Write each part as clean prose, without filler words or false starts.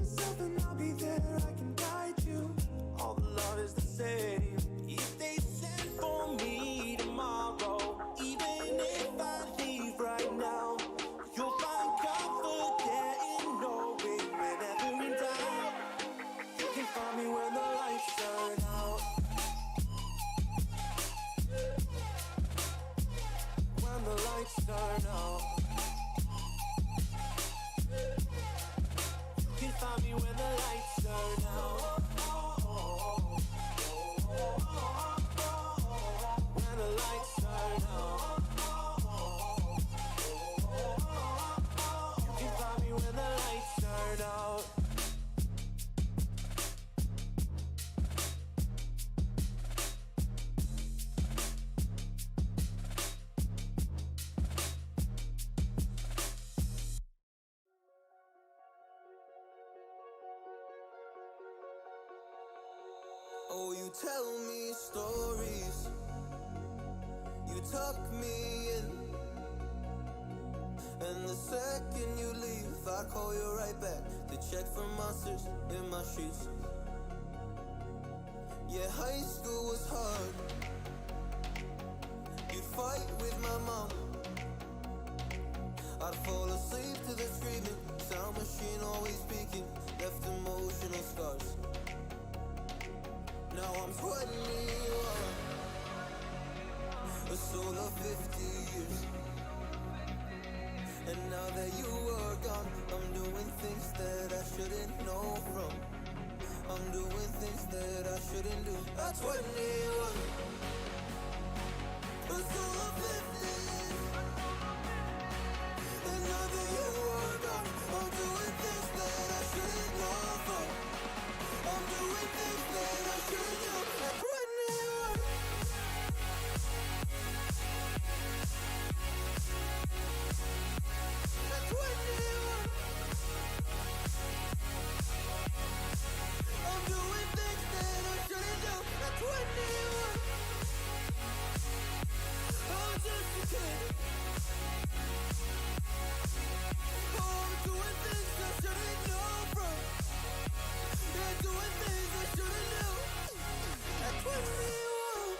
yourself and I'll be there, I can guide you. All the love is the same. If they send for me tomorrow, even if I leave right now, you'll find comfort there in knowing whenever in doubt, you can find me when the lights turn out. When the lights turn out, you can find me when the lights turn out. When the lights turn out, you can find me when the lights turn out. Oh, you tell me stories, you tuck me in, and the second you leave, I call you right back to check for monsters in my sheets. Yeah, high school was hard. You'd fight with my mom, I'd fall asleep to the screaming, sound machine always speaking, left emotional scars. Now I'm 21, a soul of 50 years. And now that you are gone, I'm doing things that I shouldn't know from. I'm doing things that I shouldn't do. At 21, a soul of 50 years. And now that you are gone, I'm doing things that I shouldn't know from. I'm doing things that I shouldn't do. At 21. At 21. I'm doing things that I shouldn't do. At 21. I'm just a kid. Oh, I'm doing things I shouldn't know from. Yeah, doing things I shouldn't do. At 21.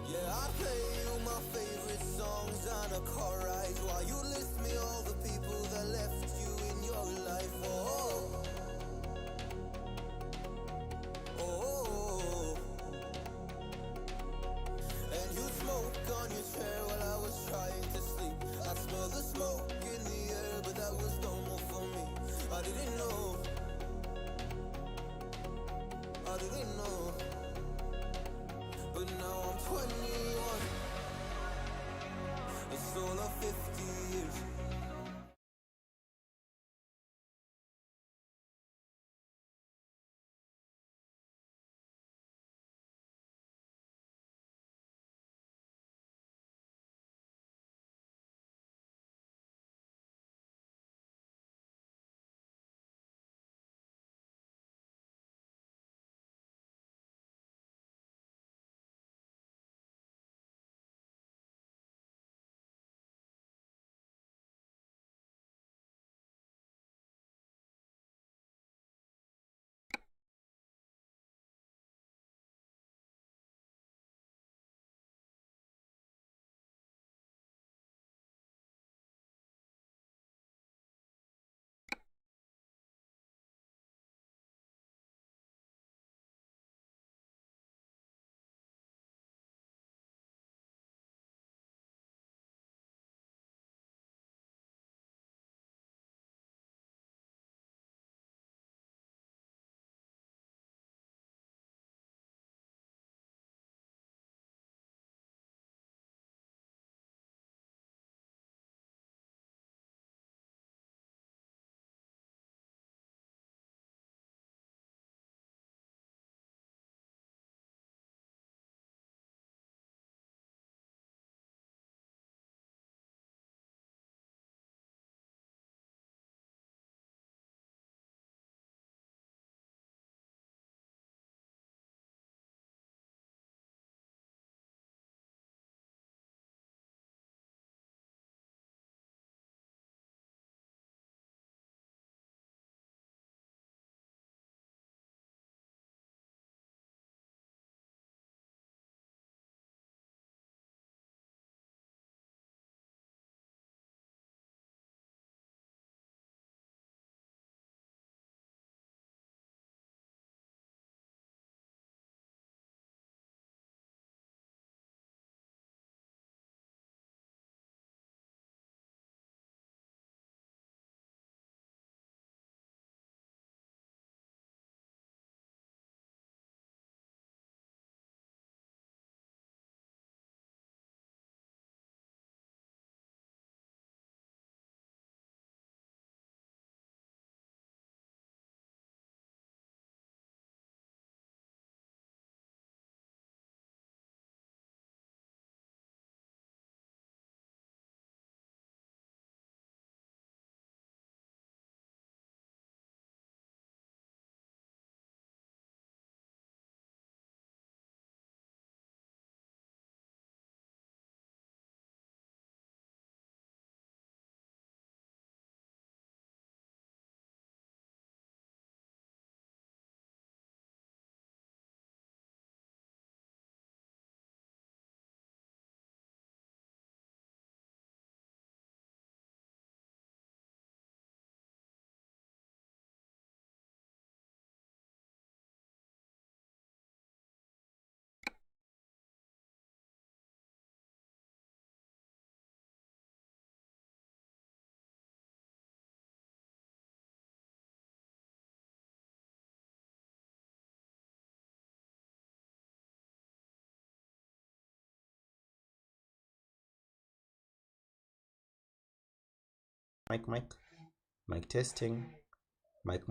Yeah, I play you my favorite songs on a car ride while you list me all the people that left you in your life. Oh, oh, oh. And you smoke on your chair while I was trying to sleep. I smell the smoke in the air, but that was normal for me. I didn't know, I didn't know. But now I'm 21, a soul of 50 years. mic testing, mic.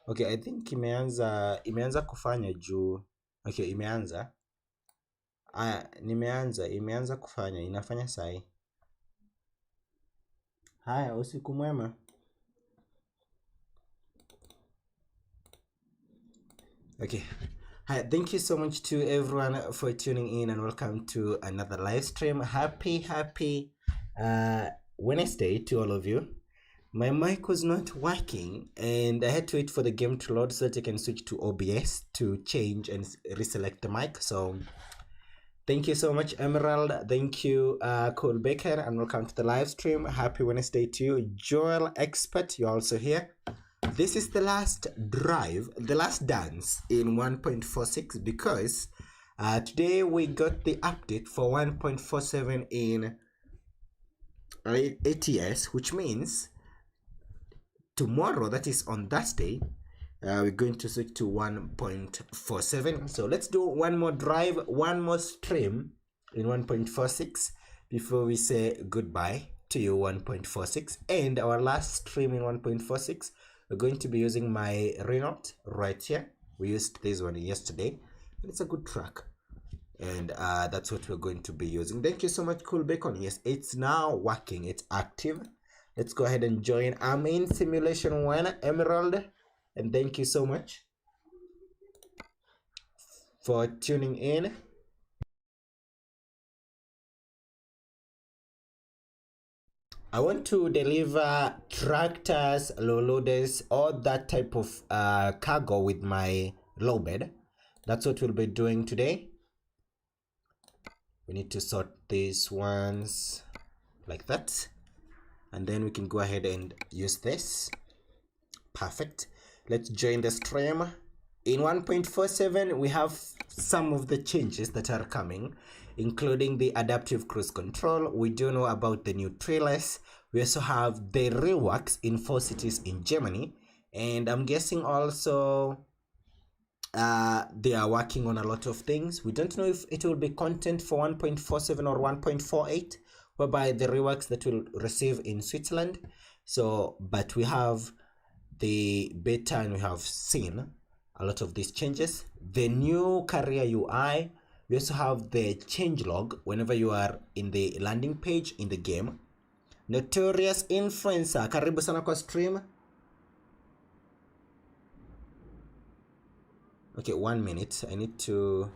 Okay, I think imeanza kufanya juu. Okay, imeanza imeanza kufanya, inafanya sai. Haya, usiku mwema. Okay. Hi, thank you so much to everyone for tuning in and welcome to another live stream. Happy Wednesday to all of you. My mic was not working and I had to wait for the game to load so that I can switch to OBS to change and reselect the mic. So thank you so much, Emerald. Thank you, Cole Baker, and welcome to the live stream. Happy Wednesday to you. Joel Expert, you're also here. This is the last drive, the last dance in 1.46 because today we got the update for 1.47 in ATS, which means tomorrow, that is on Thursday, we're going to switch to 1.47. So let's do one more drive, one more stream in 1.46 before we say goodbye to you 1.46. And our last stream in 1.46, we're going to be using my Renault right here. We used this one yesterday. It's a good track. And that's what we're going to be using. Thank you so much, Cool Bacon. Yes, it's now working. It's active. Let's go ahead and join. I'm in simulation 1, Emerald. And thank you so much for tuning in. I want to deliver tractors, low loaders, all that type of cargo with my low bed. That's what we'll be doing today. We need to sort these ones like that. And then we can go ahead and use this. Perfect. Let's join the stream. In 1.47, we have some of the changes that are coming, including the adaptive cruise control. We do know about the new trailers. We also have the reworks in 4 cities in Germany. And I'm guessing also they are working on a lot of things. We don't know if it will be content for 1.47 or 1.48, whereby the reworks that we'll receive in Switzerland. So, but we have the beta and we have seen a lot of these changes. The new career UI. We also have the change log whenever you are in the landing page in the game. Notorious Influencer, karibu sana kwa stream. Okay, 1 minute. I need to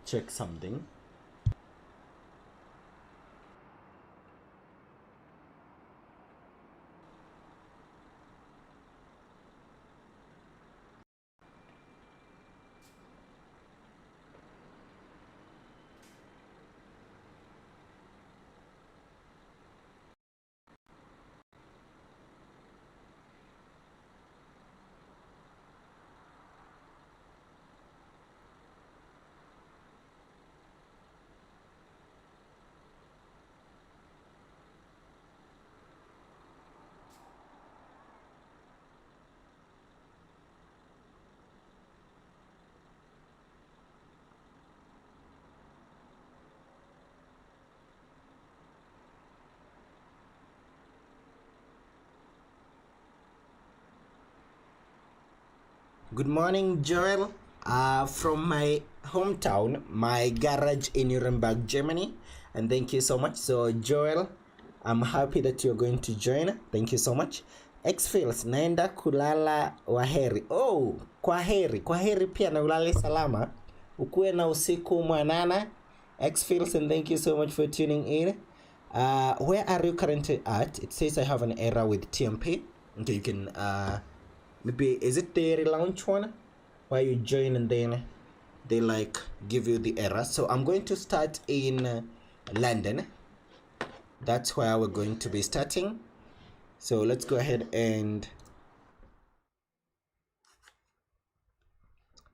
check something. Good morning, Joel. From my hometown, my garage in Nuremberg, Germany. And thank you so much. So, Joel, I'm happy that you're going to join. Thank you so much. Xfields, naenda kulala waheri. Oh, kwaheri. Kwaheri pia na ulale salama. Ukuwe na usiku mwanana. Xfields, and thank you so much for tuning in. Where are you currently at? It says I have an error with TMP. Okay, you can... maybe is it the relaunch one where you join and then they like give you the error? So I'm going to start in London. That's where we're going to be starting. So let's go ahead and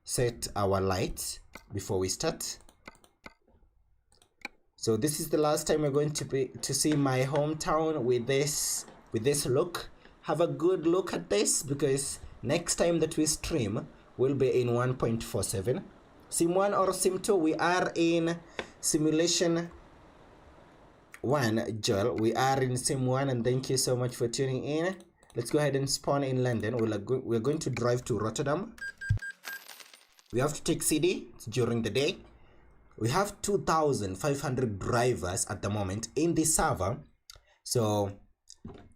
set our lights before we start. So this is the last time we're going to see my hometown with this look. Have a good look at this, because next time that we stream will be in 1.47. Sim 1 or Sim 2, we are in simulation one, Joel. We are in sim 1, and thank you so much for tuning in. Let's go ahead and spawn in London. We're going to drive to Rotterdam. We have to take CD during the day. We have 2,500 drivers at the moment in the server, so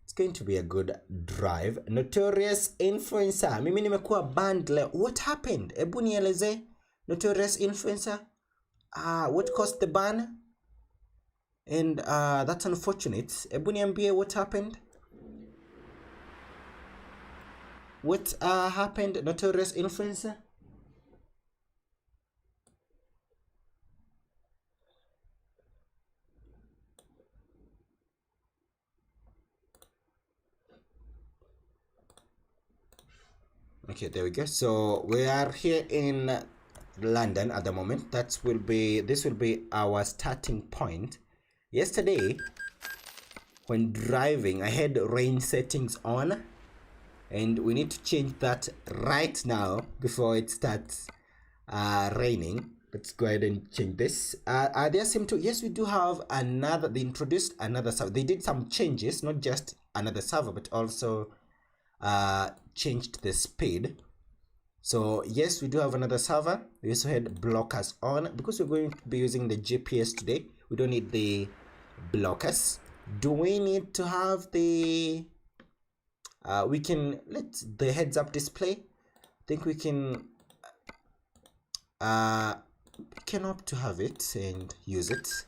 it's going to be a good drive. Notorious influencer, mimi nimekuwa banned leo. What happened? Ebu nieleze. Notorious influencer, what caused the ban? And that's unfortunate. Ebu niambie what happened. What happened, Notorious influencer? Okay, there we go. So we are here in London at the moment. This will be our starting point. Yesterday, when driving, I had rain settings on, and we need to change that right now before it starts raining. Let's go ahead and change this. There seem to, yes, we do have another. They introduced another server. They did some changes, not just another server, but also changed the speed. So yes, we do have another server. We also had blockers on because we're going to be using the GPS today. We don't need the blockers. Do we need to have the we can let the heads up display? I think we can opt to have it and use it.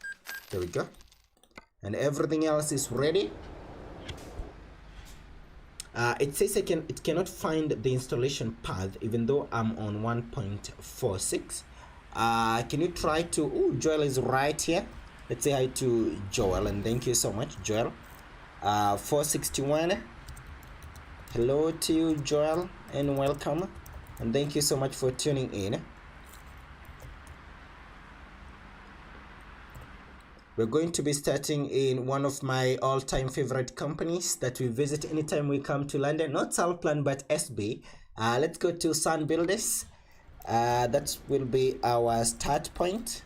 There we go. And everything else is ready. It says it cannot find the installation path even though I'm on 1.46. Can you try to, oh, Joel is right here. Let's say hi to Joel, and thank you so much, Joel. 461. Hello to you, Joel, and welcome, and thank you so much for tuning in. We're going to be starting in one of my all-time favorite companies that we visit anytime we come to London. Not Southland, but SB. Let's go to Sun Builders. That will be our start point.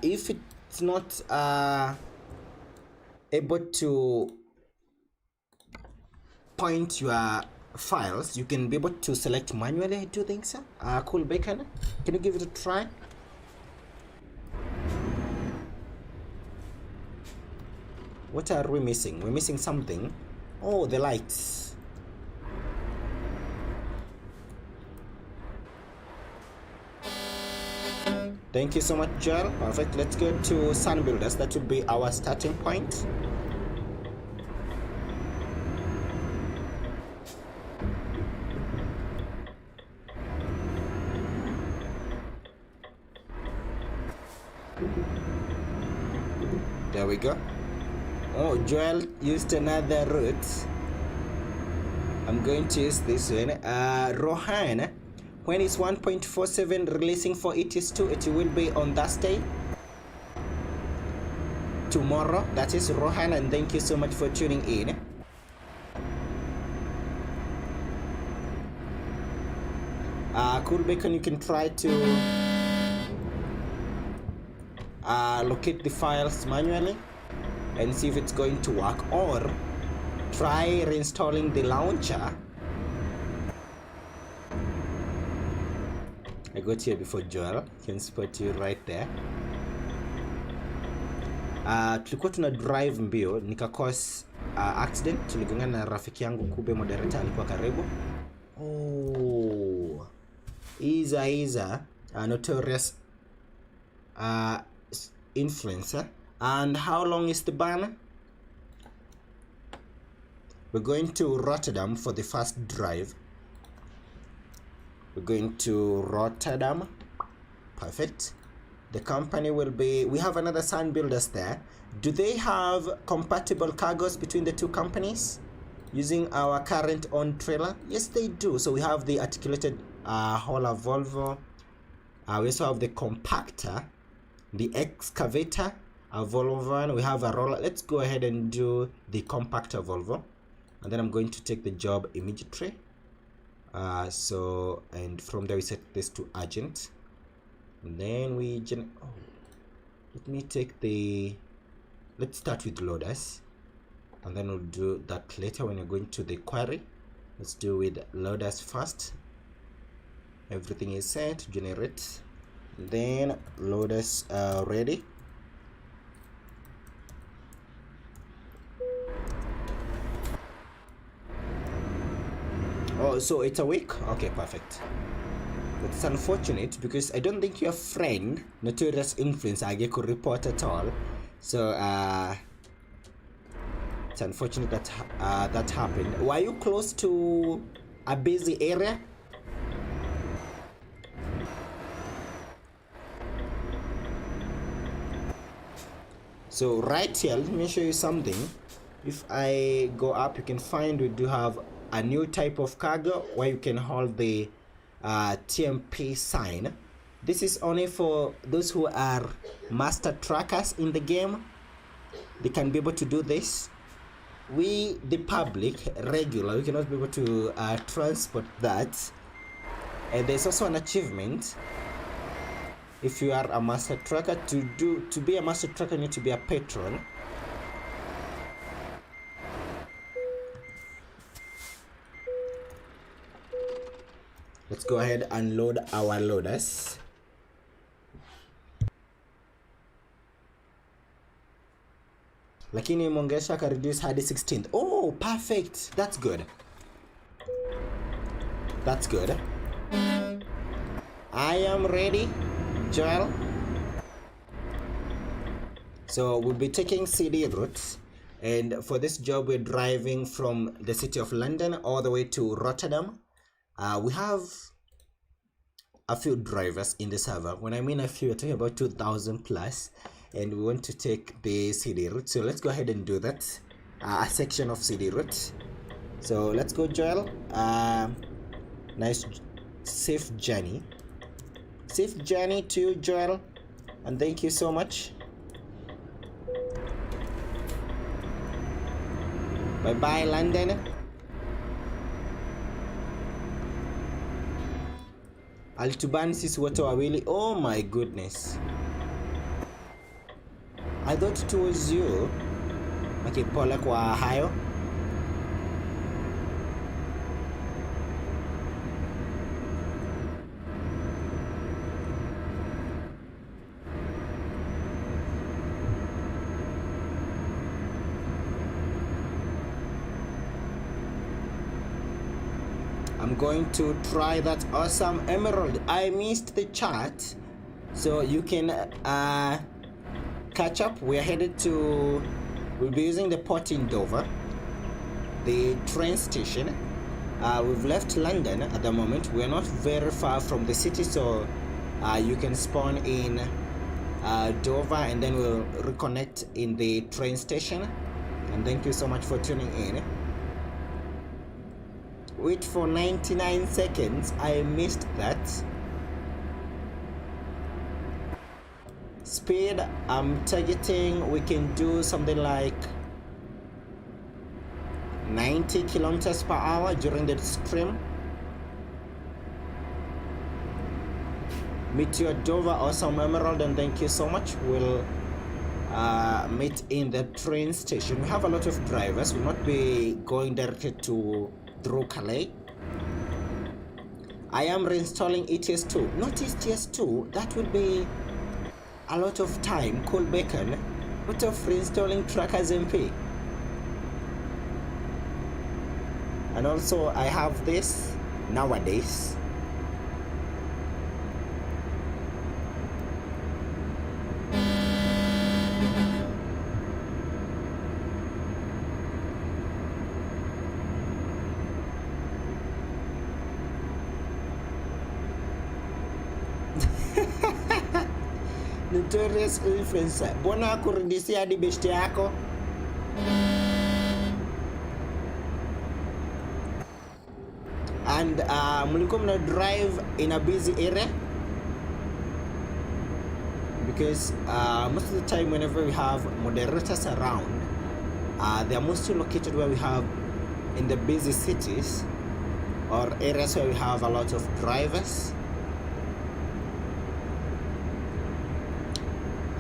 If it's not able to point your files, you can be able to select manually. I do think so. Cool Bacon, can you give it a try? What are we missing? We're missing something. Oh, the lights. Thank you so much, Joel. Perfect. Let's go to Sun Builders. That would be our starting point. There we go. Oh, Joel used another route. I'm going to use this one. Rohan, when is 1.47 releasing for ETS2? It will be on Thursday. Tomorrow. That is Rohan, and thank you so much for tuning in. Cool Bacon, you can try to locate the files manually and see if it's going to work, or try reinstalling the launcher. I got here before Joel, can spot you right there. Tulikuwa tuna drive mbio, nika cause accident. Tuligongana na rafiki yangu Kube, moderator alikuwa karibu. Oh, Iza Notorious influencer. And how long is the ban? We're going to Rotterdam for the first drive. We're going to Rotterdam. Perfect. The company will be, we have another Sun Builders there. Do they have compatible cargoes between the two companies using our current on trailer? Yes, they do. So we have the articulated hauler Volvo. We also have the compactor, the excavator, a Volvo. We have a roller. Let's go ahead and do the compactor Volvo, and then I'm going to take the job immediately. And from there we set this to urgent, and then we Let me take the, let's start with loaders, and then we'll do that later when you're going to the quarry. Let's do with loaders first. Everything is set, generate, then loaders are ready. Oh, so it's a week? Okay, perfect. It's unfortunate because I don't think your friend, Notorious Influencer, could report at all. So, it's unfortunate that that happened. Were you close to a busy area? So right here, let me show you something. If I go up, you can find we do have a new type of cargo where you can hold the TMP sign. This is only for those who are master truckers in the game. They can be able to do this. We, the public, regular, we cannot be able to transport that. And there's also an achievement. If you are a master trucker, to be a master trucker, you need to be a patron. Let's go ahead and load our loaders. Lakini mongesha ka reduce hadi 16th. Oh, perfect. That's good. That's good. I am ready, Joel. So we'll be taking CD routes, and for this job we're driving from the city of London all the way to Rotterdam. We have a few drivers in the server. When I mean a few, we're talking about 2,000 plus, and we want to take the CD route. So let's go ahead and do that. A section of CD route. So let's go, Joel. Nice, safe journey. Safe journey to you, Joel, and thank you so much. Bye bye, London. Altubani sisi wote wawili. Oh my goodness, I thought it was you. Okay, pole kwa hayo. I'm going to try that awesome emerald. I missed the chat, so you can catch up. We're headed to, we'll be using the port in Dover, the train station. We've left London at the moment. We're not very far from the city, so you can spawn in Dover, and then we'll reconnect in the train station. And thank you so much for tuning in. Wait for 99 seconds. I missed that. Speed, I'm targeting, we can do something like 90 kilometers per hour during the stream. Meet you at Dover, awesome emerald, and thank you so much. We'll meet in the train station. We have a lot of drivers. We'll not be going directly to through Calais. I am reinstalling ETS2, not ETS2. That will be a lot of time. Cool bacon. What of reinstalling TruckersMP? And also I have this nowadays. Notorious Influencer, mbona kurudisia hadi beshte yako? And mlikuwa mna drive in a busy area? Because most of the time whenever we have moderators around, they are mostly located where we have in the busy cities or areas where we have a lot of drivers.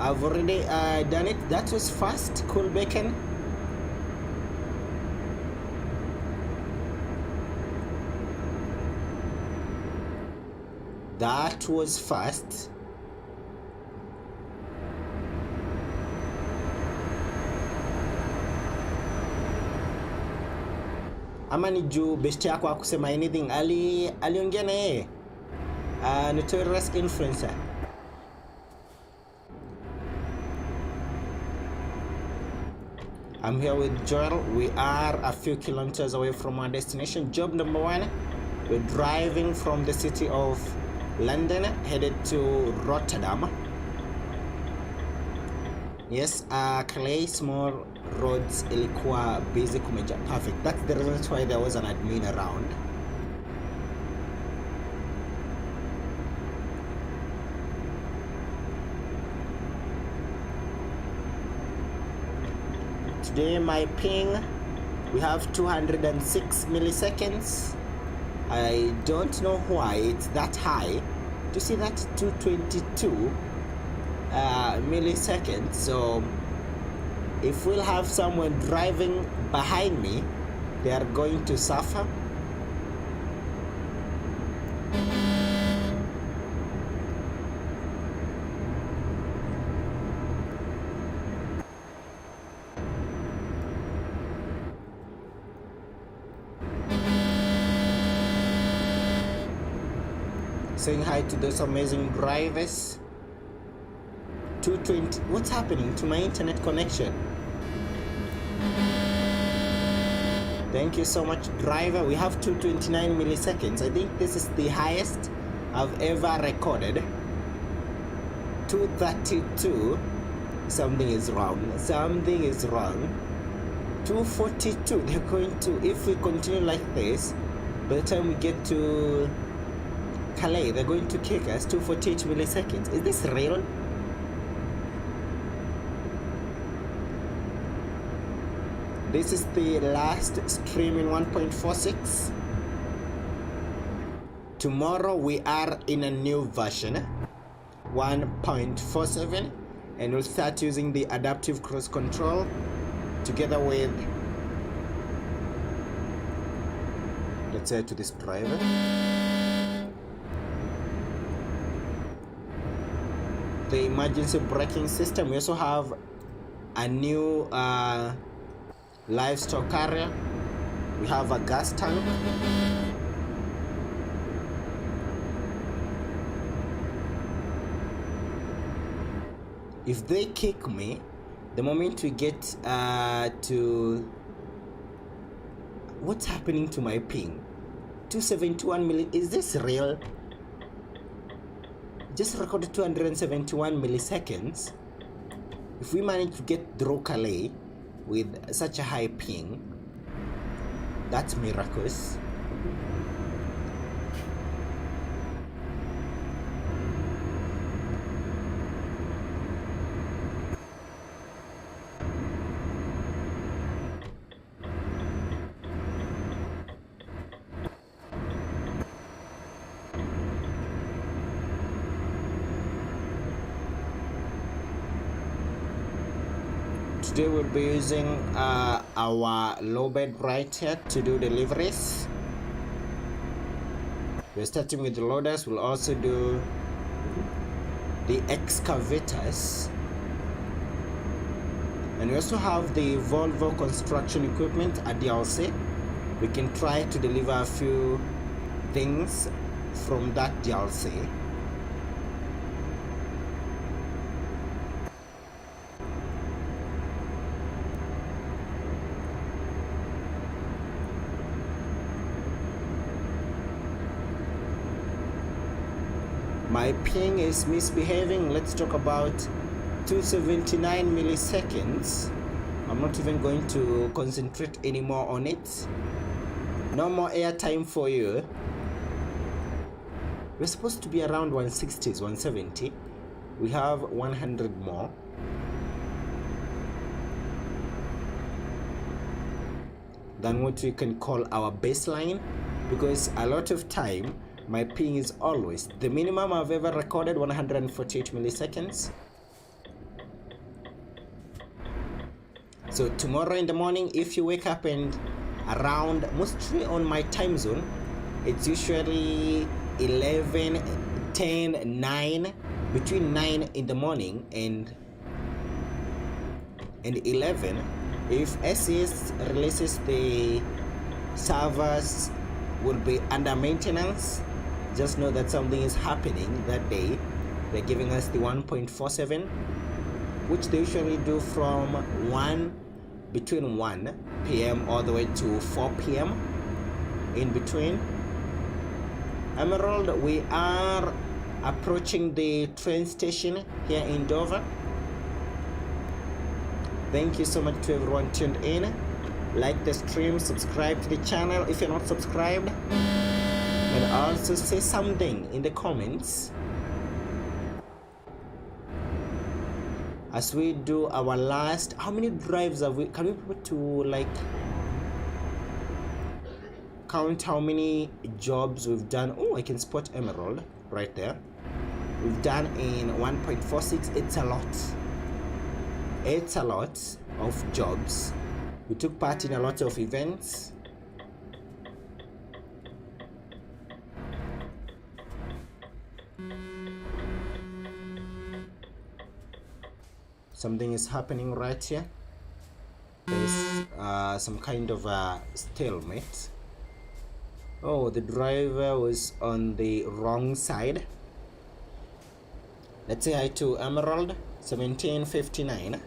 I've already done it. That was fast. Cool bacon. That was fast. Ama ni juu best yako akusema anything aliongea na yeye notorious influencer. I'm here with Joel. We are a few kilometers away from our destination. Job number 1, we're driving from the city of London headed to Rotterdam. Yes, Calais small roads ilikuwa busy kumeja. Perfect. That's the reason why there was an admin around. Today my ping, we have 206 milliseconds. I don't know why it's that high. To see that 222 milliseconds. So if we'll have someone driving behind me, they are going to suffer. Saying hi to those amazing drivers. 220. What's happening to my internet connection? Thank you so much, driver. We have 229 milliseconds. I think this is the highest I've ever recorded. 232. Something is wrong. Something is wrong. 242. They're going to, if we continue like this, by the time we get to Calais, they're going to kick us. 248 milliseconds. Is this real? This is the last stream in 1.46. Tomorrow we are in a new version, 1.47, and we'll start using the adaptive cruise control together with, let's say, to this driver. The emergency braking system. We also have a new livestock carrier. We have a gas tank. If they kick me, the moment we get to, what's happening to my ping? 271 milli. Is this real? Just recorded 271 milliseconds. If we manage to get through Calais with such a high ping, that's miraculous. Today we'll be using our low bed right here to do deliveries. We're starting with the loaders. We'll also do the excavators, and we also have the Volvo construction equipment at DLC. We can try to deliver a few things from that DLC. My ping is misbehaving. Let's talk about 279 milliseconds. I'm not even going to concentrate anymore on it. No more airtime for you. We're supposed to be around 160s, 170. We have 100 more. Than what we can call our baseline, because a lot of time my ping is always the minimum I've ever recorded, 148 milliseconds. So tomorrow in the morning, if you wake up and around, mostly on my time zone, it's usually 11, 10, 9, between 9 in the morning and 11. If SES releases the servers will be under maintenance, just know that something is happening that day. They're giving us the 1.47, which they usually do from between 1 p.m. all the way to 4 p.m. in between. Emerald, we are approaching the train station here in Dover. Thank you so much to everyone tuned in. Like the stream, subscribe to the channel if you're not subscribed, and also say something in the comments as we do our last. How many drives have we? Can we put to like count how many jobs we've done? Oh, I can spot Emerald right there. We've done in 1.46. It's a lot. It's a lot of jobs. We took part in a lot of events. Something is happening right here. There's some kind of a stalemate. Oh, the driver was on the wrong side. Let's say hi to Emerald 1759.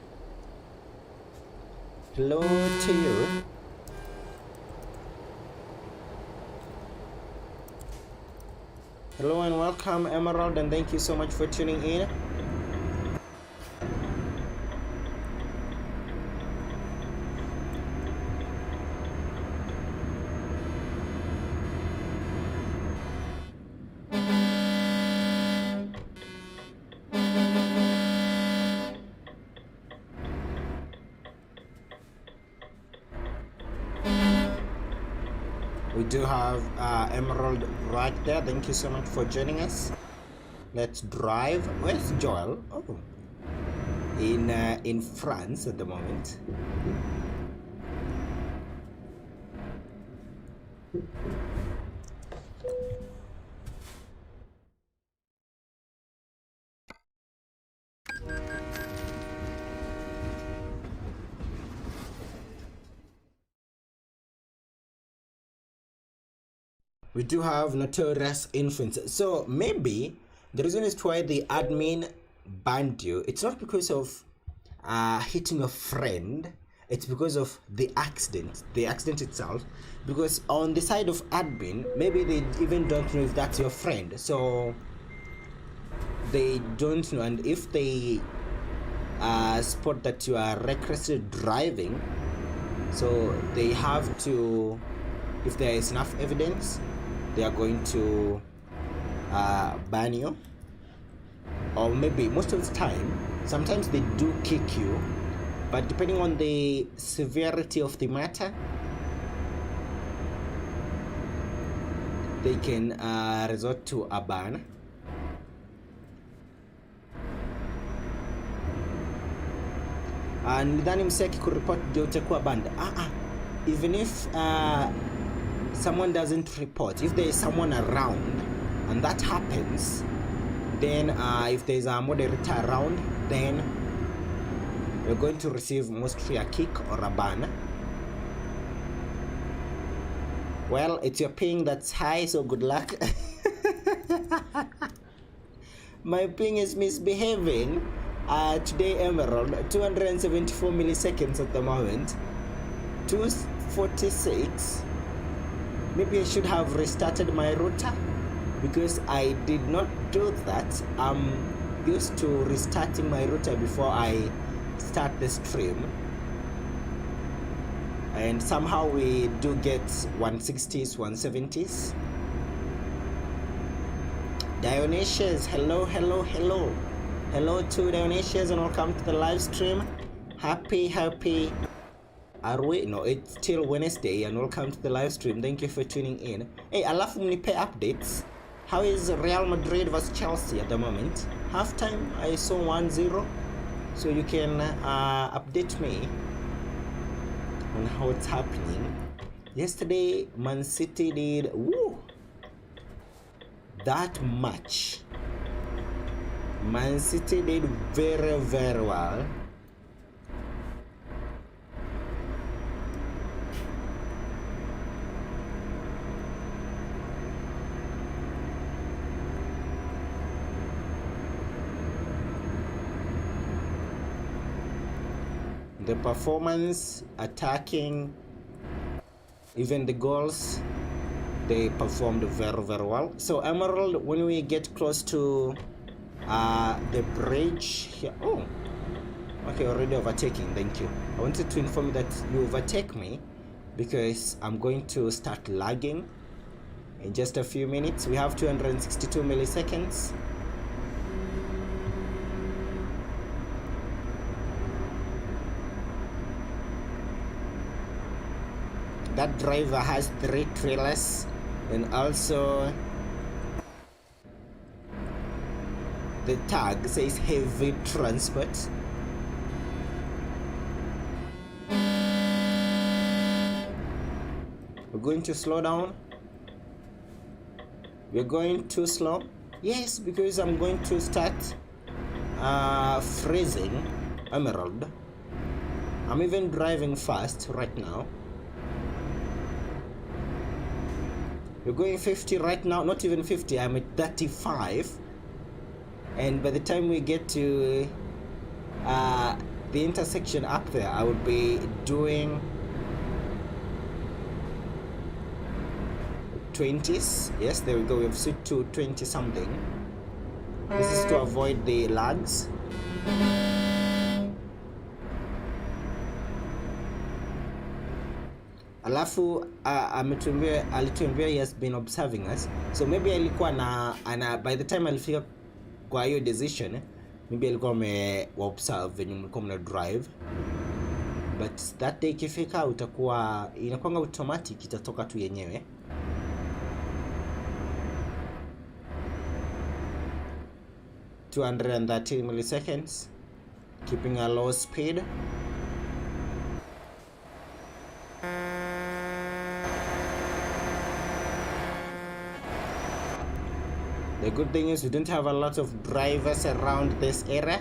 Hello to you. Hello and welcome, Emerald, and thank you so much for tuning in. We do have Emerald right there. Thank you so much for joining us. Let's drive. Where's Joel? Oh, in France at the moment. We do have notorious influencers. So maybe the reason is why the admin banned you. It's not because of hitting a friend. It's because of the accident itself. Because on the side of admin, maybe they even don't know if that's your friend. So they don't know. And if they spot that you are recklessly driving, so they have to, if there is enough evidence, they are going to ban you. Or maybe most of the time, sometimes they do kick you, but depending on the severity of the matter, they can resort to a ban. And nidhani mseki kuripot ndio utakuwa banned. Even if someone doesn't report, if there is someone around and that happens, then if there is a moderator around, then you're going to receive mostly a kick or a ban. Well, it's your ping that's high, so good luck. My ping is misbehaving. Today, Emerald, 274 milliseconds at the moment. 246. Maybe I should have restarted my router because I did not do that. I'm used to restarting my router before I start the stream. And somehow we do get 160s, 170s. Dionysius, hello. Hello to Dionysius and welcome to the live stream. Happy. Are we? No, it's still Wednesday and welcome to the live stream. Thank you for tuning in. Hey, alafu mnipe updates. How is Real Madrid vs Chelsea at the moment? Halftime, I saw 1-0. So you can update me on how it's happening. Yesterday, Man City did that much. Man City did very, very well. The performance, attacking, even the goals, they performed very, very well. So Emerald, when we get close to the bridge here, oh, okay, already overtaking. Thank you. I wanted to inform you that you overtake me because I'm going to start lagging in just a few minutes. We have 262 milliseconds. That driver has 3 trailers, and also the tag says heavy transport. We're going to slow down. We're going too slow. Yes, because I'm going to start freezing Emerald. I'm even driving fast right now. We're going 50 right now, not even 50, I'm at 35. And by the time we get to the intersection up there, I would be doing 20s. Yes, there we go, we've switched to 20 something. This is to avoid the lags. Alafu alituambia he has been observing us, so maybe alikuwa na by the time alifika kwa hiyo decision, maybe alikuwa observe venye mlikuwa mna drive, but that day ikifika utakuwa inakuwa automatic, itatoka tu yenyewe. (213 milliseconds, keeping a low speed. The good thing is we don't have a lot of drivers around this area,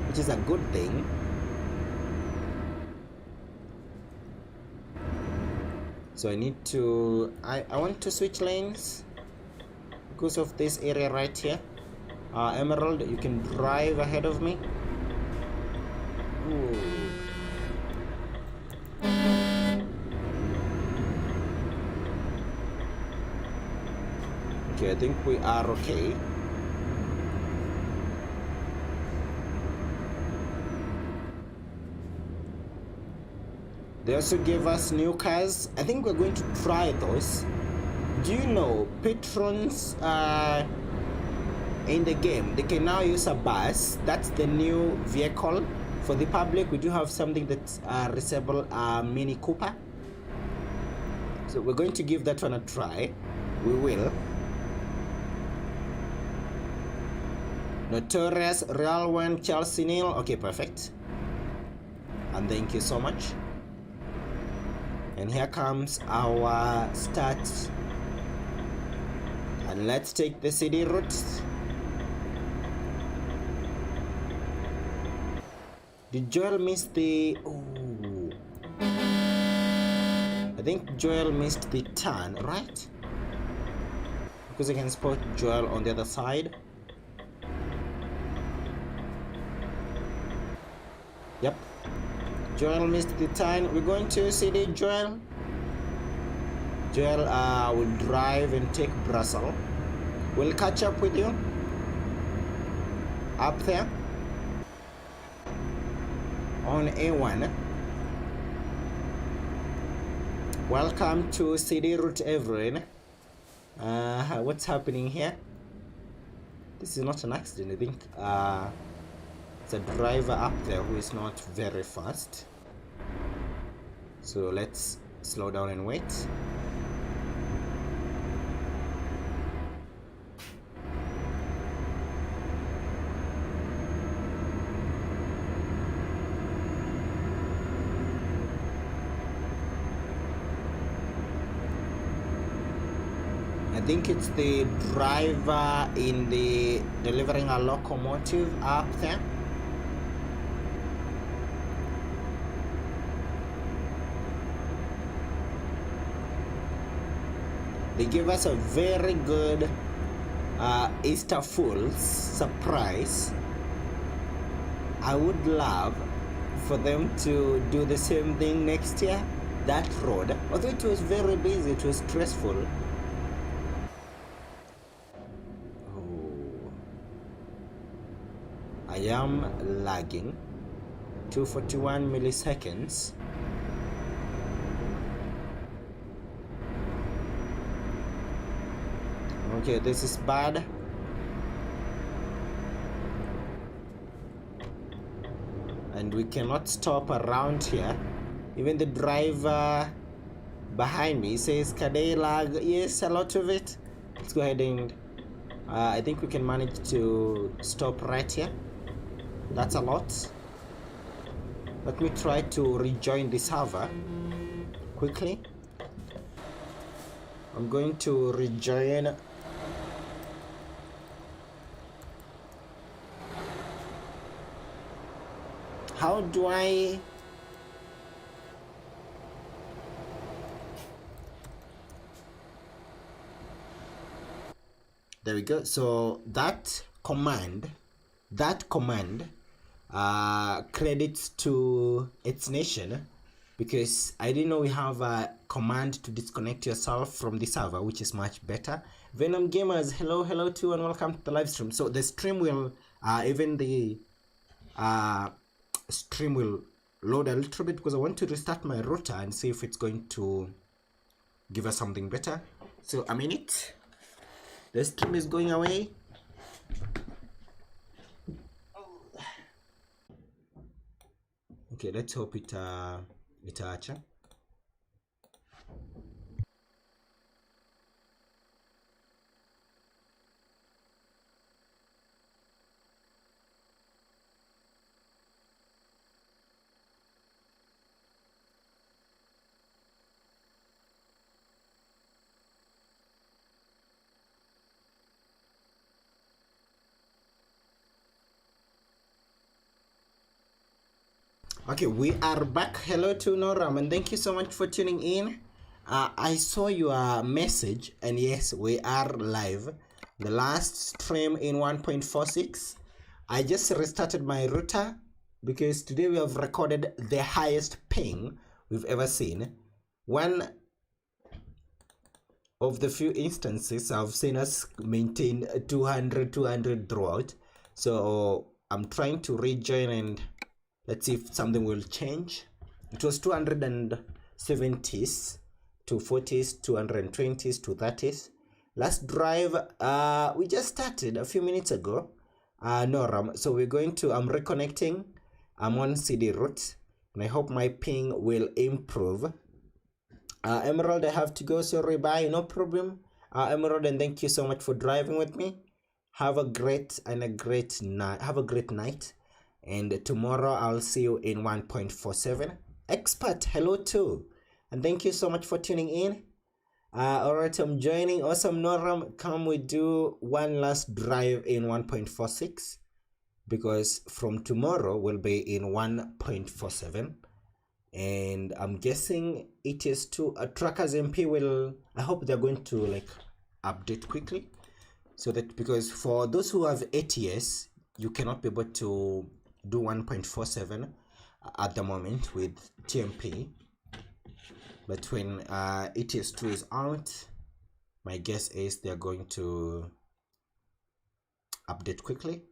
which is a good thing. So I want to switch lanes because of this area right here. Emerald, you can drive ahead of me. Ooh. Okay, I think we are okay. They also gave us new cars. I think we're going to try those. Do you know patrons in the game, they can now use a bus? That's the new vehicle. For the public, we do have something that's resemble a Mini Cooper. So we're going to give that one a try. We will. Notorious, Real One, Chelsea Neil. Okay, perfect. And thank you so much. And here comes our start. And let's take the city route. Did Joel miss the... Oh. I think Joel missed the turn, right? Because I can spot Joel on the other side. Yep, Joel missed the turn. We're going to CD Joel. Joel will drive and take Brussels. We'll catch up with you up there on A1. Welcome to CD Route everyone. What's happening here? This is not an accident. I think it's a driver up there who is not very fast. So let's slow down and wait. I think it's the driver in the delivering a locomotive up there. They give us a very good Easter Fool's surprise. I would love for them to do the same thing next year. That road, although it was very busy, it was stressful. Oh, I am lagging 241 milliseconds. Okay, this is bad. And we cannot stop around here. Even the driver behind me says, "Can they lag?" Yes, a lot of it. Let's go ahead and I think we can manage to stop right here. That's a lot. Let me try to rejoin the server quickly. I'm going to rejoin. How do I... There we go. So that command credits to its nation, because I didn't know we have a command to disconnect yourself from the server, which is much better. Venom Gamers, hello too, and welcome to the live stream. So the stream will even the stream will load a little bit, because I want to restart my router and see if it's going to give us something better. So a minute. The stream is going away. Okay, let's hope it itaacha. Okay, we are back. Hello to Noram, and thank you so much for tuning in. I saw your message, and yes, we are live. The last stream in 1.46. I just restarted my router because today we have recorded the highest ping we've ever seen. One of the few instances I've seen us maintain 200 throughout. So I'm trying to rejoin and let's see if something will change. It was 270s, 240s, 220s, 230s. Last drive, we just started a few minutes ago. No, so we're going to, I'm reconnecting. I'm on CD route, and I hope my ping will improve. Emerald, I have to go, sorry, bye, no problem. Emerald, and thank you so much for driving with me. Have a great night. Have a great night. And tomorrow I'll see you in 1.47. Expert, hello too. And thank you so much for tuning in. Alright, I'm joining. Awesome, Noram. Come, we do one last drive in 1.46. Because from tomorrow we'll be in 1.47. And I'm guessing it is to TruckersMP will, I hope they're going to like update quickly. So that, because for those who have ATS, you cannot be able to do 1.47 at the moment with TMP, but when ETS2 is out, my guess is they're going to update quickly.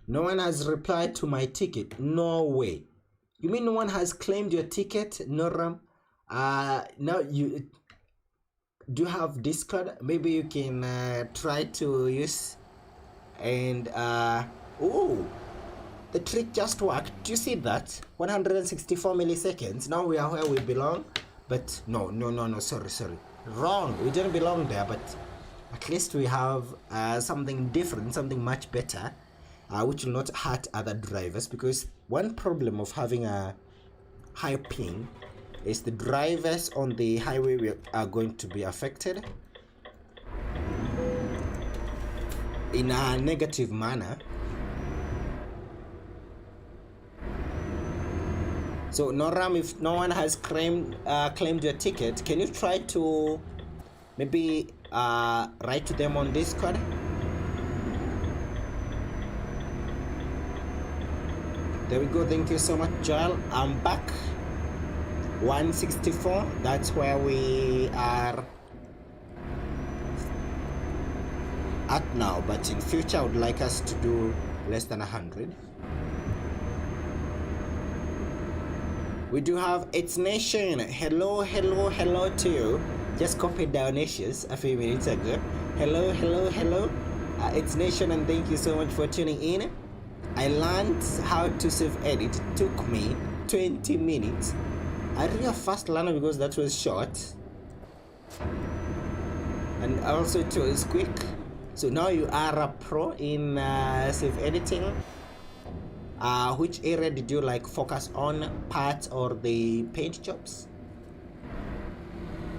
No one has replied to my ticket. No way. You mean no one has claimed your ticket, Noram? Now you do have Discord. Maybe you can try to use. And oh, the trick just worked. Do you see that? 164 milliseconds. Now we are where we belong. But no, sorry, wrong. We didn't belong there, but at least we have something different, something much better, which will not hurt other drivers. Because one problem of having a high ping is the drivers on the highway are going to be affected in a negative manner. So Noram, if no one has claimed your ticket, can you try to maybe write to them on Discord? There we go. Thank you so much, Joel. I'm back. 164. That's where we are at now. But in future, I would like us to do less than 100. We do have It's Nation. Hello to you. Just copied down issues a few minutes ago. Hello. It's Nation, and thank you so much for tuning in. I learned how to save edit. It took me 20 minutes. I really a fast learner because that was short. And also it was quick. So now you are a pro in save editing. Which area did you like focus on, parts or the paint jobs?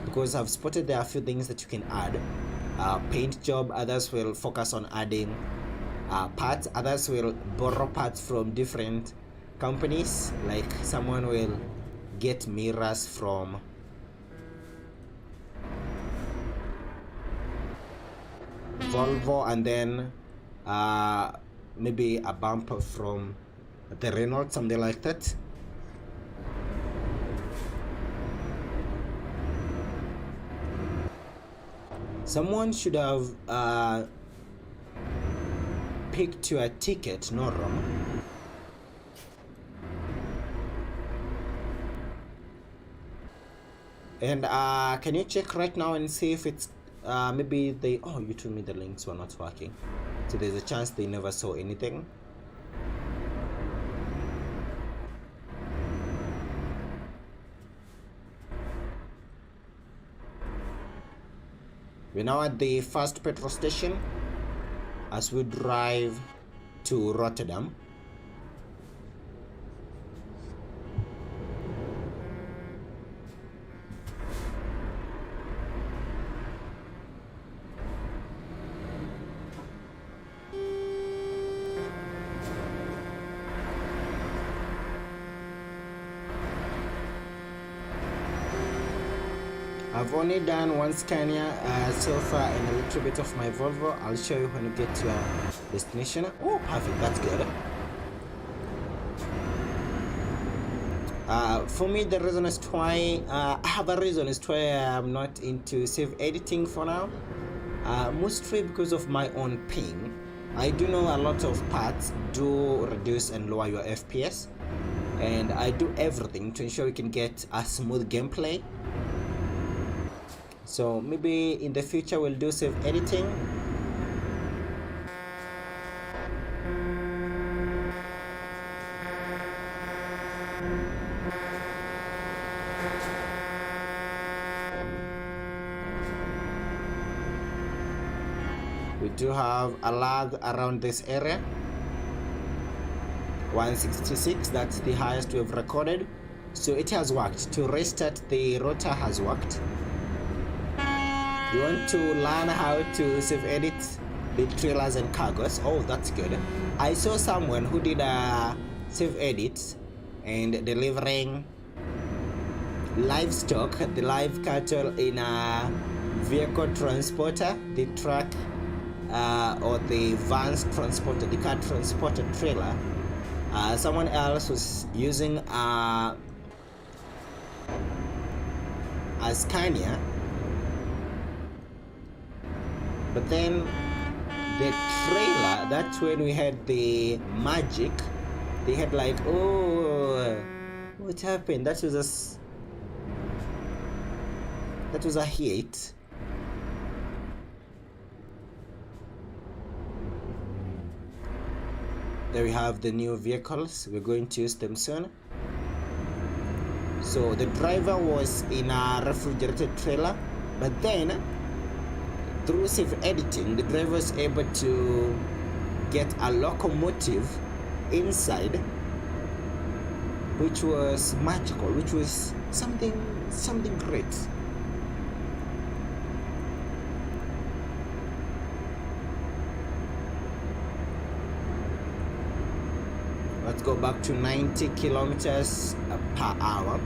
Because I've spotted there are a few things that you can add. Paint job, others will focus on adding parts, others will borrow parts from different companies, like someone will get mirrors from Volvo, and then maybe a bumper from the Renault, something like that. Someone should have picked your ticket, no wrong. And can you check right now and see if it's maybe they, oh, you told me the links were not working, so there's a chance they never saw anything. We're now at the first petrol station as we drive to Rotterdam. I've only done one Scania so far and a little bit of my Volvo. I'll show you when you get to your destination. Oh, perfect, that's good. For me, the reason is why I have a reason is why I'm not into save editing for now. Mostly because of my own ping. I do know a lot of parts do reduce and lower your FPS, and I do everything to ensure you can get a smooth gameplay. So maybe in the future we'll do save editing. We do have a lag around this area. 166, that's the highest we've recorded. So it has worked. To restart the rotor has worked. You want to learn how to save edit the trailers and cargos? Oh, that's good. I saw someone who did a save edit and delivering livestock, the live cattle in a vehicle transporter, the truck or the vans transporter, the car transporter trailer. Someone else was using a Scania. But then the trailer, that's when we had the magic. They had like, oh, what happened? That was a hit. There we have the new vehicles. We're going to use them soon. So the driver was in a refrigerated trailer, but then through save editing, the driver was able to get a locomotive inside, which was magical, which was something great. Let's go back to 90 kilometers per hour.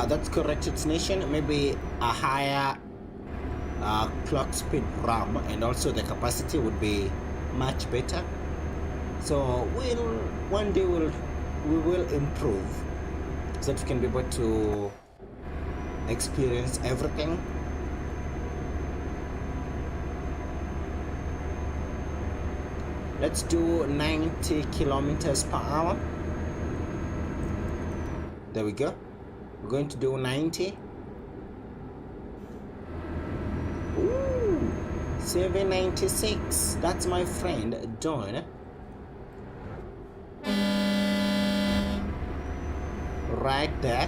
That's correct, it's nation. Maybe a higher clock speed RAM and also the capacity would be much better. So one day we will improve so that we can be able to experience everything. Let's do 90 kilometers per hour. There we go. We're going to do 90. Ooh, 796. That's my friend Don. Right there.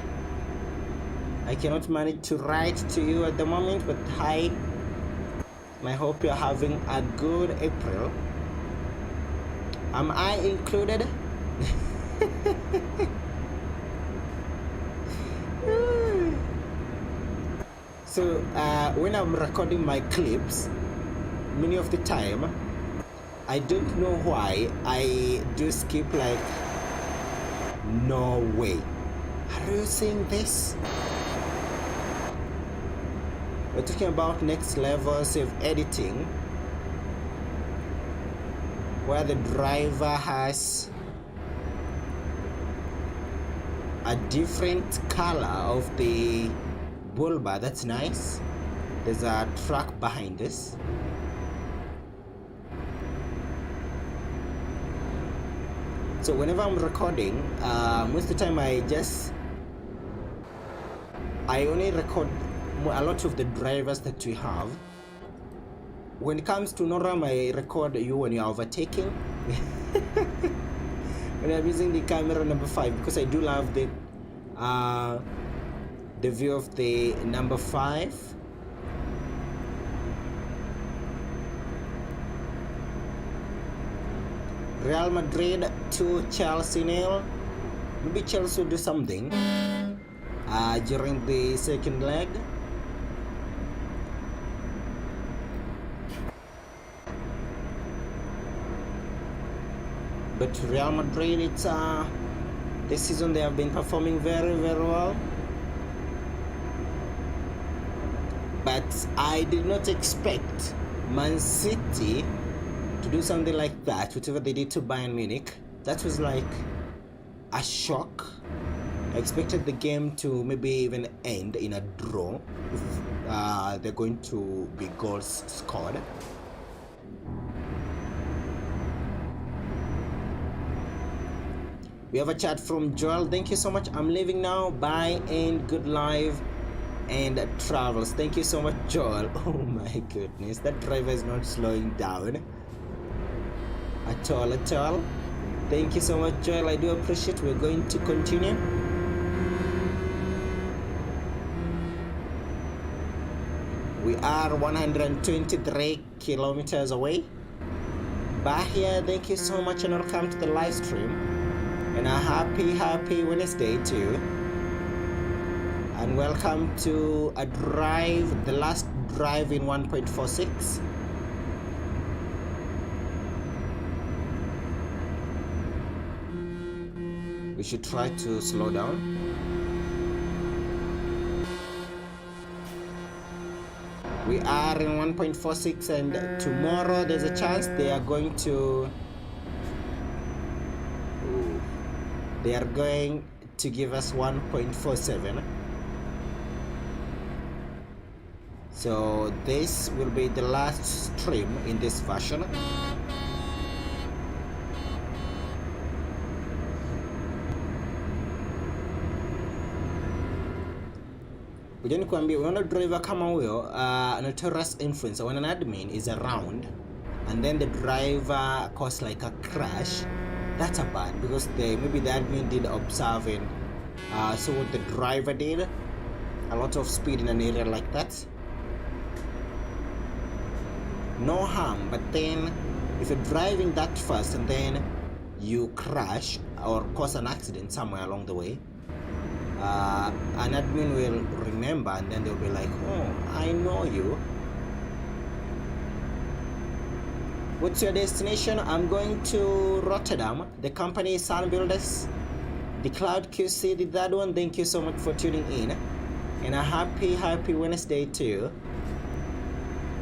I cannot manage to write to you at the moment, but hi. I hope you're having a good April. Am I included? So when I'm recording my clips, many of the time I don't know why I do skip like, no way, are you saying this? We're talking about next levels of editing where the driver has a different color of the bull bar. That's nice. There's a truck behind this. So whenever I'm recording, most of the time I only record a lot of the drivers that we have. When it comes to Noram, I record you when you're overtaking. When I'm using the camera number 5, because I do love the view of the number 5. Real Madrid to Chelsea nil. Maybe Chelsea will do something during the second leg. But Real Madrid, it's this season they have been performing very, very well. But I did not expect Man City to do something like that, whatever they did to Bayern Munich. That was like a shock. I expected the game to maybe even end in a draw if they're going to be goals scored. We have a chat from Joel. Thank you so much. I'm leaving now. Bye and good live and travels. Thank you so much, Joel. Oh my goodness, that driver is not slowing down at all. Thank you so much, Joel. I do appreciate. We're going to continue. We are 123 kilometers away. Bahia, thank you so much and welcome to the live stream. And a happy Wednesday to you. And welcome to a drive, the last drive in 1.46. We should try to slow down. We are in 1.46 and tomorrow there's a chance they are going to give us 1.47. So this will be the last stream in this version. Ujani kuambia unaona driver kama huyo notorious influencer, when an admin is around and then the driver caused like a crash, that's a bad, because maybe the admin did observe and so what the driver did, a lot of speed in an area like that, no harm. But then if you're driving that fast and then you crash or cause an accident somewhere along the way, an admin will remember and then they'll be like, oh, I know you. What's your destination? I'm going to Rotterdam. The company is Sun Builders. The Cloud QC, the third one. Thank you so much for tuning in. And a happy Wednesday to you.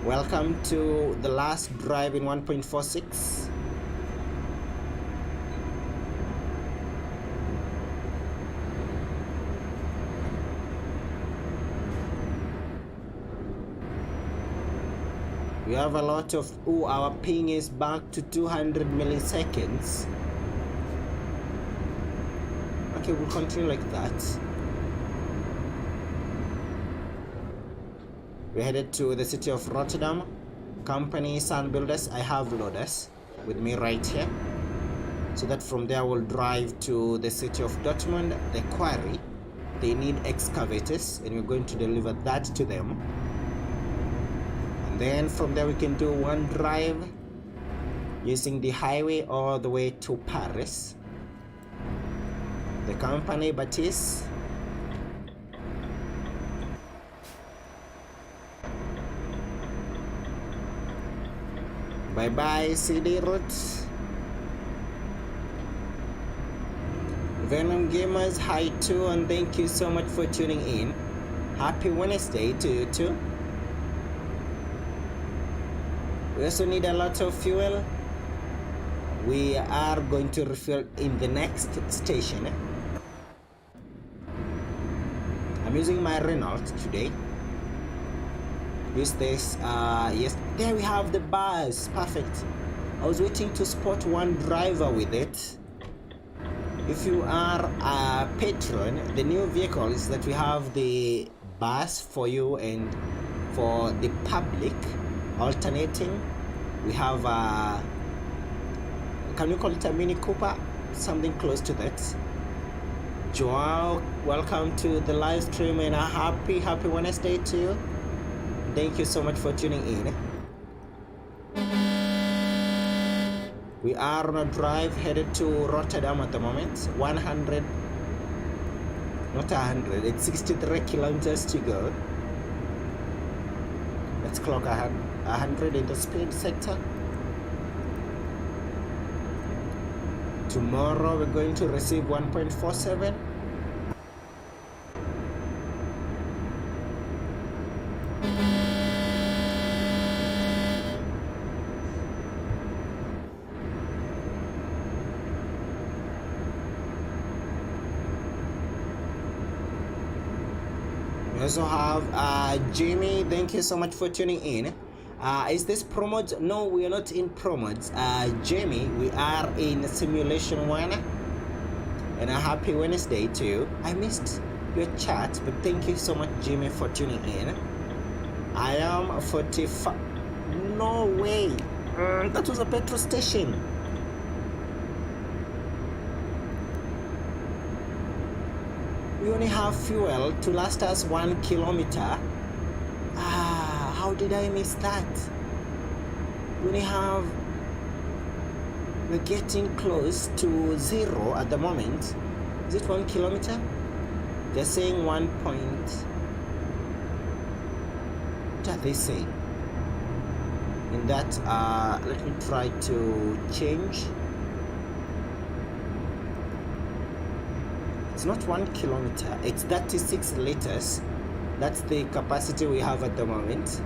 Welcome to the last drive in 1.46. We have a lot of, our ping is back to 200 milliseconds. Okay, we'll continue like that. We're headed to the city of Rotterdam. Company Sun Builders. I have loaders with me right here. So that from there we'll drive to the city of Dortmund, the quarry. They need excavators and we're going to deliver that to them. Then from there we can do one drive using the highway all the way to Paris. The company Baptiste. Bye bye CD routes. Venom Gamers, hi too, and thank you so much for tuning in. Happy Wednesday to you too. We also need a lot of fuel. We are going to refuel in the next station. I'm using my Renault today. Use this, yes, there we have the bus, perfect. I was waiting to spot one driver with it. If you are a patron, the new vehicle is that we have the bus for you and for the public. Alternating, we have can we call it a Mini Cooper? Something close to that. Joao, welcome to the live stream and a happy Wednesday to you. Thank you so much for tuning in. We are on a drive headed to Rotterdam at the moment. 100, not 100, it's 63 kilometers to go. Let's clock 100 in the speed sector. Tomorrow we're going to receive 1.47. We also have Jamie, thank you so much for tuning in. Is this promos? No, we are not in promos. Jamie, we are in Simulation 1. And a happy Wednesday to you. I missed your chat, but thank you so much, Jamie, for tuning in. I am 45. No way. That was a petrol station. We only have fuel to last us 1 kilometer. How did I miss that? We're getting close to 0 at the moment. Is it 1 kilometer? They're saying 1 point. What are they saying? In that, let me try to change. It's not 1 kilometer, it's 36 liters. That's the capacity we have at the moment.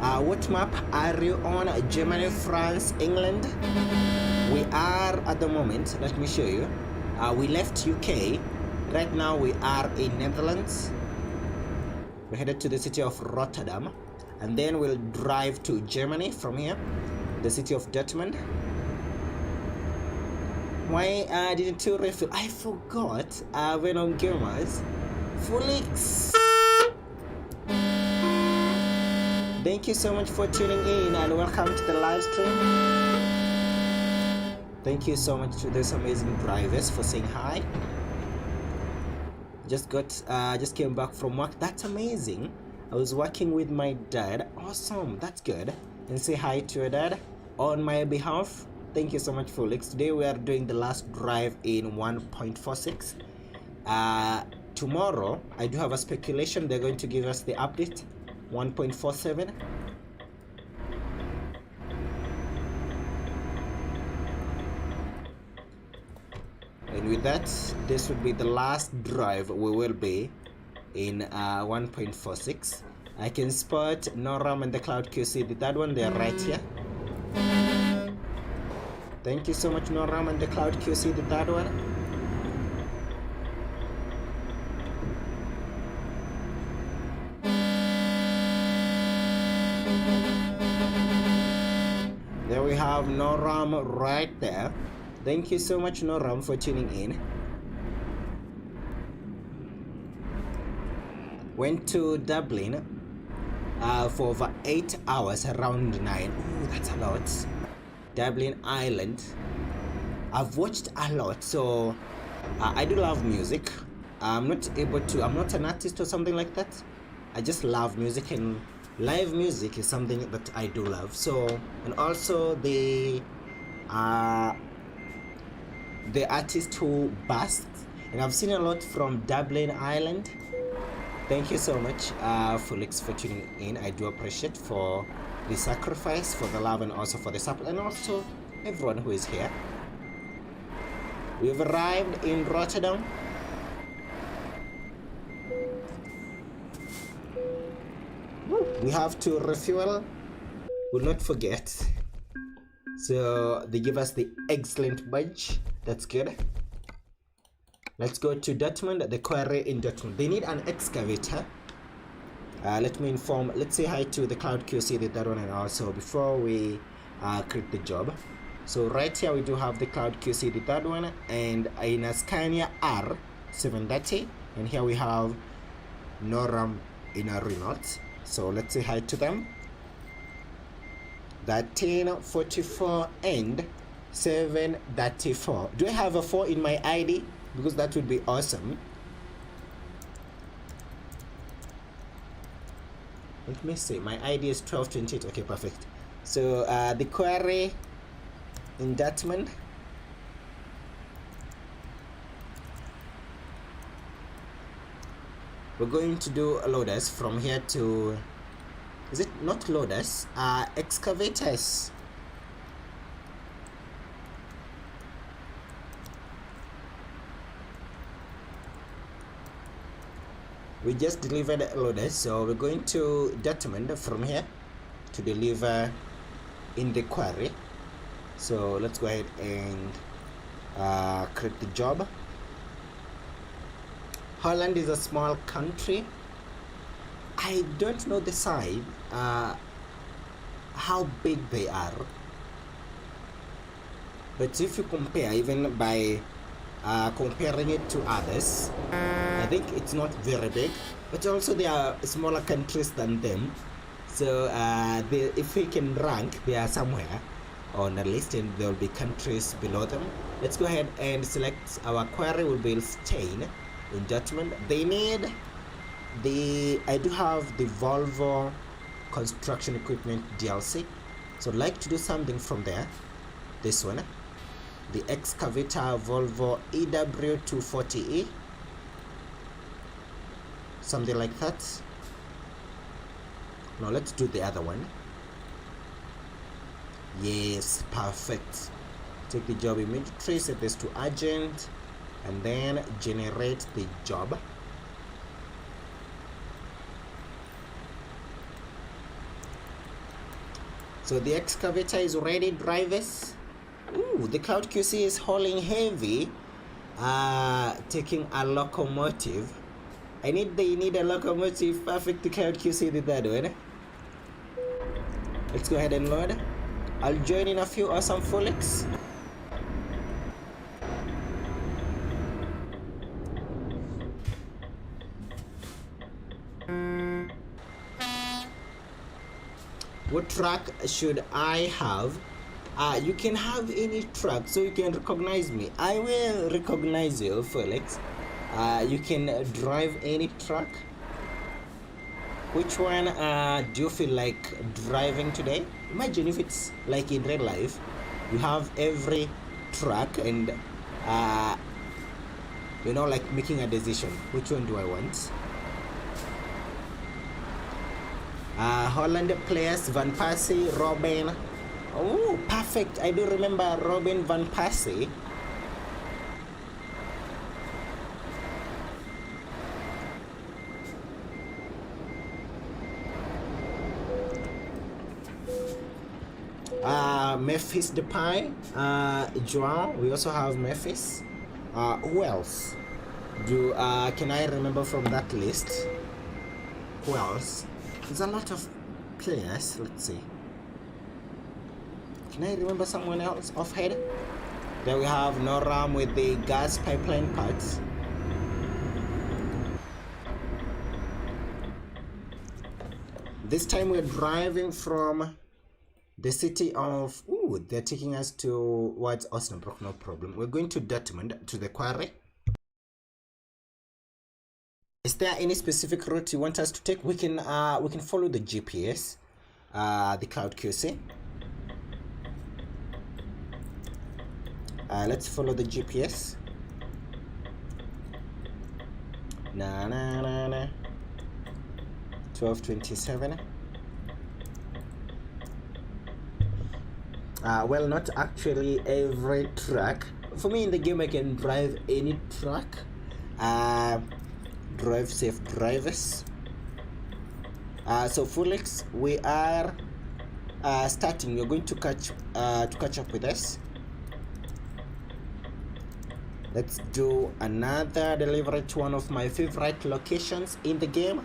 What map are you on? Germany, France, England? We are at the moment, let me show you. We left UK. Right now we are in Netherlands. We're headed to the city of Rotterdam. And then we'll drive to Germany from here. The city of Dortmund. Why didn't you refill? I forgot. Venom Gamers. Felix. Thank you so much for tuning in and welcome to the live stream. Thank you so much to those amazing drivers for saying hi. Just came back from work. That's amazing. I was working with my dad. Awesome, that's good. And say hi to your dad on my behalf. Thank you so much, Felix. Today we are doing the last drive in 1.46. Tomorrow I do have a speculation they're going to give us the update 1.47. And with that, this would be the last drive we will be in 1.46. I can spot Noram and the Cloud QC, the third one, they are right here. Thank you so much, Noram and the Cloud QC, the third one. There we have Noram right there. Thank you so much, Noram, for tuning in. Went to Dublin for over 8 hours, around 9. Ooh, that's a lot. Dublin, Ireland. I've watched a lot, so I do love music. I'm not an artist or something like that. I just love music, and live music is something that I do love. So, and also the artist who burst, and I've seen a lot from Dublin, Ireland. Thank you so much, Felix, for tuning in. I do appreciate for the sacrifice, for the love, and also for the support, and also everyone who is here. We've arrived in Rotterdam. We have to refuel. We'll not forget. So they give us the excellent badge. That's good. Let's go to Dortmund, the quarry in Dortmund. They need an excavator. Let's say hi to the Cloud QC, the third one, and also before we create the job. So right here we do have the Cloud QC, the third one, and in a Scania R730, and here we have Noram in a Renault. So let's say hi to them. 1344 and 734. Do I have a 4 in my ID? Because that would be awesome. Let me see, my ID is 1228. Okay, perfect. So the quarry in Dortmund. We're going to do loaders from here to, is it not loaders? Excavators. We just delivered loaders, so we're going to Dortmund from here to deliver in the quarry. So let's go ahead and create the job. Holland is a small country. I don't know the size, how big they are, but if you compare, even by comparing it to others, I think it's not very big, but also there are smaller countries than them. So if we can rank, they are somewhere on the list, and there will be countries below them. Let's go ahead and select our quarry. Will be Stein in Dortmund. They need I do have the Volvo construction equipment DLC, so I'd like to do something from there. This one, the excavator Volvo EW240E, something like that. Now let's do the other one. Yes, perfect. Take the job immediately, set this to urgent, and then generate the job. So the excavator is ready, drivers. Ooh, the Cloud QC is hauling heavy, taking a locomotive. They need a locomotive. Perfect. The Cloud QC did that one. Let's go ahead and load. I'll join in a few. Awesome, Felix. what truck should I have? You can have any truck, so you can recognize me. I will recognize you, Felix. You can drive any truck. Which one do you feel like driving today? Imagine if it's like in real life, you have every truck and you know, like making a decision. Which one do I want? Holland players, Van Persie, Robin. Oh, perfect. I do remember Robin Van Persie. Memphis Depay, Joao. We also have Memphis. Who else? Can I remember from that list? Who else? There's a lot of players. Let's see. Can I remember someone else offhand? Then we have Noram with the gas pipeline parts. This time we're driving from the city of... Ooh, they're taking us towards Osnabrück, no problem. We're going to Dortmund, to the quarry. Is there any specific route you want us to take? We can follow the GPS, the Cloud QC. Let's follow the GPS. Na na na na. 1227. Well, not actually every truck. For me in the game, I can drive any truck. Drive safe drivers. So Felix, we are starting. You're going to catch up with us. Let's do another delivery to one of my favorite locations in the game.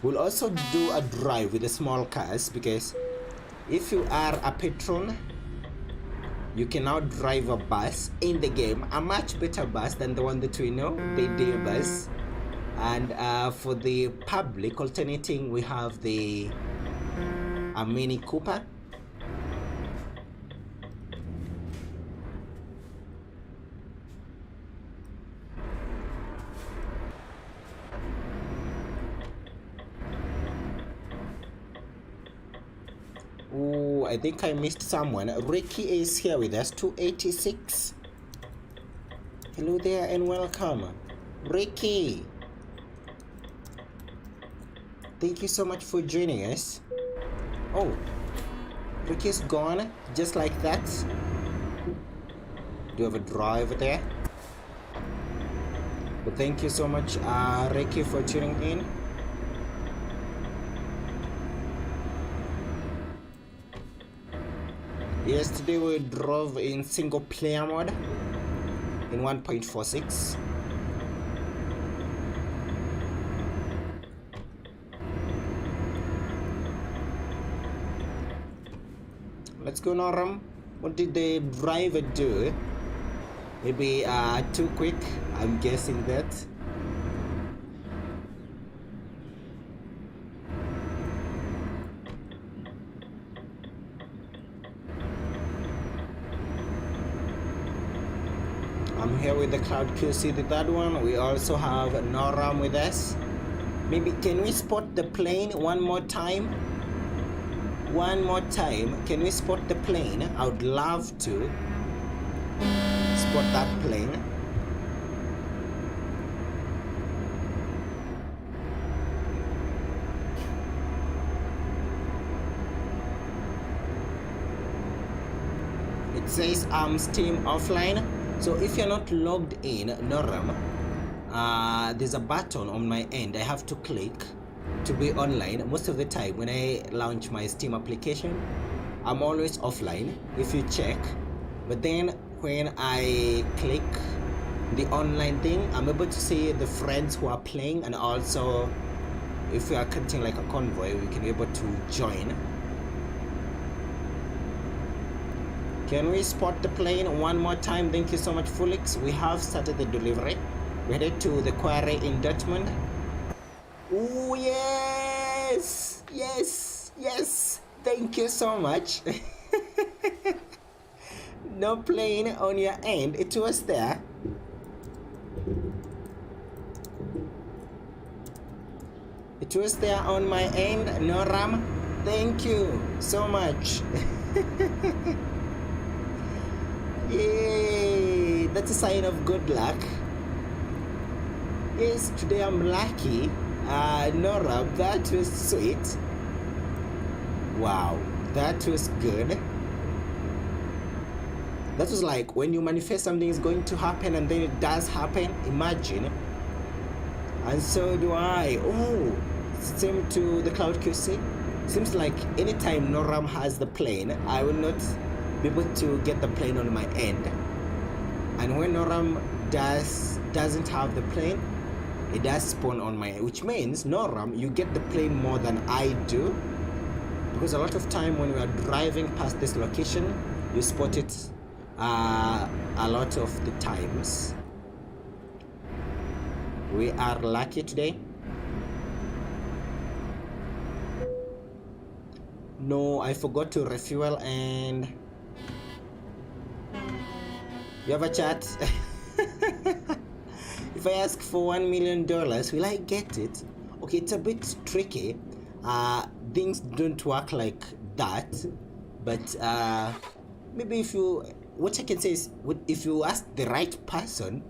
We'll also do a drive with the small cars, because if you are a patron, you can now drive a bus in the game, a much better bus than the one that we know, the day bus. And for the public alternating, we have the Mini Cooper. Oh, I think I missed someone. Ricky is here with us, 286. Hello there and welcome. Ricky, thank you so much for joining us. Oh, Ricky's gone, just like that. Do you have a driver there? But thank you so much, Ricky, for tuning in. Yesterday we drove in single player mode in 1.46. Let's go, Noram. What did the driver do? Maybe too quick, I'm guessing that. I'm here with the Cloud QC, the third one. We also have Noram with us. Maybe can we spot the plane one more time? One more time. Can we spot the plane? I would love to spot that plane. It says Steam offline. So if you're not logged in, Noram, there's a button on my end I have to click to be online. Most of the time when I launch my Steam application, I'm always offline, if you check. But then when I click the online thing, I'm able to see the friends who are playing, and also if we are catching like a convoy, we can be able to join. Can we spot the plane one more time? Thank you so much, Felix. We have started the delivery. We're headed to the quarry in Dortmund. Oh, yes! Yes! Yes, thank you so much. No plane on your end. It was there. It was there on my end. No ram. Thank you so much. Yay! That's a sign of good luck. Yes, today I'm lucky. No ram. That was sweet. Wow, that was good. That was like when you manifest something is going to happen and then it does happen. Imagine. And so do I. Oh, same to the Cloud QC. Seems like anytime Noram has the plane, I will not be able to get the plane on my end. And when Noram doesn't have the plane, it does spawn on my end, which means Noram, you get the plane more than I do. Because a lot of time when we are driving past this location, you spot it a lot of the times. We are lucky today. No, I forgot to refuel and you have a chat. If I ask for $1 million, will I get it? Okay, it's a bit tricky. Things don't work like that, but maybe what I can say is, if you ask the right person,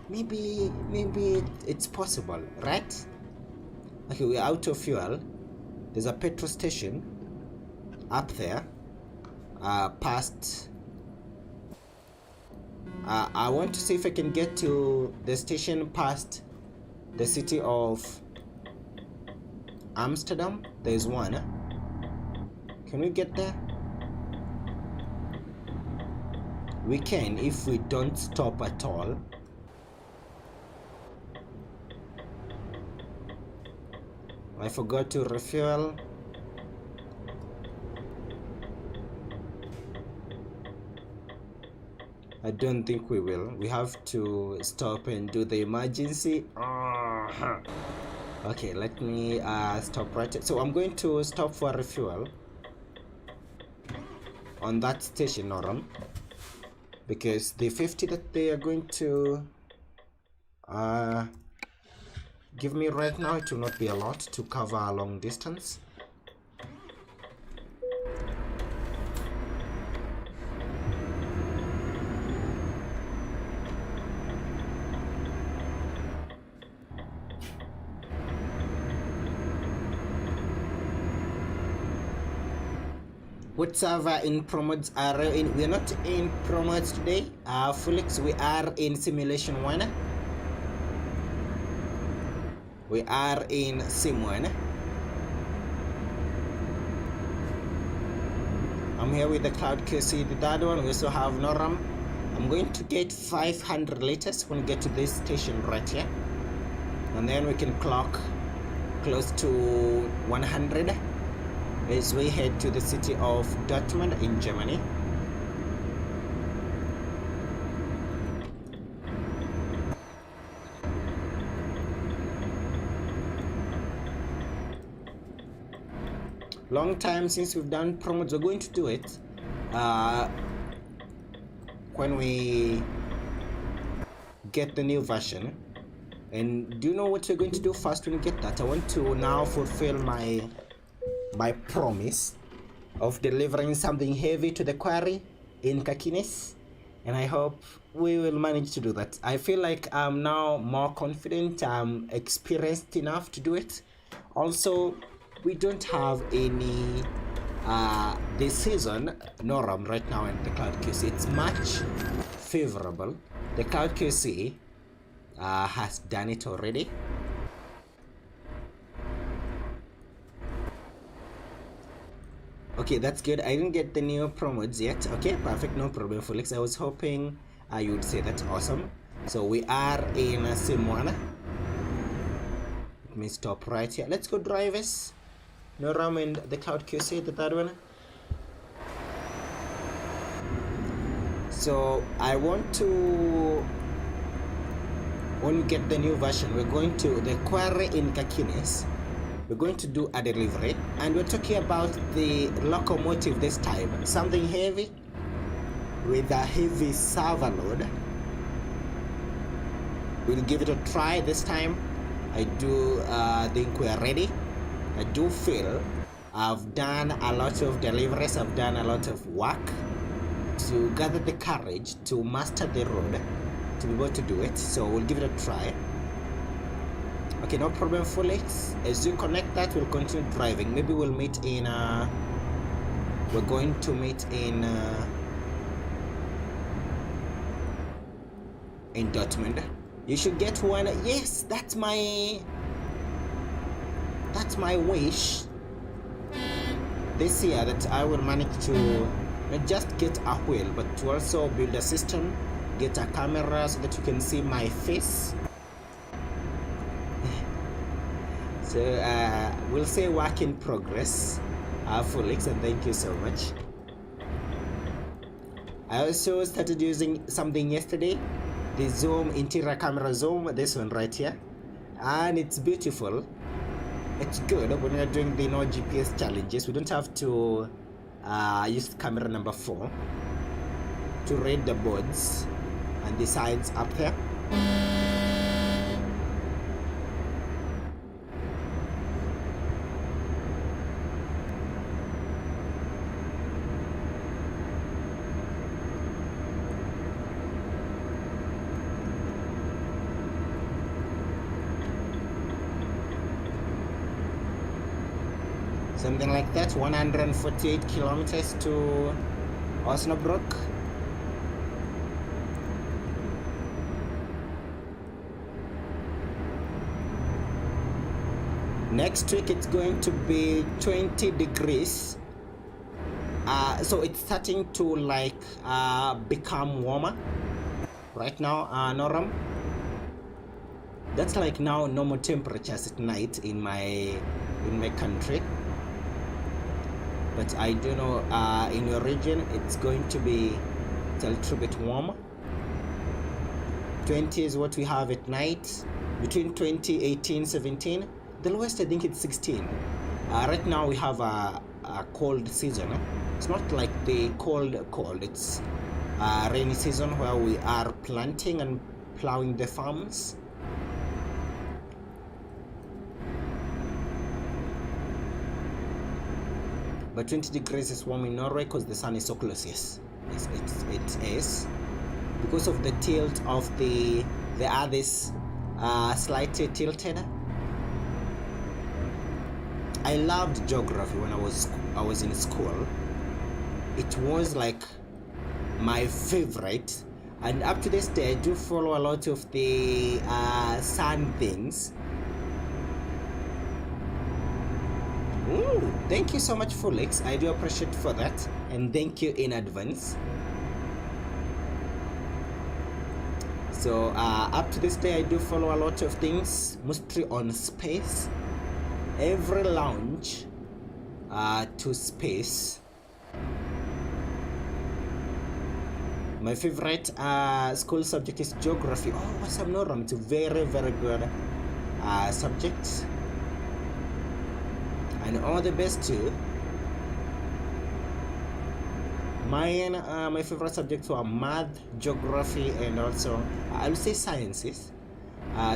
maybe it's possible, right? Okay, we're out of fuel. There's a petrol station up there, past. I want to see if I can get to the station past the city of Amsterdam. There's one. Can we get there? We can if we don't stop at all. I forgot to refuel. I don't think we will. We have to stop and do the emergency. Okay, let me stop right here. So I'm going to stop for refuel on that station, Noram, because the 50 that they are going to give me right now, it will not be a lot to cover a long distance. What server in promotes are in? We're not in promotes today, Felix. We are in simulation 1. We are in sim 1. I'm here with the Cloud QC, the third one. We also have Noram. I'm going to get 500 liters when we get to this station right here, and then we can clock close to 100 as we head to the city of Dortmund in Germany. Long time since we've done promos. We're going to do it when we get the new version. And do you know what we're going to do first when we get that? I want to now fulfill my promise of delivering something heavy to the quarry in Kakines, and I hope we will manage to do that. I feel like I'm now more confident, I'm experienced enough to do it. Also, we don't have any this season Noram right now in the Cloud QC. It's much favorable. The Cloud QC has done it already. Okay, that's good. I didn't get the new promos yet. Okay, perfect, no problem, Felix. I was hoping you would say that's awesome. So we are in sim 1. Let me stop right here. Let's go, drivers. Noram and the Cloud QC, the third one. So I want to, when we get the new version, we're going to the quarry in Kakines. we're going to do a delivery, and we're talking about the locomotive this time, something heavy with a heavy server load. We'll give it a try this time. I do think we're ready. I do feel I've done a lot of deliveries, I've done a lot of work to gather the courage to master the road, to be able to do it. So we'll give it a try. Okay, no problem, Felix. As you connect that, we'll continue driving. Maybe we'll meet in we're going to meet in Dortmund. You should get one. Yes, that's my wish this year, that I will manage to not just get a wheel, but to also build a system, get a camera so that you can see my face. So we'll say work in progress, Felix, and thank you so much. I also started using something yesterday, the zoom, interior camera zoom, this one right here, and it's beautiful. It's good when we're doing the no GPS challenges. We don't have to use camera number 4 to read the boards and the sides up here. Something like that, 148 kilometers to Osnabrück. Next week it's going to be 20 degrees. So it's starting to like become warmer right now, Noram. That's like now normal temperatures at night in my country. But I do know in your region it's going to be a little bit warmer. 20 is what we have at night, between 20, 18, 17. The lowest I think it's 16. Right now we have a cold season. It's not like the cold, it's a rainy season where we are planting and plowing the farms. But 20 degrees is warm in Norway because the sun is so close. Yes, it is. Because of the tilt of the earth is slightly tilted. I loved geography when I was in school. It was like my favorite, and up to this day I do follow a lot of the sun things. Ooh, thank you so much, Felix. I do appreciate for that, and thank you in advance. So up to this day I do follow a lot of things, mostly on space. Every launch to space. My favorite school subject is geography. Oh, awesome, Noram. It's a very, very good subject. And all the best too. My favorite subjects were math, geography, and also I would say sciences,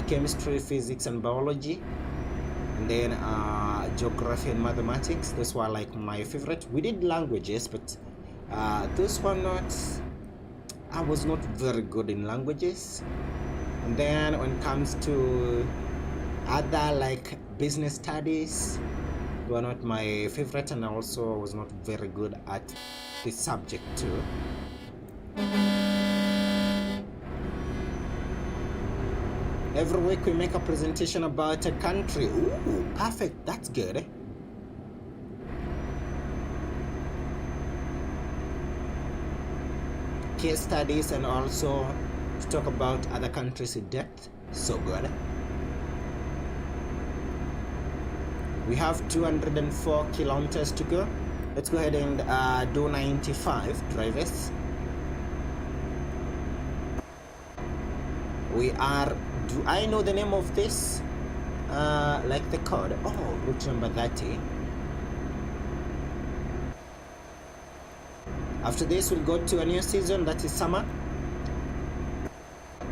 chemistry, physics, and biology, and then geography and mathematics. Those were like my favorite. We did languages, but those were not. I was not very good in languages. And then when it comes to other like business studies, they were not my favorite, and I also was not very good at this subject too. Every week we make a presentation about a country. Ooh, perfect, that's good. Case studies and also to talk about other countries in depth. So good. We have 204 kilometers to go. Let's go ahead and do 95 drivers. We are, do I know the name of this like the code. Oh, route number 30. After this, we'll go to a new season, that is summer.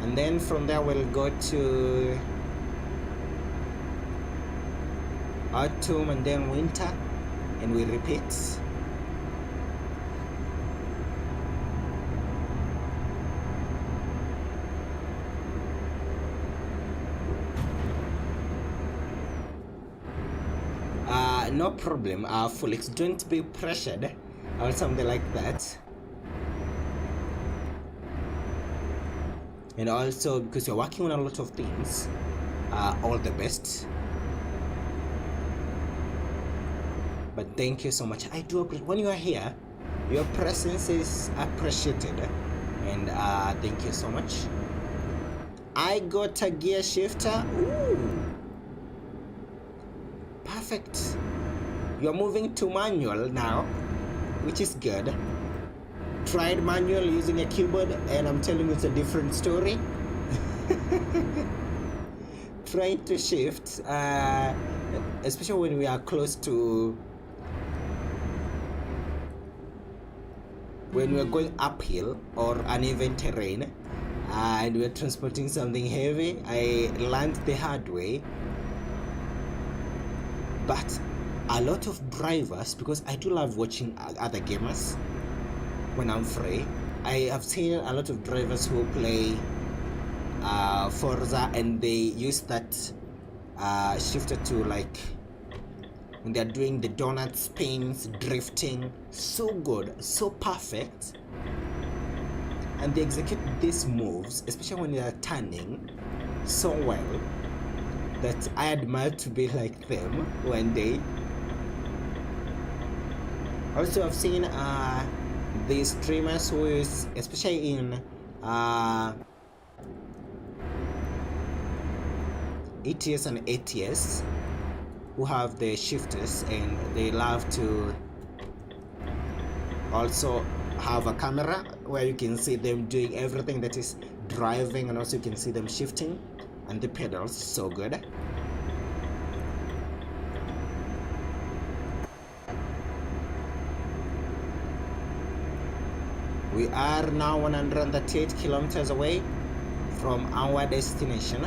And then from there, we'll go to autumn and then winter, and we repeat. No problem, Felix, don't be pressured or something like that. And also, because you're working on a lot of things, all the best. But thank you so much. I do appreciate when you are here, your presence is appreciated, and thank you so much. I got a gear shifter. Ooh, perfect. You're moving to manual now, which is good. Tried manual using a keyboard, and I'm telling you, it's a different story. Trying to shift, especially when we are close to, when we're going uphill or uneven terrain, and we're transporting something heavy. I learned the hard way. But a lot of drivers, because I do love watching other gamers when I'm free, I have seen a lot of drivers who play Forza, and they use that shifter to, like, when they're doing the donut spins, drifting. So good, so perfect, and they execute these moves, especially when they are turning, so well that I admire to be like them one day. Also, I've seen the streamers who is, especially in ETS and ATS, who have the shifters, and they love to also have a camera where you can see them doing everything that is driving, and also you can see them shifting, and the pedals. So good. We are now 138 kilometers away from our destination.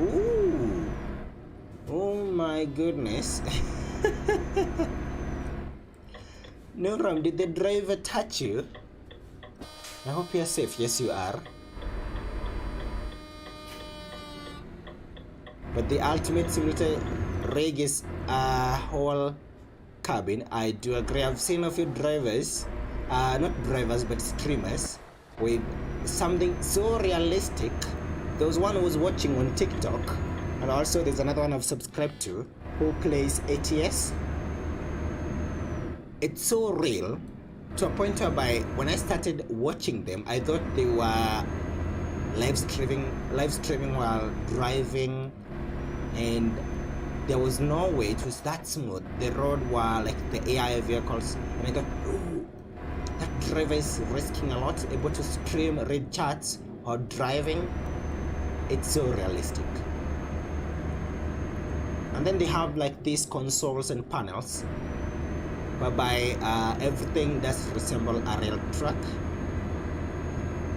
Ooh, oh my goodness. No, Ram, did the driver touch you? I hope you're safe. Yes, you are. But the ultimate simulator rig is a whole cabin. I do agree. I've seen a few drivers, not drivers but streamers, with something so realistic. There was one who was watching on TikTok, and also there's another one I've subscribed to who plays ATS. It's so real, to a point whereby when I started watching them, I thought they were live streaming while driving, and there was no way it was that smooth. The road were like the AI vehicles, and I thought, ooh, that driver is risking a lot, able to stream, read charts, or driving. It's so realistic. And then they have like these consoles and panels, whereby everything does resemble a real truck.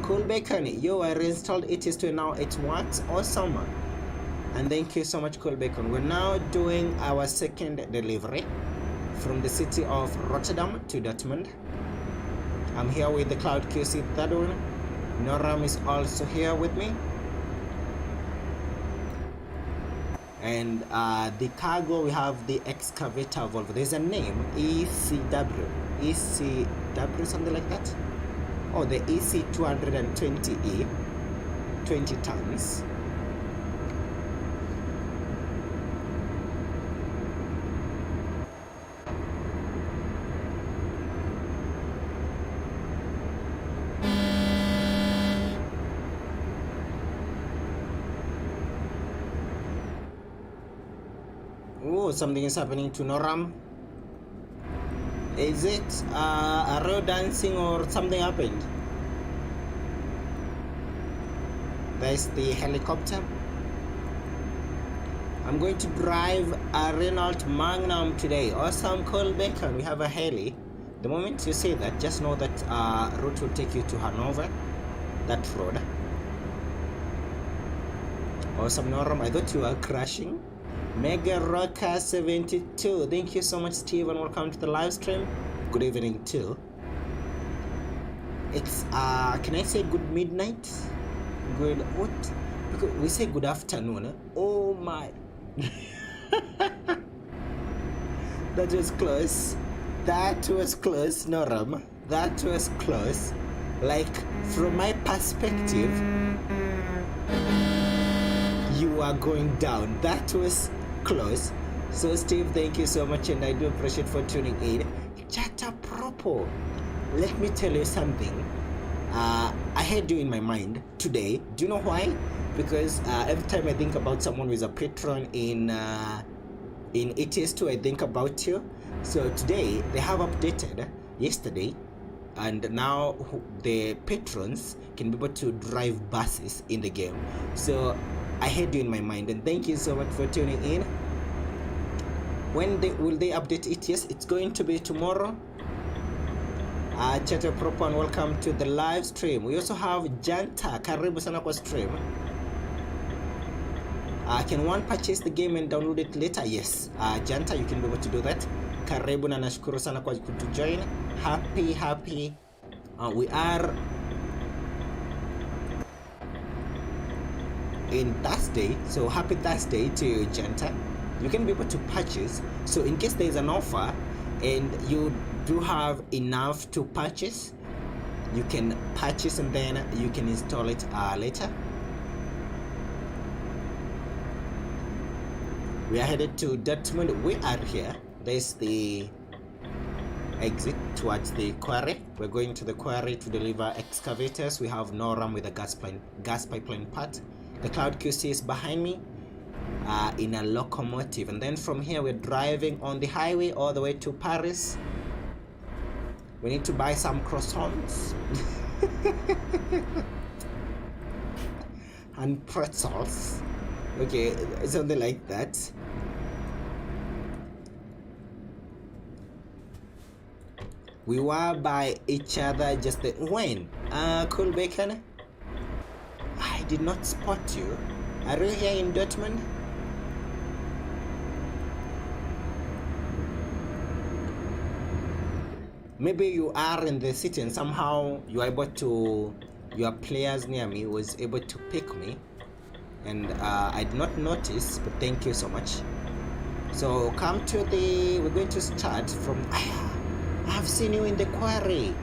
Cool Bacon, yo, I reinstalled ETS to now it works. Awesome. And thank you so much, Cool Bacon. We're now doing our second delivery from the city of Rotterdam to Dortmund. I'm here with the Cloud QC third one. Noram is also here with me. And the cargo, we have the excavator Volvo. There's a name, ECW, something like that. Oh, the EC220E, 20 tons. Oh, something is happening to Noram. Is it a real dancing or something happened? There's the helicopter. I'm going to drive a Renault Magnum today. Awesome, Cole Bacon. We have a heli. The moment you say that, just know that route will take you to Hanover. That road. Awesome, Noram. I thought you were crashing. Mega Rocker 72. Thank you so much, Steve, and welcome to the live stream. Good evening too. It's can I say good midnight? Good what? Because we say good afternoon. Oh my. That was close. That was close, Noram. That was close. Like, from my perspective, you are going down. That was close. So, Steve, thank you so much, and I do appreciate for tuning in. Chat up proper. Let me tell you something. I had you in my mind today. Do you know why? Because every time I think about someone who is a patron in ETS2, I think about you. So today they have updated yesterday, and now the patrons can be able to drive buses in the game. So I had you in my mind, and thank you so much for tuning in. When will they update ETS? It's going to be tomorrow. Chato proper, and welcome to the live stream. We also have Janta. Karibu sana kwa stream. Can one purchase the game and download it later? Yes, Janta, you can be able to do that. Karibu na nashukuru sana kwa kutujoin. Happy. We are in Thursday, so happy Thursday to you, Janta. You can be able to purchase. So in case there is an offer and you do have enough to purchase, you can purchase and then you can install it later. We are headed to Dortmund. We are here. There's the exit towards the quarry. We're going to the quarry to deliver excavators. We have Noram with a gas pipeline part. The Cloud QC is behind me in a locomotive. And then from here, we're driving on the highway all the way to Paris. We need to buy some croissants and pretzels. Okay, something like that. We were by each other just when? Cool Bacon? I did not spot you. Are you here in Dortmund? Maybe you are in the city and somehow you are able to, your players near me was able to pick me, and I did not notice, but thank you so much. So come to the, we're going to start from, I have seen you in the quarry.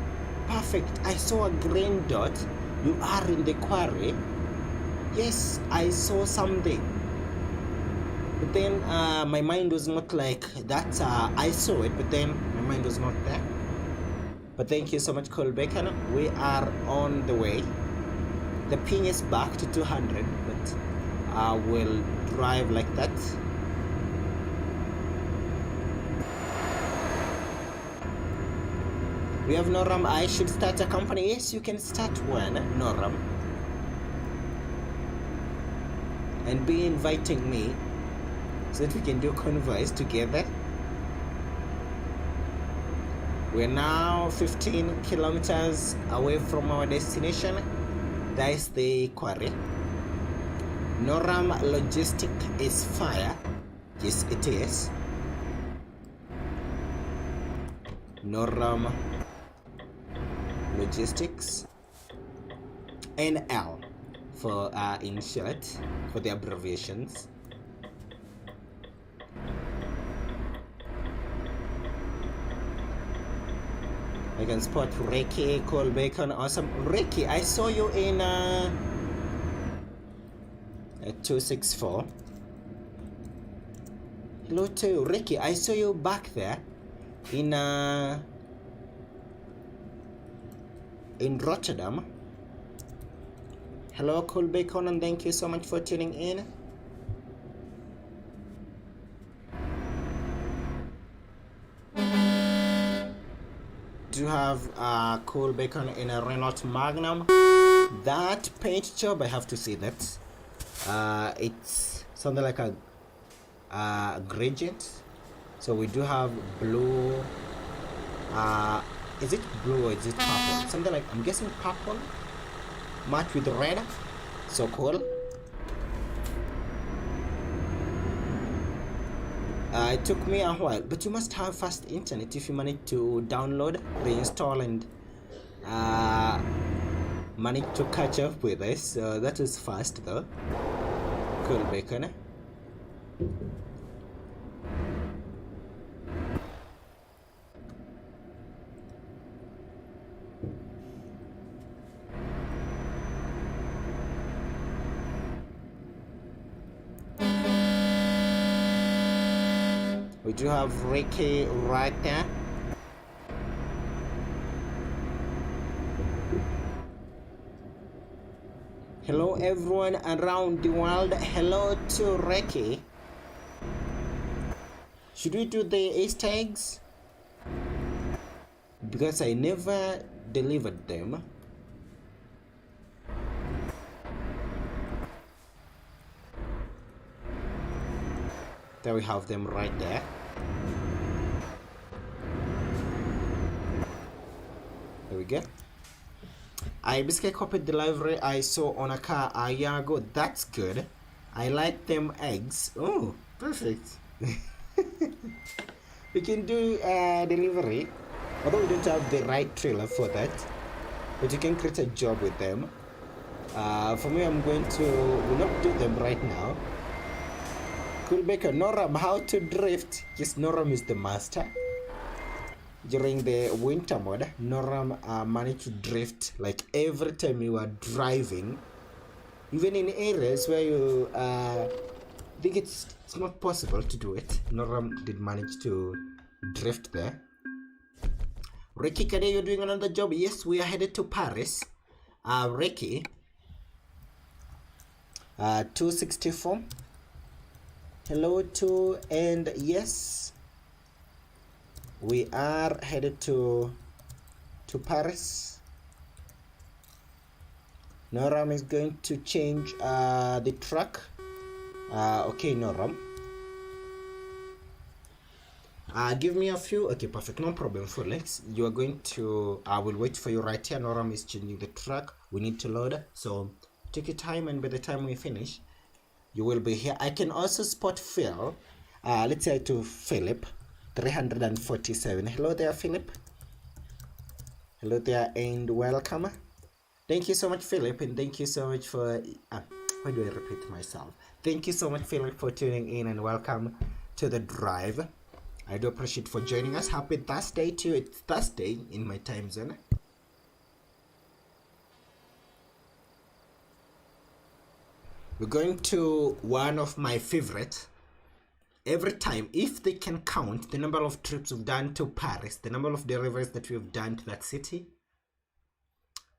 Perfect. I saw a green dot. You are in the quarry. Yes, I saw something. But then my mind was not like that. I saw it, but then my mind was not there. But thank you so much, Cole Bacon. We are on the way. The ping is back to 200, but I will drive like that. We have Noram. I should start a company. Yes, you can start one, Noram. And be inviting me so that we can do convoys together. We're now 15 kilometers away from our destination. That is the quarry. Noram Logistic is fire. Yes, it is. Noram Logistics, NL for in short, for the abbreviations. I can spot Ricky, Cole Bacon, awesome. Ricky, I saw you in 264. Hello to Ricky, I saw you back there in Rotterdam. Hello, Cole Bacon, and thank you so much for tuning in. Do you have Cole Bacon in a Renault Magnum? That paint job, I have to say that it's something like a gradient. So we do have blue, is it blue or is it purple? Something like, I'm guessing purple matched with red. So cool. It took me a while, but you must have fast internet if you manage to download, reinstall, and manage to catch up with this. So that is fast though. Cool, bacon. We do have Ricky right there. Hello everyone around the world. Hello to Ricky. Should we do the Easter eggs? Because I never delivered them. There we have them right there. There we go. I basically copied the library I saw on a car a year ago. That's good. I like them eggs. Oh, perfect. We can do delivery, although we don't have the right trailer for that, but you can create a job with them. For me, I'm going to will not do them right now. Cool Baker, Noram, how to drift. Yes, Noram is the master. During the winter mode, Noram managed to drift like every time you are driving, even in areas where you think it's not possible to do it. Noram did manage to drift there. Ricky, Kade, you're doing another job. Yes, we are headed to Paris. Ricky, 264. Hello to, and yes, we are headed to Paris. Noram is going to change the truck. Okay, Noram. Give me a few. Okay, perfect. No problem, Felix. You are going to. I will wait for you right here. Noram is changing the truck. We need to load. So take your time, and by the time we finish, you will be here. I can also spot Phil. Let's say to Philip. 347. Hello there, Philip. Hello there, and welcome. Thank you so much, Philip, and thank you so much for. Why do I repeat myself? Thank you so much, Philip, for tuning in, and welcome to the drive. I do appreciate for joining us. Happy Thursday to you. It's Thursday in my time zone. We're going to one of my favorite. Every time, if they can count the number of trips we've done to Paris, the number of deliveries that we've done to that city,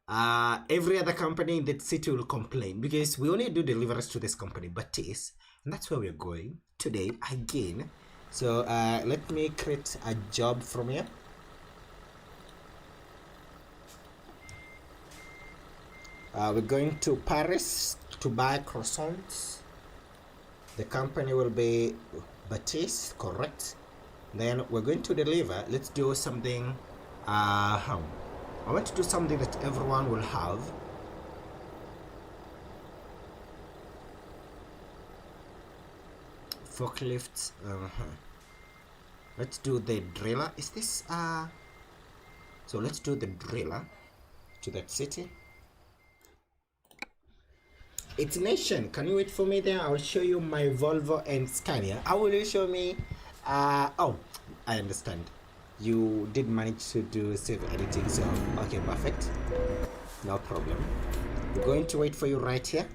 every other company in that city will complain because we only do deliveries to this company, Batis, and that's where we're going today again. So let me create a job from here. We're going to Paris to buy croissants. The company will be Batis, correct? Then we're going to deliver. Let's do something. I want to do something that everyone will have. Forklifts. Let's do the driller. Is this so let's do the driller to that city. It's Nation. Can you wait for me there? I'll show you my Volvo and Scania. How will you show me? Oh, I understand. You did manage to do save editing, so okay, perfect. No problem. We're going to wait for you right here.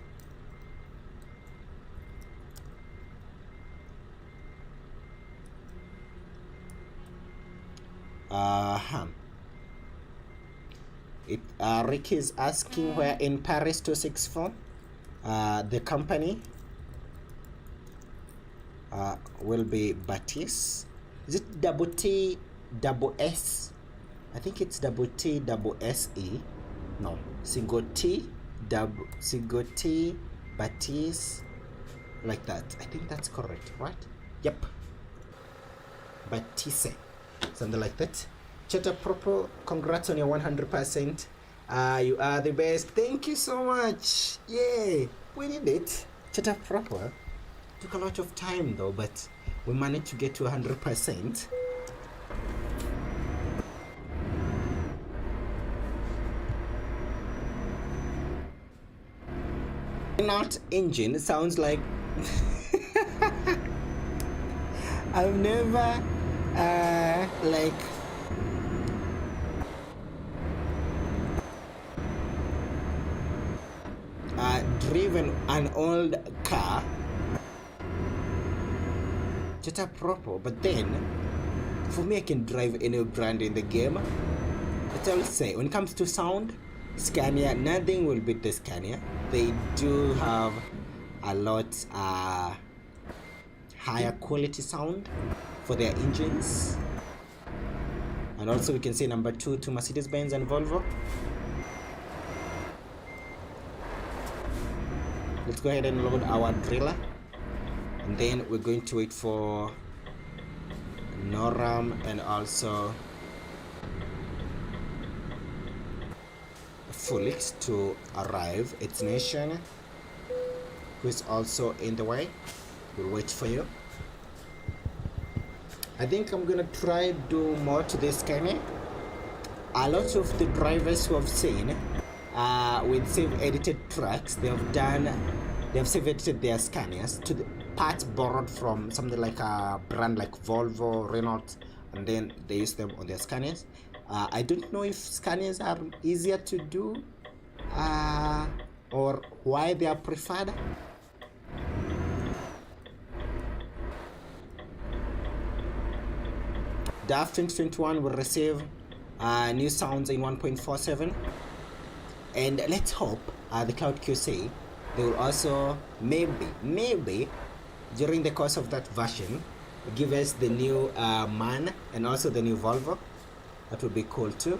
Ricky is asking where in Paris 264. The company will be Batis. Is it double T double S? I think it's double T double S E. No, single T Sigoti Batis, like that. I think that's correct, right? Yep. Batise, something like that. Chata Propo, congrats on your 100%. You are the best. Thank you so much. Yay, we did it. Chata Propo. Took a lot of time though, but we managed to get to 100%. Not engine sounds like I've never like driven an old car just a proper, but then for me I can drive any brand in the game. But I'll say when it comes to sound, Scania, nothing will beat the Scania. They do have a lot higher quality sound for their engines. And also we can say number 2 to Mercedes-Benz and Volvo. Let's go ahead and load our driller, and then we're going to wait for Noram and also Felix to arrive. It's Nation who is also in the way. We'll wait for you. I think I'm gonna try do more to this Scania. A lot of the drivers who have seen with save edited tracks, they have save edited their Scanias to the parts borrowed from something like a brand like Volvo, Renault, and then they use them on their Scanias. I don't know if Scanias are easier to do or why they are preferred. DAF 2021 will receive new sounds in 1.47, and let's hope the Cloud QC, they will also maybe during the course of that version give us the new MAN and also the new Volvo. That would be cool too.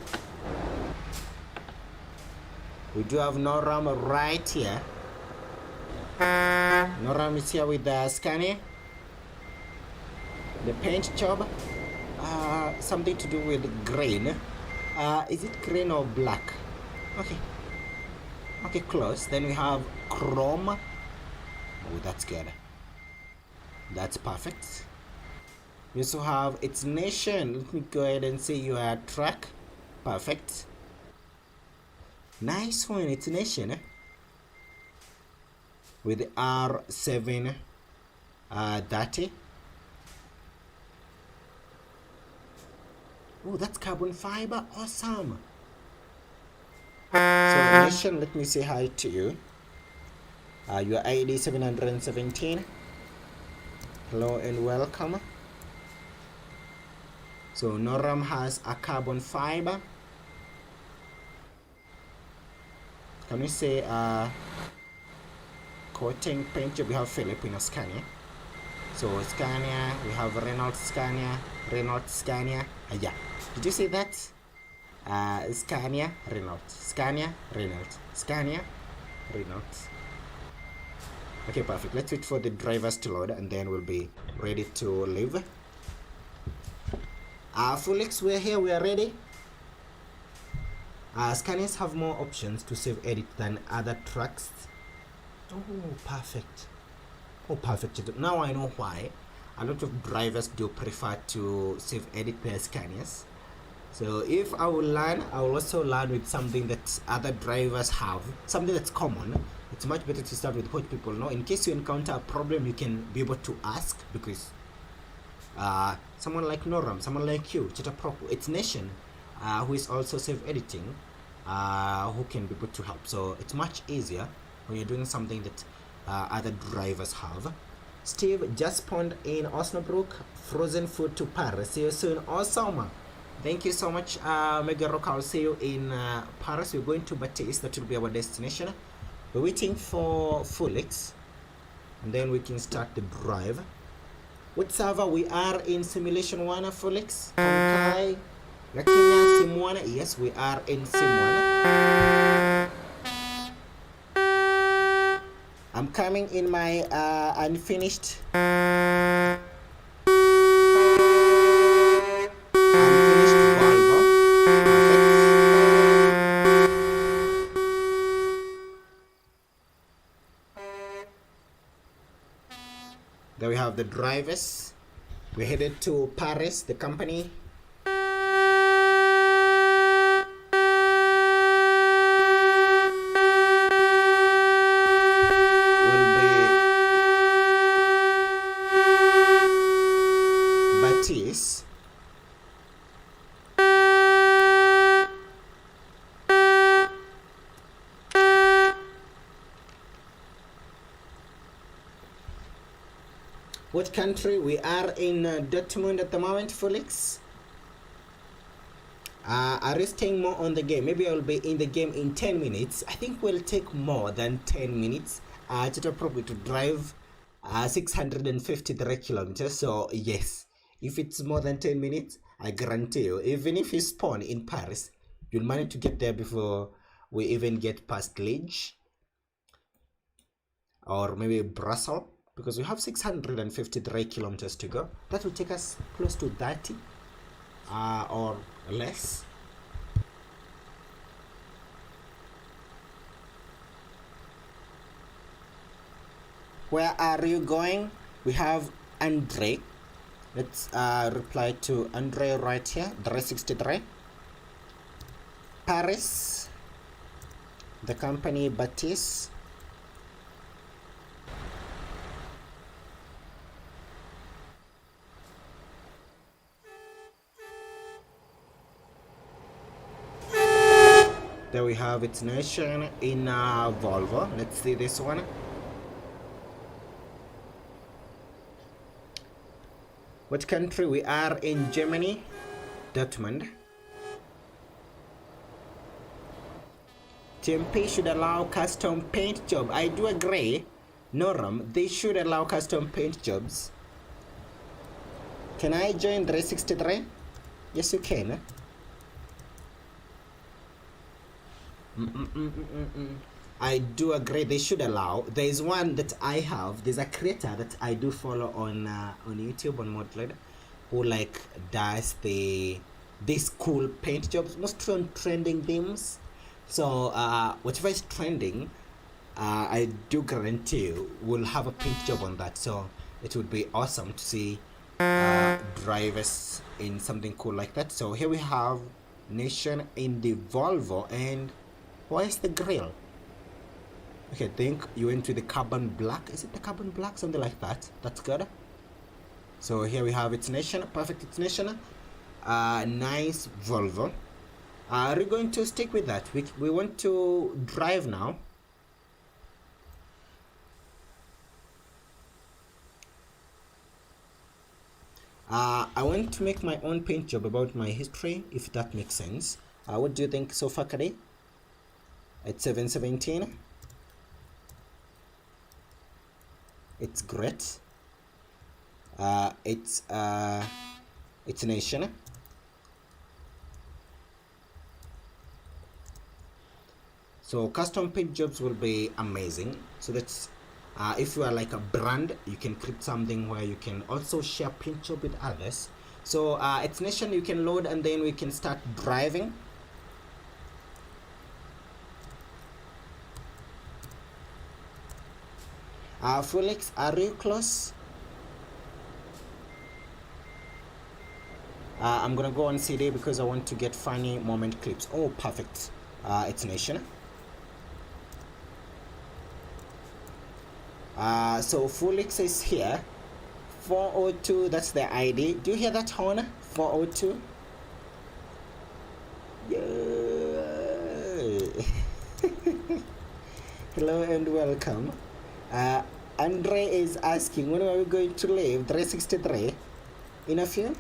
We do have Noram right here. Noram is here with the Scania. The paint job, something to do with green. Is it green or black? Okay, close. Then we have chrome. Oh, that's good. That's perfect. We also have its Nation. Let me go ahead and say your track. Perfect. Nice one, it's Nation. With R7 30. Oh, that's carbon fiber. Awesome. So Nation, let me say hi to you. Your ID 717. Hello and welcome. So Noram has a carbon fiber. Can we say coating paint job? We have Filipino Scania. So Scania, we have Renault Scania. Yeah. Did you say that? Scania, Renault. Scania, Renault. Scania, Renault. Okay, perfect. Let's wait for the drivers to load and then we'll be ready to leave. Felix, we're here, we are ready. Scanias have more options to save edit than other tracks. Oh, perfect. Oh, perfect. Now I know why a lot of drivers do prefer to save edit their Scanias. So if I will learn, I will also learn with something that other drivers have, something that's common. It's much better to start with what people know. In case you encounter a problem, you can be able to ask, because someone like Noram, someone like you, Chetapropo, it's Nation, who is also self-editing, who can be able to help. So it's much easier when you're doing something that other drivers have. Steve just spawned in Osnabrück, frozen food to Paris. See you soon. Awesome. Thank you so much, Mega Rock. I'll see you in Paris. We're going to Batiste. That will be our destination. We're waiting for Felix, and then we can start the drive. What server? We are in Simulation 1, Felix. Konkai, Lakinya, Sim 1. Yes, we are in Sim 1. I'm coming in my unfinished Volvo. There we have the drivers. We're headed to Paris, the company. Will be Baptiste. What country? We are in Dortmund at the moment, Felix. Are you staying more on the game? Maybe I'll be in the game in 10 minutes. I think we'll take more than 10 minutes to probably to drive 653 kilometers. So yes, if it's more than 10 minutes, I guarantee you, even if you spawn in Paris, you'll manage to get there before we even get past Liege or maybe Brussels, because we have 653 kilometers to go. That will take us close to 30 or less. Where are you going? We have Andre. Let's reply to Andre right here. 363. Paris. The company Baptiste. There we have its nation in Volvo. Let's see this one. What country? We are in Germany, Dortmund. TMP should allow custom paint job. I do agree. Noram, they should allow custom paint jobs. Can I join 363? Yes, you can. I do agree they should allow. There is one that I have. There's a creator that I do follow on YouTube on Modled, who like does these cool paint jobs, mostly on trending themes. So whatever is trending, I do guarantee you will have a paint job on that. So it would be awesome to see drivers in something cool like that. So here we have nation in the Volvo, and why is the grill? Okay, I think you went to the carbon black. Is it the carbon black? Something like that. That's good. So here we have its nation. Perfect, its nation. Nice Volvo. Are we going to stick with that? We want to drive now. I want to make my own paint job about my history, if that makes sense. What do you think so far, Kade? At 717. It's great. It's nation. So custom paint jobs will be amazing. So that's if you are like a brand, you can create something where you can also share paint job with others. So it's nation, you can load, and then we can start driving. Felix, are you close? I'm gonna go on CD because I want to get funny moment clips. Oh, perfect. It's nation. So Felix is here. 402, that's the ID. Do you hear that horn? 402. Yeah. Hello and welcome. Andre is asking, when are we going to leave 363? In a few?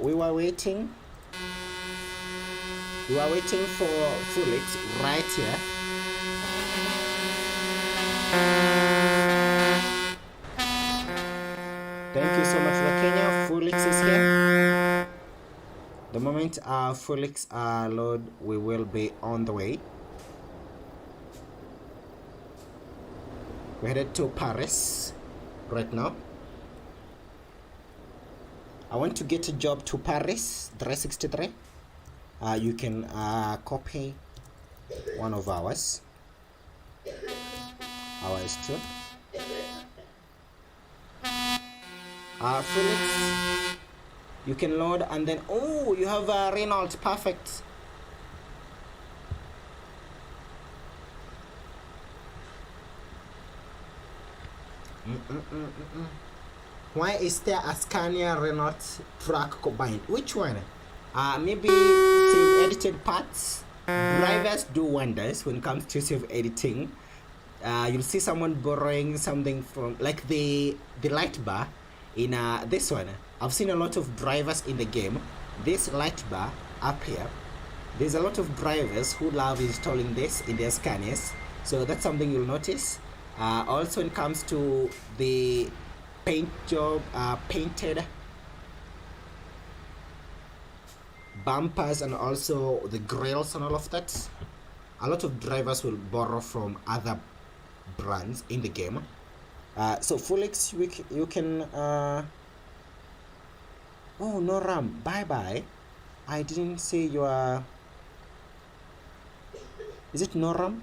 We were waiting for Felix right here. Thank you so much, Kenya. Felix is here. The moment Felix load, we will be on the way. We're headed to Paris right now. I want to get a job to Paris 363. You can copy one of ours too. Felix, you can load, and then you have a Renault. Perfect. Why is there a Scania Renault truck combined? Which one? Maybe save edited parts. Drivers do wonders when it comes to save editing. You'll see someone borrowing something from, like the light bar in this one. I've seen a lot of drivers in the game. This light bar up here, there's a lot of drivers who love installing this in their Scanias, so that's something you'll notice. Also, when it comes to the paint job, painted bumpers and also the grills and all of that, a lot of drivers will borrow from other brands in the game. So Felix, you can oh, no RAM, bye bye. I didn't say you are. Is it Noram?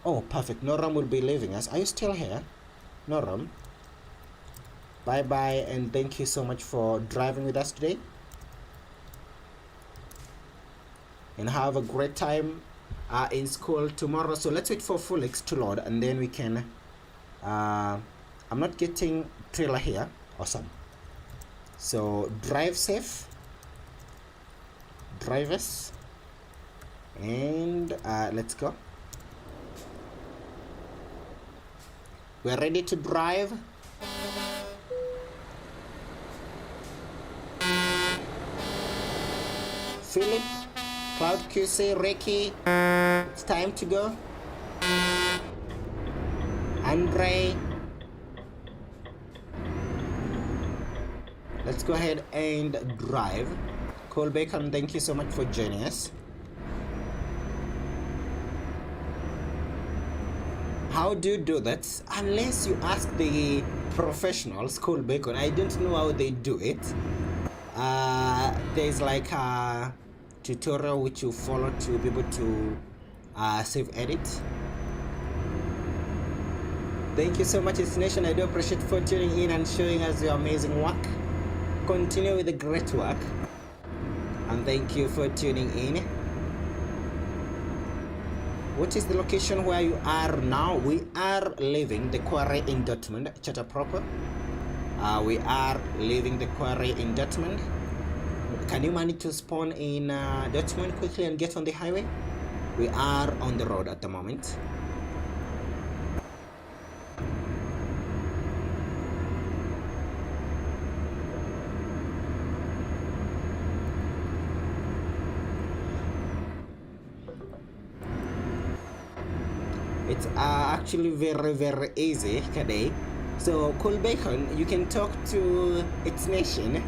Oh, perfect. Noram will be leaving us. Are you still here? Noram, bye bye, and thank you so much for driving with us today, and have a great time in school tomorrow. So let's wait for Felix to load, and then we can I'm not getting trailer here. Awesome. So drive safe, drivers, and let's go. We're ready to drive. Philip, Cloud QC, Ricky, it's time to go. Andre, let's go ahead and drive. Cole Bacon, thank you so much for joining us. How do you do that? Unless you ask the professionals, Cole Bacon, I don't know how they do it. There's like a tutorial which you follow to be able to save edit. Thank you so much, Destination. I do appreciate for tuning in and showing us your amazing work. Continue with the great work, and thank you for tuning in. What is the location where you are now? We are leaving the quarry in Dortmund, Chatter proper. We are leaving the quarry in Dortmund. Can you manage to spawn in Dortmund quickly and get on the highway? We are on the road at the moment. It's actually very easy today. So Cool Bacon, you can talk to its nation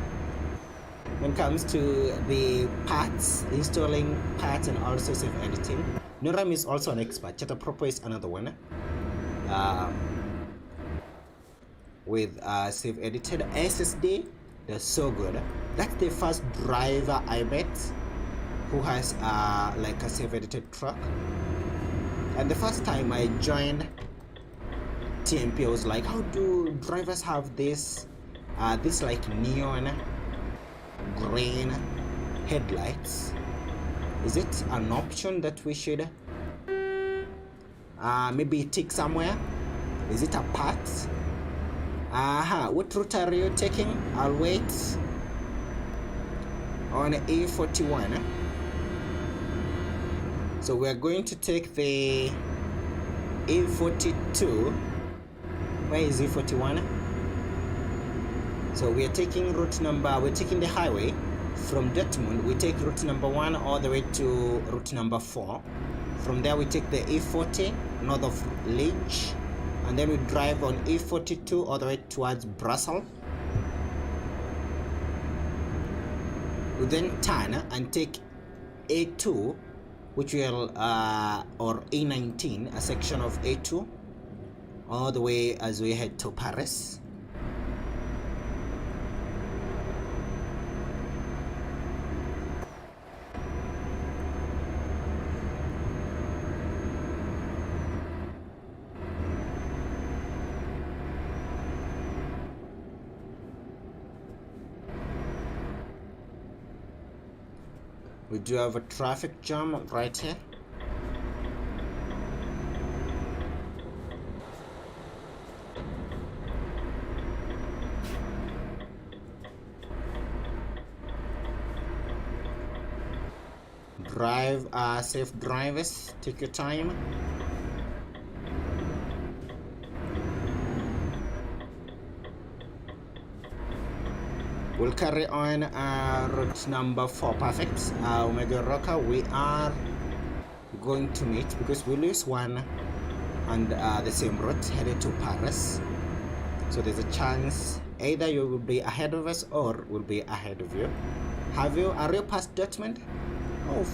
when it comes to the parts, installing parts, and also save editing. Noram is also an expert. Chatter Proper is another one with save edited SSD. They're so good. That's the first driver I met who has like a save edited truck. And the first time I joined TMP, I was like, how do drivers have this this like neon green headlights? Is it an option that we should maybe tick somewhere? Is it a part? What route are you taking? I'll wait on A41. So we're going to take the A42. Where is A41? So we're taking we're taking the highway from Dortmund. We take route number 1 all the way to route number 4. From there we take the A40 north of Liege, and then we drive on A42 all the way towards Brussels. We then turn and take A2, which will or A19, a section of A2, all the way as we head to Paris. We do have a traffic jam right here. Drive, safe drivers, take your time. We'll carry on route number 4. Perfect. Omega Rocker, we are going to meet because we lose one on the same route headed to Paris. So there's a chance either you will be ahead of us or we'll be ahead of you. Are you past Dortmund? Oh,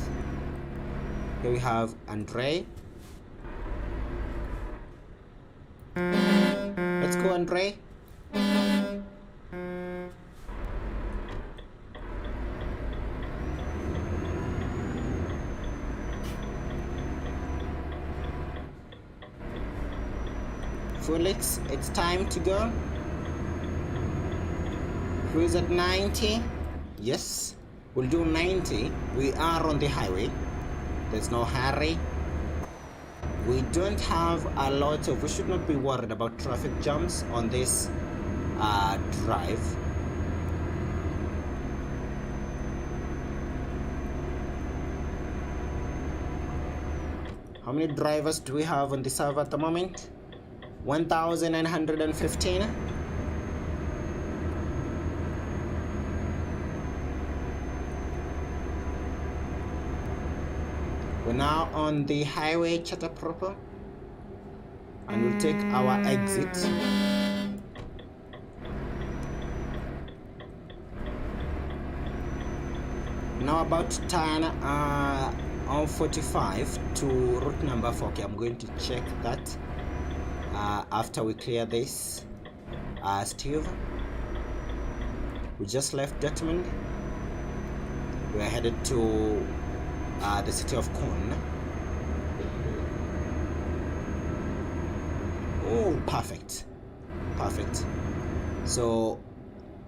here we have Andre. Let's go, Andre. Felix, it's time to go. Cruise at 90. Yes, we'll do 90. We are on the highway. There's no hurry. We don't have a lot of, we should not be worried about traffic jams on this drive. How many drivers do we have on the server at the moment? 1,915. We're now on the highway Chata proper, and we'll take our exit. Now about to turn on 45 to route number 4. Okay, I'm going to check that after we clear this. Steve, we just left Dortmund. We're headed to the city of Cologne. Oh, perfect. So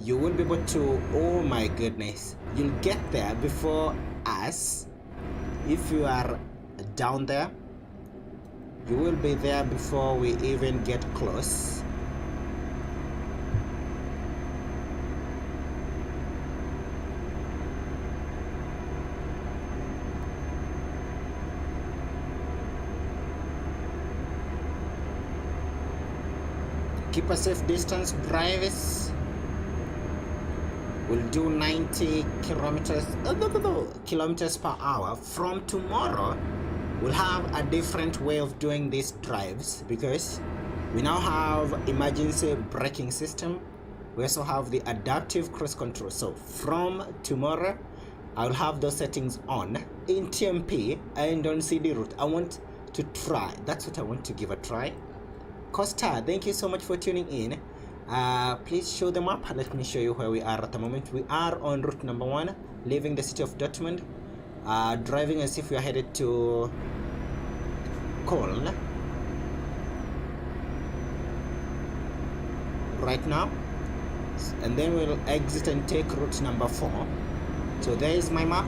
you will be able to, oh my goodness, you'll get there before us. If you are down there, you will be there before we even get close. Keep a safe distance, drivers. We'll do 90 kilometers per hour. From tomorrow, we'll have a different way of doing these drives because we now have emergency braking system. We also have the adaptive cruise control. So from tomorrow, I'll have those settings on in TMP and on CD route. I want to try. That's what I want to give a try. Costa, thank you so much for tuning in. Please show the map. Let me show you where we are at the moment. We are on route number 1, leaving the city of Dortmund, driving as if we are headed to Cologne right now, and then we'll exit and take route number 4. So there is my map.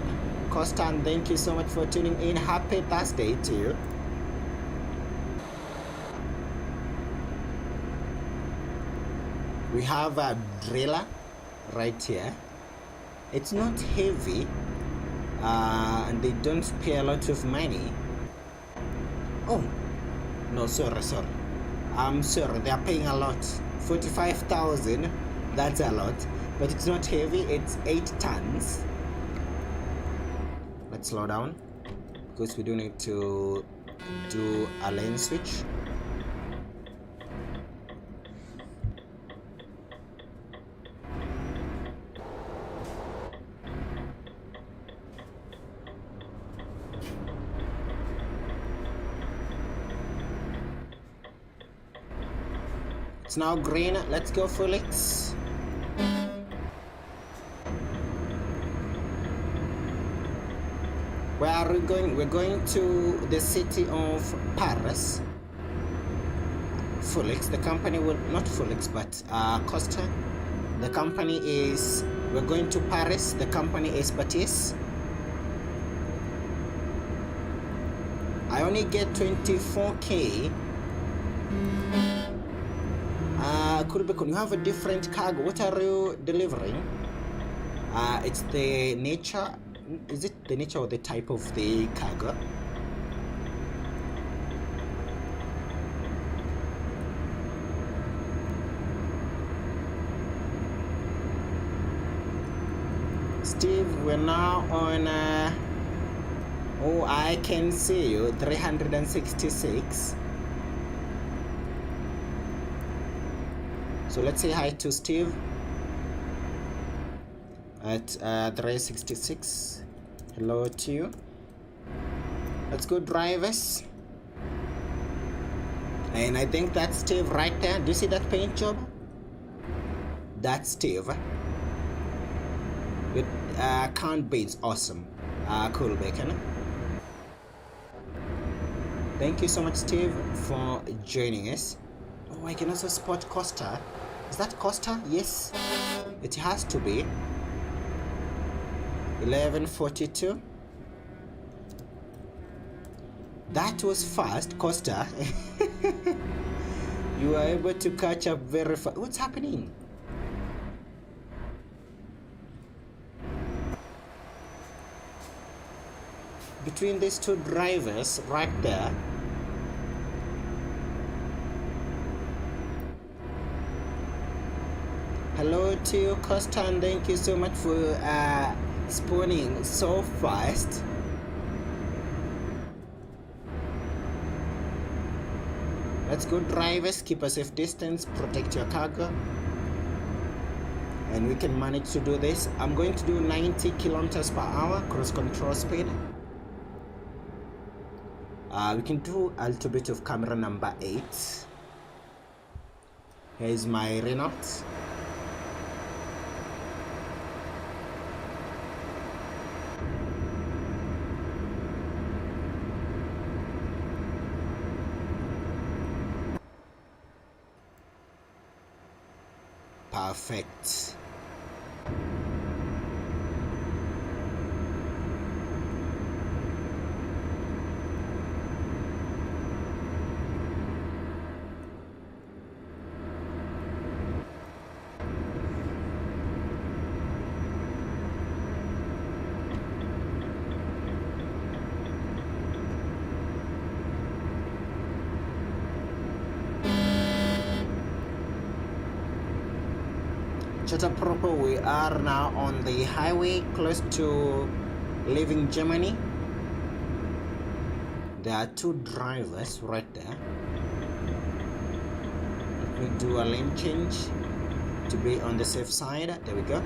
Costa, and thank you so much for tuning in. Happy Thursday to you. We have a driller right here. It's not heavy, and they don't pay a lot of money. Oh, no, sorry. I'm sorry, they are paying a lot. 45,000, that's a lot. But it's not heavy, it's 8 tons. Let's slow down, because we do need to do a lane switch. It's now green. Let's go Felix. Where are we going? We're going to the city of Paris. Felix, the company will not Felix, but Costa. The company is, we're going to Paris. The company is Batis. I only get 24k. Kulbekon, you have a different cargo. What are you delivering? It's the nature. Is it the nature or the type of the cargo? Steve, we're now on oh, I can see you 366. So let's say hi to Steve at 366. Hello to you. Let's go drivers. And I think that's Steve right there. Do you see that paint job? That's Steve. With count beads, awesome. Cool bacon. Thank you so much, Steve, for joining us. Oh, I can also spot Costa. Is that Costa? Yes, it has to be. 11:42. That was fast, Costa. You were able to catch up very fast. What's happening? Between these two drivers right there. Hello to you, Costa, and thank you so much for spawning so fast. Let's go drivers, keep a safe distance, protect your cargo, and we can manage to do this. I'm going to do 90 kilometers per hour cruise control speed. We can do a little bit of camera number 8. Here's my Renault. Perfect. Proper, we are now on the highway close to leaving Germany. There are two drivers right there. Let me do a lane change to be on the safe side. There we go.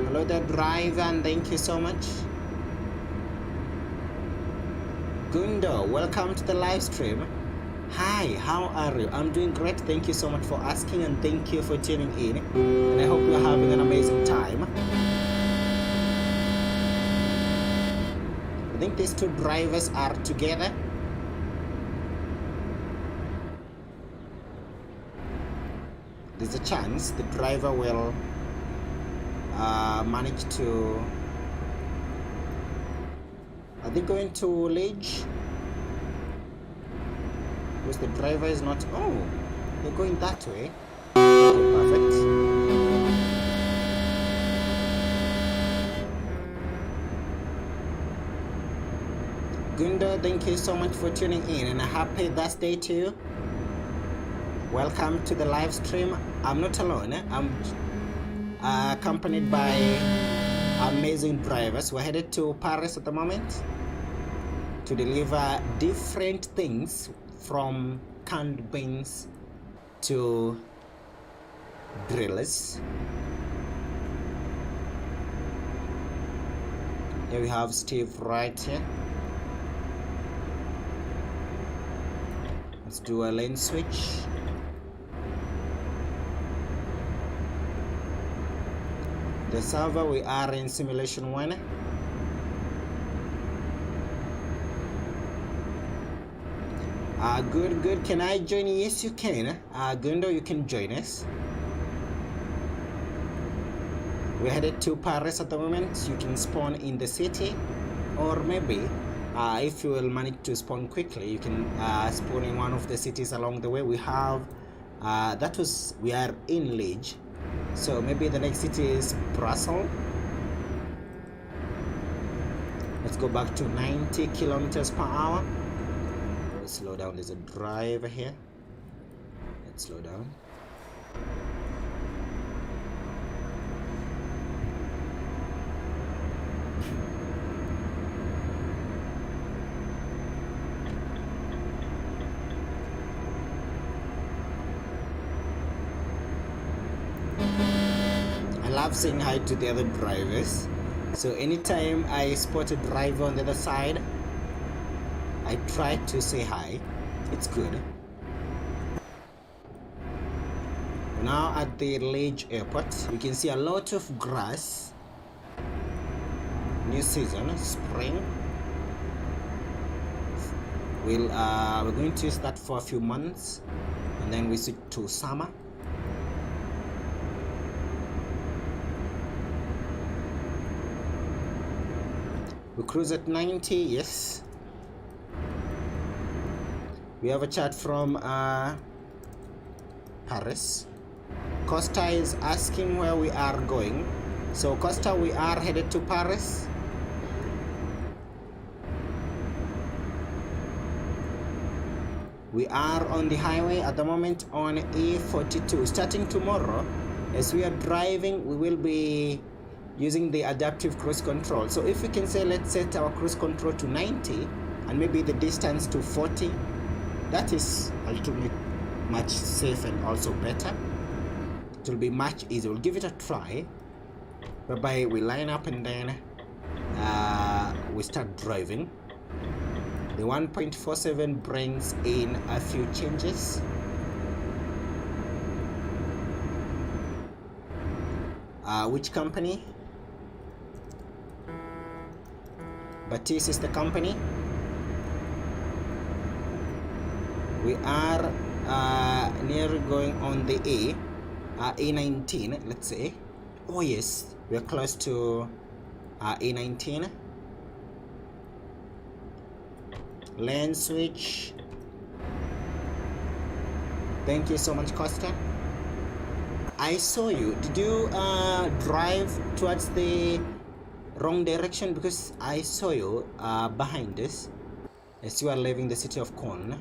Hello there, driver, and thank you so much. Gundo, welcome to the live stream. Hi, how are you? I'm doing great. Thank you so much for asking, and thank you for tuning in. And I hope you're having an amazing time. I think these two drivers are together. There's a chance the driver will manage to. Are they going to Liege? Because the driver is not. Oh, they're going that way. Okay, perfect. Gundo, thank you so much for tuning in, and a happy Thursday to you. Welcome to the live stream. I'm not alone. I'm accompanied by amazing drivers. We're headed to Paris at the moment to deliver different things from canned beans to drillers. Here we have Steve right here. Let's do a lane switch. The server, we are in simulation 1. Good. Can I join you? Yes, you can. Gundo, you can join us. We're headed to Paris at the moment. You can spawn in the city, or maybe if you will manage to spawn quickly, you can spawn in one of the cities along the way. We have we are in Liege, so maybe the next city is Brussels. Let's go back to 90 kilometers per hour. Let's slow down. There's a driver here. Let's slow down. I love saying hi to the other drivers. So anytime I spot a driver on the other side, I try to say hi. It's good. Now at the Liege airport, we can see a lot of grass. New season, spring. We're going to use that for a few months, and then we switch to summer. We cruise at 90, yes. We have a chat from Paris. Costa is asking where we are going. So Costa, we are headed to Paris. We are on the highway at the moment on E42. Starting tomorrow, as we are driving, we will be using the adaptive cruise control. So if we can say, let's set our cruise control to 90 and maybe the distance to 40, that is a little bit much safer and also better. It will be much easier. We'll give it a try, whereby we line up and then we start driving. The 1.47 brings in a few changes. Which company? Batiste is the company. We are near going on the A19, let's say. Oh yes, we are close to A19. Lane switch. Thank you so much, Costa. I saw you. Did you drive towards the wrong direction? Because I saw you behind us as you are leaving the city of Con.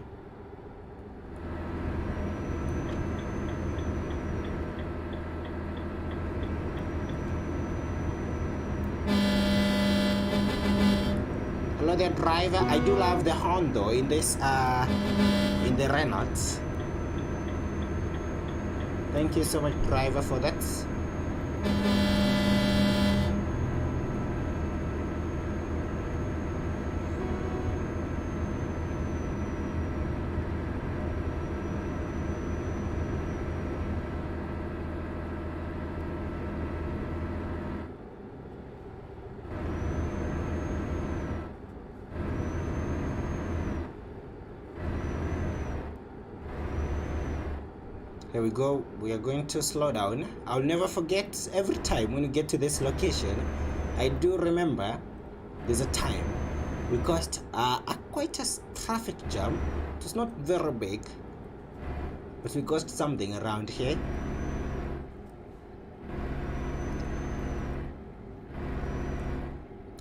Hello there, driver. I do love the horn though in this in the Renault. Thank you so much, driver, for that. Here we go. We are going to slow down. I'll never forget, every time when we get to this location, I do remember there's a time we caused quite a traffic jam. It was not very big, but we caused something around here.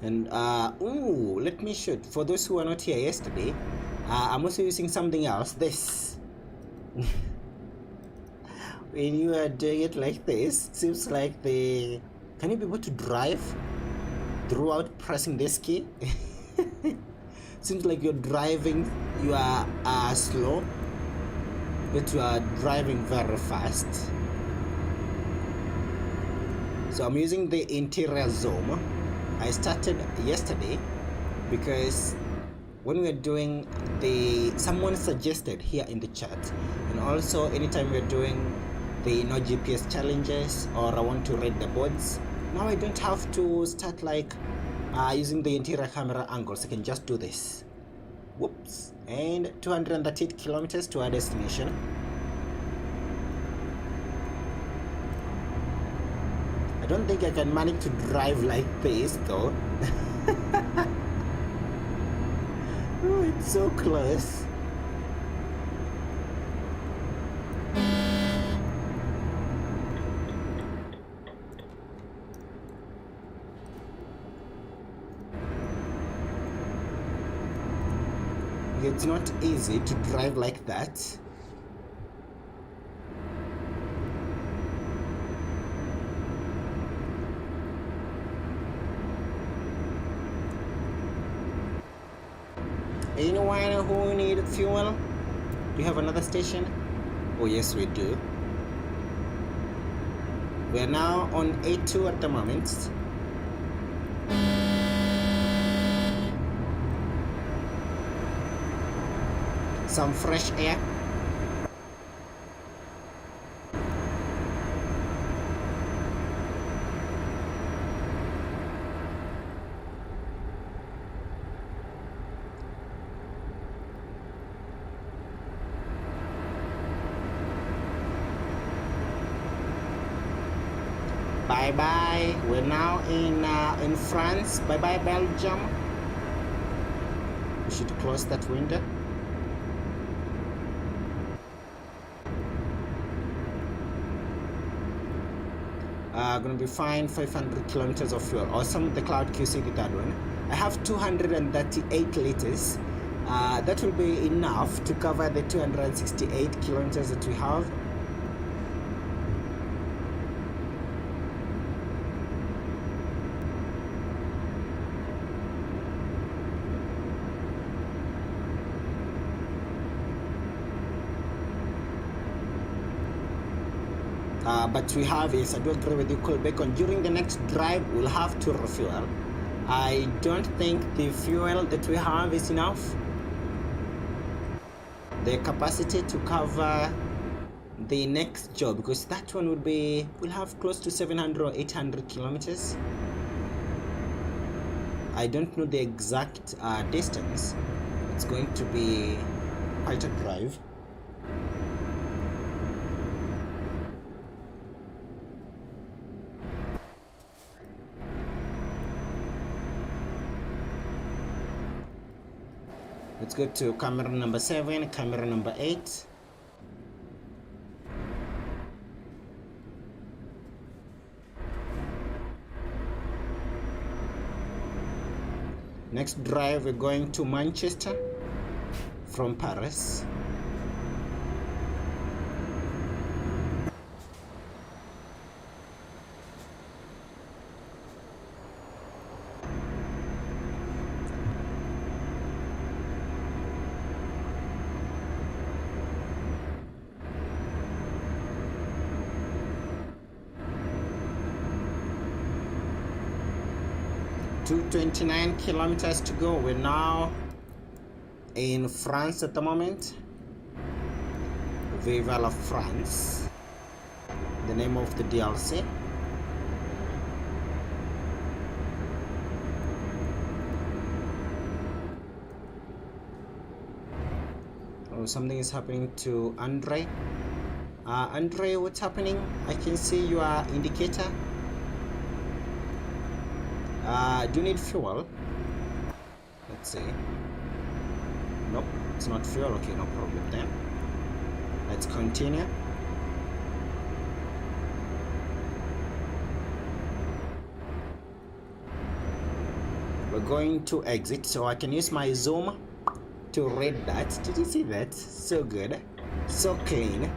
And let me shoot. For those who were not here yesterday, I'm also using something else. This. When you are doing it like this, it seems like can you be able to drive throughout pressing this key? Seems like you're driving, you are slow, but you are driving very fast. So I'm using the interior zoom. I started yesterday because when we're doing someone suggested here in the chat, and also anytime we're doing the no GPS challenges or I want to read the boards, now I don't have to start like using the interior camera angles. I can just do this. Whoops. And 238 kilometers to our destination. I don't think I can manage to drive like this though. Oh, it's so close. It's not easy to drive like that. Anyone who need fuel? Do you have another station? Oh yes, we do. We are now on A2 at the moment. Some fresh air. Bye bye. We're now in France. Bye bye Belgium. We should close that window. Gonna be fine. 500 kilometers of fuel. Awesome. The Cloud QC, the third one. I have 238 liters. That will be enough to cover the 268 kilometers that we have. But we have, yes, I do agree with you, Cole Bacon. During the next drive, we'll have to refuel. I don't think the fuel that we have is enough. The capacity to cover the next job, because that one would be, we'll have close to 700 or 800 kilometers. I don't know the exact distance. It's going to be quite a drive. Let's go to camera number 7, camera number 8. Next drive, we're going to Manchester from Paris. To 29 kilometers to go. We're now in France at the moment. Vive la France, the name of the DLC. Oh, something is happening to Andre. Andre, what's happening? I can see your indicator. Do you need fuel? Let's see. Nope, it's not fuel. Okay, no problem then. Let's continue. We're going to exit, so I can use my zoom to read that. Did you see that? So good, so clean.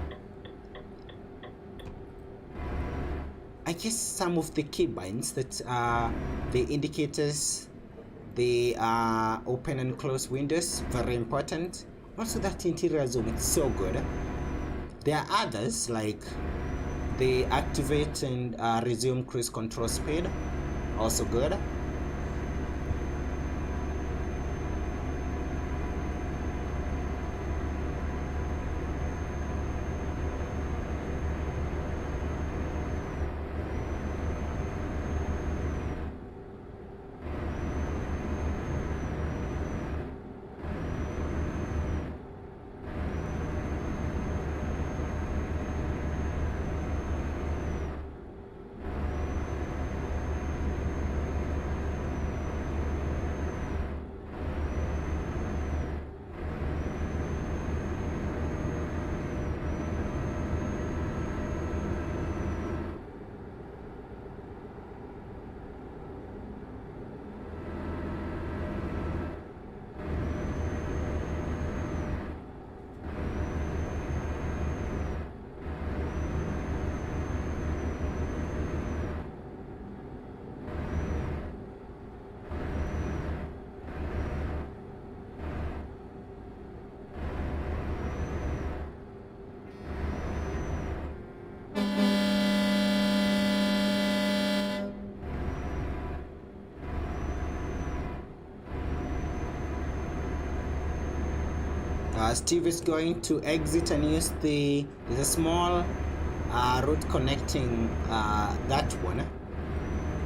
I guess some of the keybinds that the indicators, the open and close windows, very important. Also that interior zoom, it's so good. There are others like the activate and resume cruise control speed, also good. Steve is going to exit and use there's a small route connecting that one,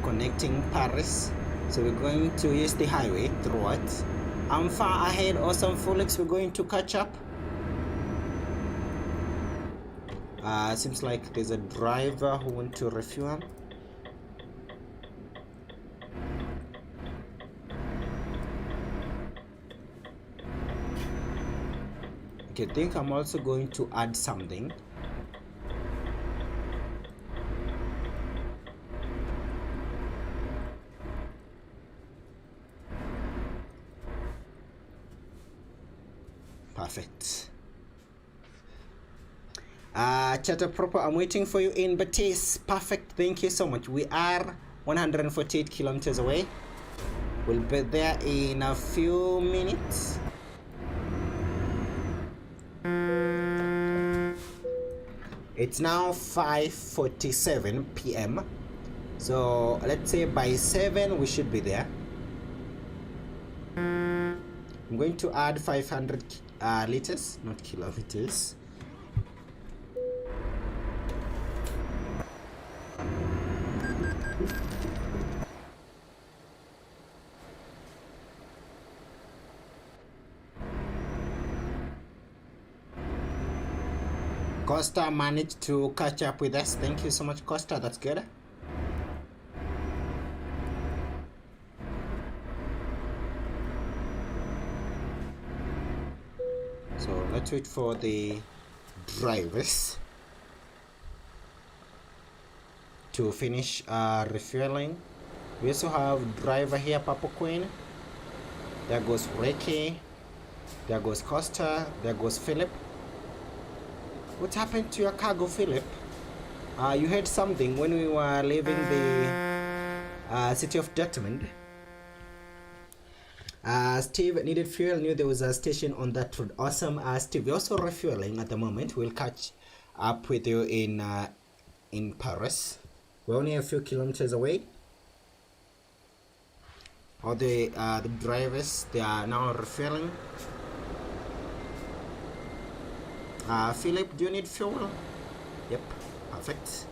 connecting Paris. So we're going to use the highway through it. I'm far ahead. Awesome Felix, we're going to catch up. Seems like there's a driver who wants to refuel. Okay, I think I'm also going to add something. Perfect. Chatter proper, I'm waiting for you in Batis. Perfect, thank you so much. We are 148 kilometers away. We'll be there in a few minutes. It's now 5:47 p.m. So let's say by 7 we should be there. I'm going to add 500 liters, not kilometers. Costa managed to catch up with us. Thank you so much, Costa. That's good. So let's wait for the drivers to finish refueling. We also have driver here, Papa Queen. There goes Ricky. There goes Costa. There goes Philip. What happened to your cargo, Philip? You heard something when we were leaving the city of Dortmund. Steve needed fuel, knew there was a station on that road. Awesome. Steve, you're also refueling at the moment. We'll catch up with you in Paris. We're only a few kilometers away. All the drivers, they are now refueling. Philip, do you need fuel? Yep, perfect.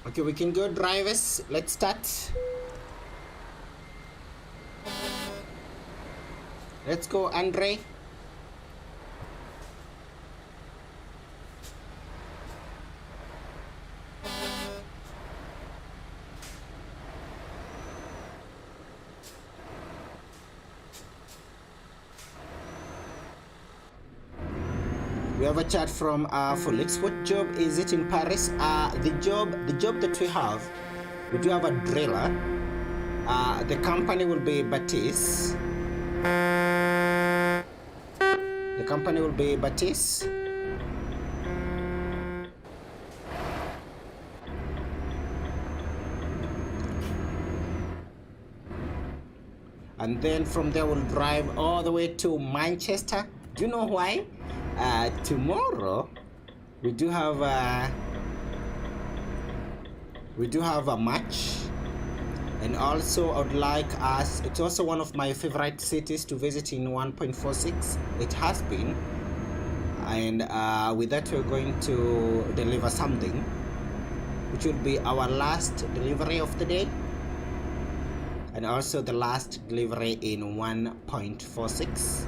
Okay, we can go, drivers. Let's start. Let's go, Andre. We have a chat from Felix. What job is it in Paris? The job that we have, we do have a driller. The company will be Batis. The company will be Batis. And then from there we'll drive all the way to Manchester. Do you know why? Tomorrow we do have a match, and also I would like us, it's also one of my favorite cities to visit in 1.46. It has been, and with that we're going to deliver something which will be our last delivery of the day. and also the last delivery in 1.46.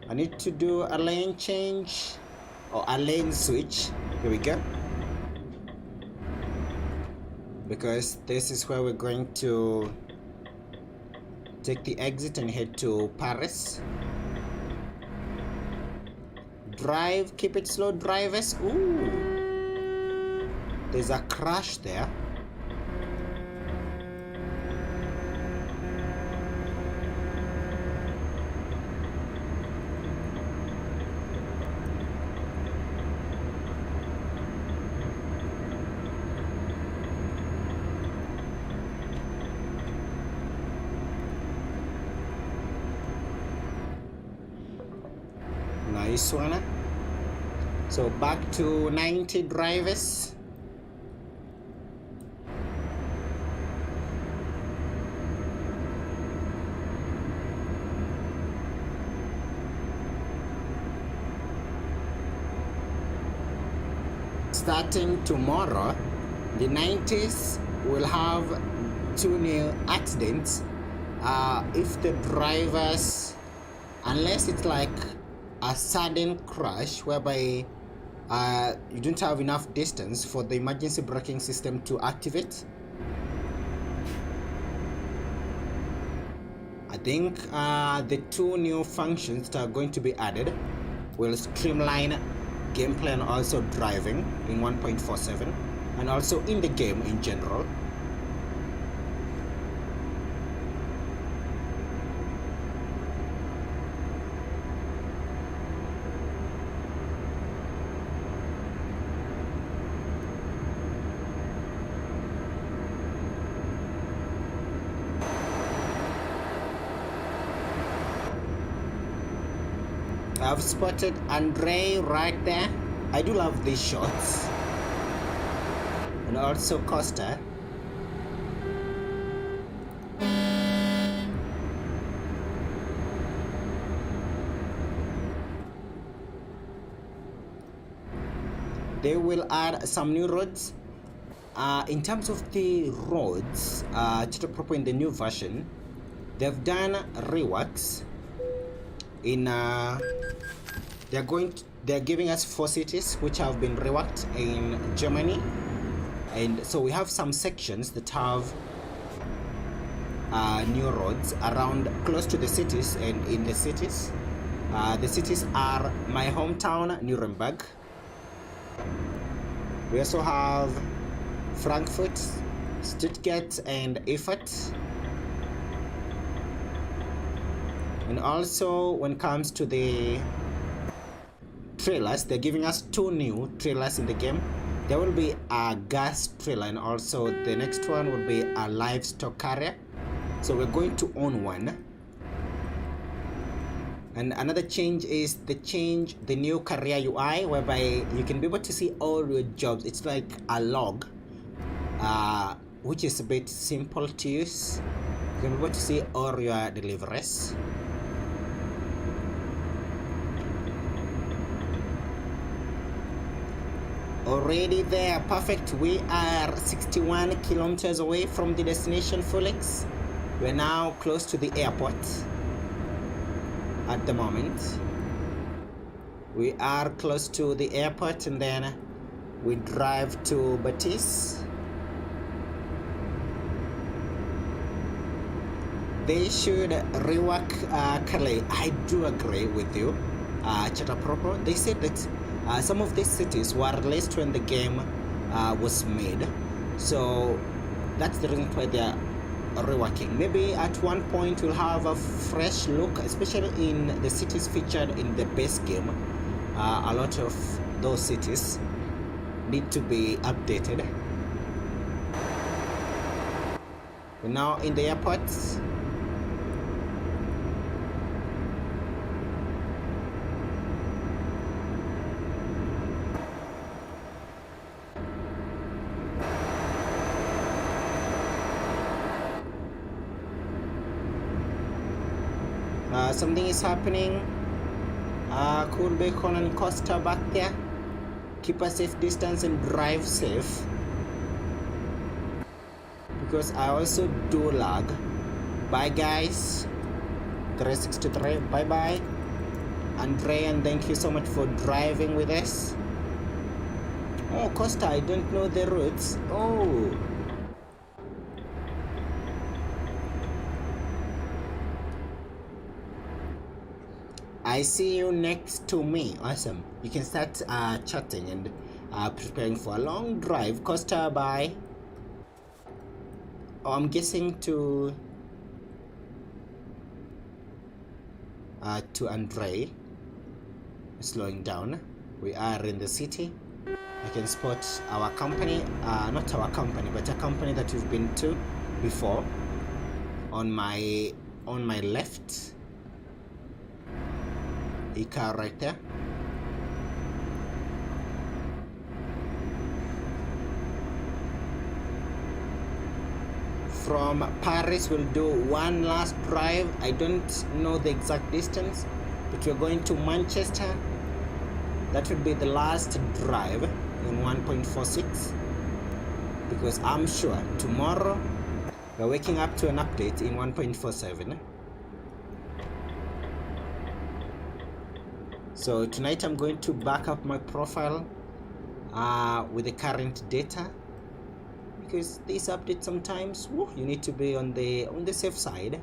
I need to do a lane change or a lane switch. Here we go. Because this is where we're going to take the exit and head to Paris. Drive, keep it slow, drivers. Ooh, there's a crash there. Nice one. So back to 90 drivers. Starting tomorrow, the 90s will have 2 new accidents. If the drivers, unless it's like a sudden crash whereby you don't have enough distance for the emergency braking system to activate. I think the 2 new functions that are going to be added will streamline gameplay and also driving in 1.47 and also in the game in general. I've spotted Andre right there. I do love these shots. And also Costa. They will add some new roads. In terms of the roads, proper in the new version, they've done reworks. They're giving us 4 cities which have been reworked in Germany, and so we have some sections that have new roads around close to the cities and in the cities. The cities are my hometown Nuremberg. We also have Frankfurt, Stuttgart and Erfurt. And also when it comes to the trailers, they're giving us 2 new trailers in the game. There will be a gas trailer and also the next one will be a livestock carrier. So we're going to own one. And another change is the new career UI, whereby you can be able to see all your jobs. It's like a log, which is a bit simple to use. You can be able to see all your deliveries. Already there, perfect. We are 61 kilometers away from the destination, Felix. We're now close to the airport. At the moment, we are close to the airport, and then we drive to Batis. They should rework Calais. I do agree with you, Proper. They said that some of these cities were released when the game was made, so that's the reason why they are reworking. Maybe at one point we'll have a fresh look, especially in the cities featured in the base game. A lot of those cities need to be updated. We're now in the airport. Something is happening. Cool Bacon and Costa back there. Keep a safe distance and drive safe, because I also do lag. Bye guys. 363, bye bye. Andre, and thank you so much for driving with us. Oh, Costa, I don't know the routes. Oh, I see you next to me. Awesome. You can start chatting and preparing for a long drive. Costa, bye. Oh, I'm guessing to Andre. Slowing down. We are in the city. I can spot our company, not our company, but a company that we've been to before. On my left, a car right there. From Paris, we'll do one last drive. I don't know the exact distance, but we're going to Manchester. That would be the last drive in 1.46, because I'm sure tomorrow we're waking up to an update in 1.47. So tonight I'm going to back up my profile with the current data, because these updates sometimes you need to be on the safe side.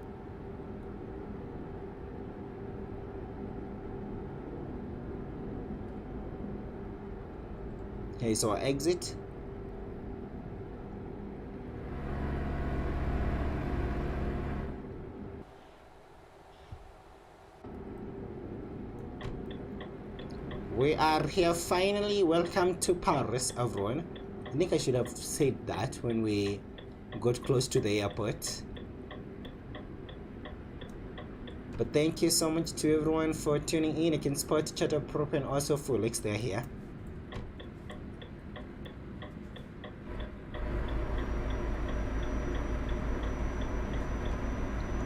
Okay, so I exit. We are here finally. Welcome to Paris, everyone. I think I should have said that when we got close to the airport. But thank you so much to everyone for tuning in. You can spot Chatter Prop and also Felix, they're here.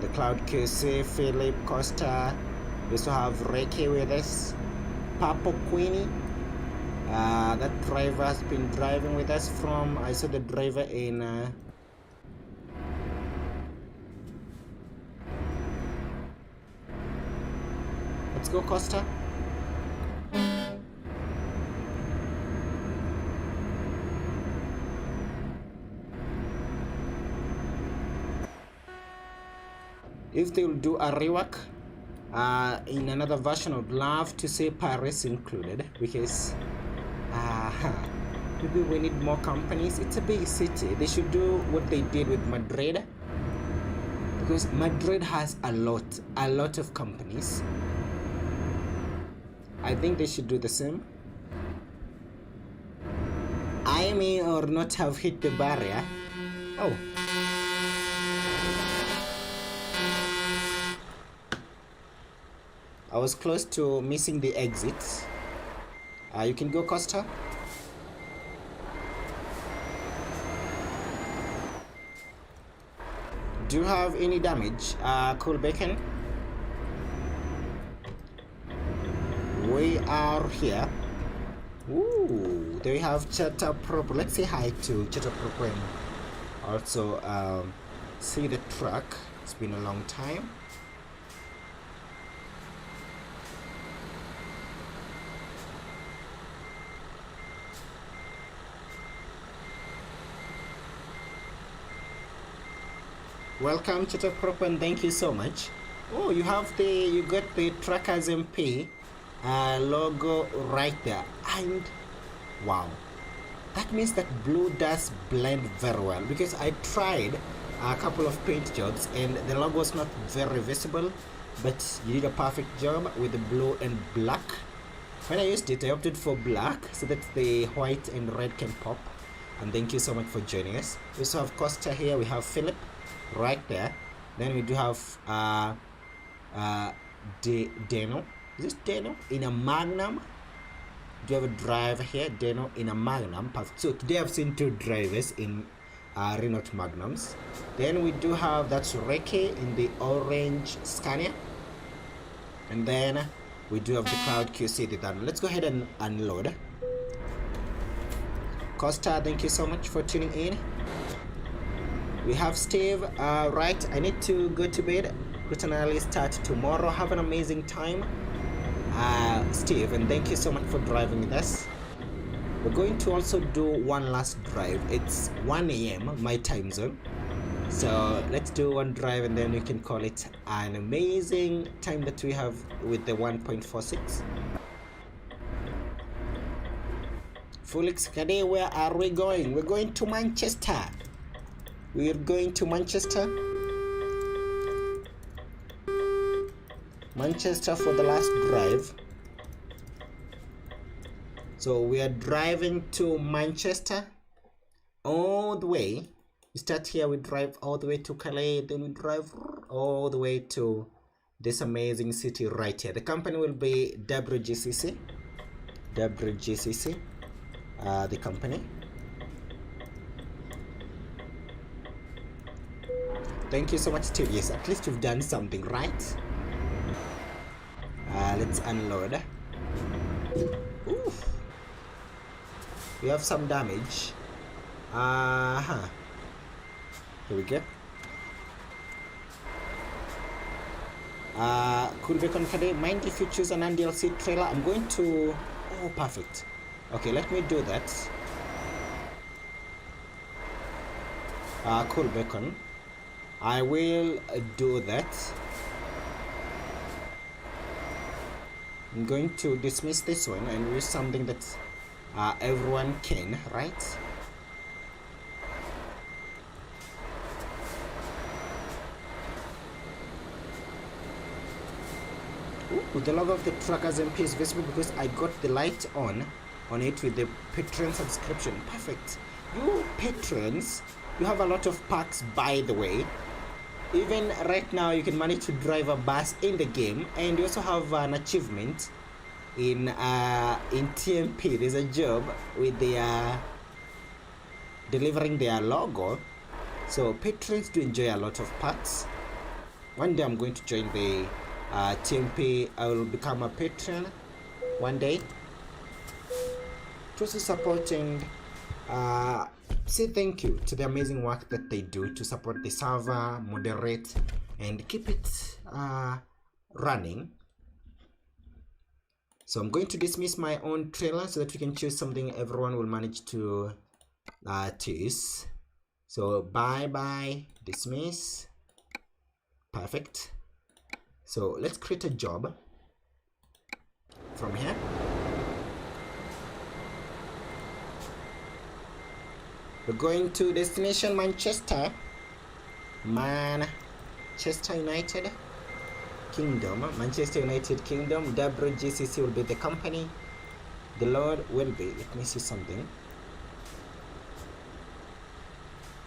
The Cloud QC, Philip, Costa. We also have Reiki with us. Papo Queenie. That driver has been driving with us from, I saw the driver in let's go, Costa. If they will do a rework in another version, I would love to say Paris included, because maybe we need more companies. It's a big city. They should do what they did with Madrid, because Madrid has a lot of companies. I think they should do the same. I may or not have hit the barrier. Oh. I was close to missing the exit. You can go, Costa. Do you have any damage, Cool Bacon? We are here. Ooh, they have Chatter Prop. Let's say hi to Chatter Prop and also see the truck. It's been a long time. Welcome to Prop, and thank you so much. Oh, you got the TruckersMP logo right there, and wow, that means that blue does blend very well, because I tried a couple of paint jobs and the logo was not very visible, but you did a perfect job with the blue and black. When I used it, I opted for black so that the white and red can pop. And thank you so much for joining us. We also have Costa here, we have Philip right there. Then we do have Deno. Is this Deno in a Magnum? Do you have a driver here? Deno in a Magnum. Perfect. So today I've seen two drivers in Renault Magnums. Then we do have, that's Reiki in the orange Scania. And then we do have the cloud QC done. Let's go ahead and unload. Costa, thank you so much for tuning in. We have Steve. Right, I need to go to bed. Put an early start tomorrow. Have an amazing time, Steve, and thank you so much for driving with us. We're going to also do one last drive. It's 1 a.m. my time zone. So let's do one drive and then we can call it an amazing time that we have with the 1.46. Felix Kade, where are we going? We're going to Manchester. We're going to Manchester. Manchester for the last drive. So we are driving to Manchester all the way. We start here, we drive all the way to Calais, then we drive all the way to this amazing city right here. The company will be WGCC. WGCC, the company. Thank you so much, Steve. Yes, at least you've done something right. Let's unload. Oof. We have some damage. Here we go. Cool Bacon Kade, mind if you choose an NDLC trailer? I'm going to... Oh, perfect. Okay, let me do that. Cool Bacon, I will do that. I'm going to dismiss this one and use something that everyone can, right? Ooh, the logo of the TruckersMP is visible because I got the light on it with the patron subscription. Perfect. You patrons, you have a lot of perks, by the way. Even right now you can manage to drive a bus in the game, and you also have an achievement in TMP. There's a job with the delivering their logo. So patrons do enjoy a lot of perks. One day I'm going to join the TMP. I will become a patron one day. Also supporting, say thank you to the amazing work that they do to support the server, moderate, and keep it running. So I'm going to dismiss my own trailer so that we can choose something everyone will manage to choose. So bye, dismiss. Perfect. So let's create a job from here. We're going to destination Manchester. Manchester United Kingdom. Manchester United Kingdom. WGCC will be the company. The Lord will be. Let me see something.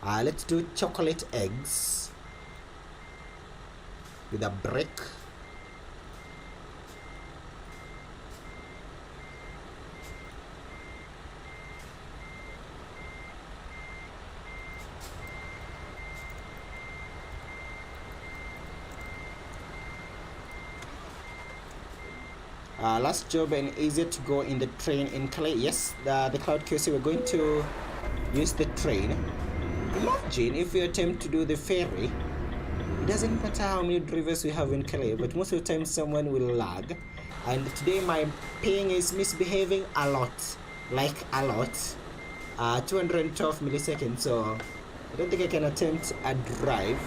Let's do chocolate eggs with a brick. Last job and easier to go in the train in Calais. Yes, the Cloud QC, we're going to use the train. Imagine if we attempt to do the ferry. It doesn't matter how many drivers we have in Calais, but most of the time someone will lag. And today my ping is misbehaving a lot. Like a lot. 212 milliseconds, so I don't think I can attempt a drive.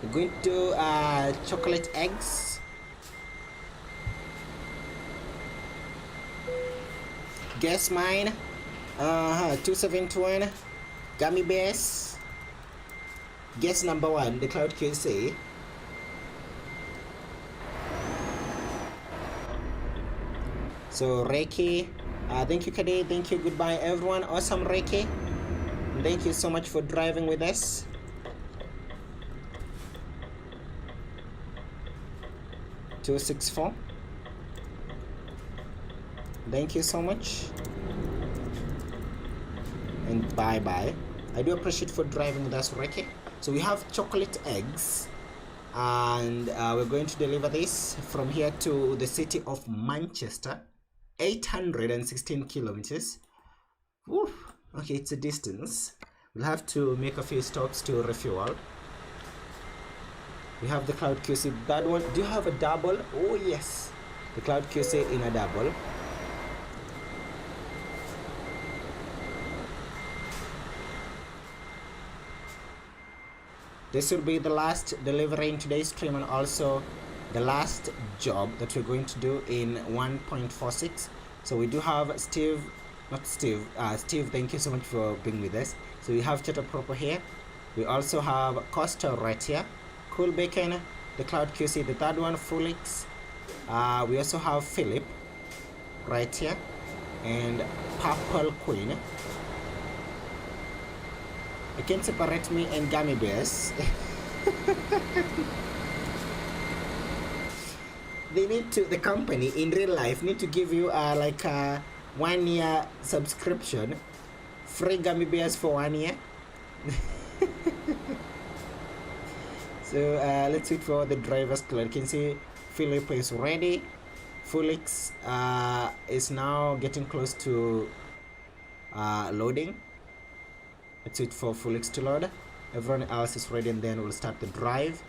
We're going to chocolate eggs. Guess mine. 271. Gummy bears. Guess number 1. The Cloud QC. So Reiki. Thank you, Kade. Thank you. Goodbye, everyone. Awesome, Reiki. Thank you so much for driving with us. $264. Thank you so much. And bye. I do appreciate for driving with us, Ricky. So we have chocolate eggs, and we're going to deliver this from here to the city of Manchester, 816 kilometers. Woo. Okay, it's a distance. We'll have to make a few stops to refuel. We have the Cloud QC. That one, do you have a double? Oh yes, the Cloud QC in a double. This will be the last delivery in today's stream, and also the last job that we're going to do in 1.46. So we do have Steve, thank you so much for being with us. So we have Chata Proper here. We also have Costa right here, Cool Bacon, the Cloud QC, the third one, Fulix. We also have Philip right here, and Purple Queen. You can separate me and gummy bears. They need to, the company in real life need to give you like a 1 year subscription, free gummy bears for 1 year. So let's wait for the driver's clear. You can see Philip is ready. Fulix is now getting close to loading. Let's wait for Fulix to load. Everyone else is ready, and then we'll start the drive.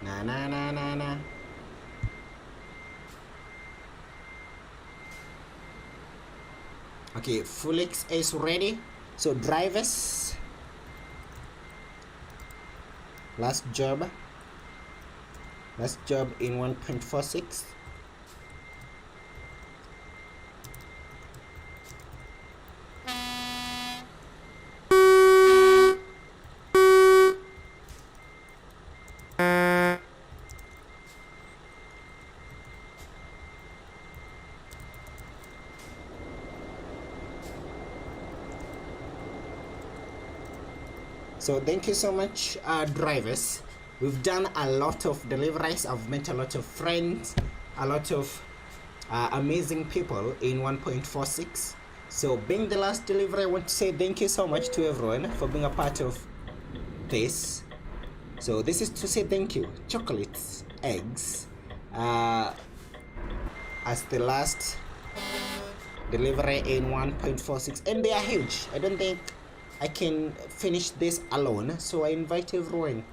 Na na na na na. Okay, Fulix is ready. So drivers, last job in 1.46. So thank you so much, drivers. We've done a lot of deliveries. I've met a lot of friends, a lot of amazing people in 1.46. So being the last delivery, I want to say thank you so much to everyone for being a part of this. So this is to say thank you. Chocolates, eggs, as the last delivery in 1.46, and they are huge. I don't think I can finish this alone, so I invite everyone.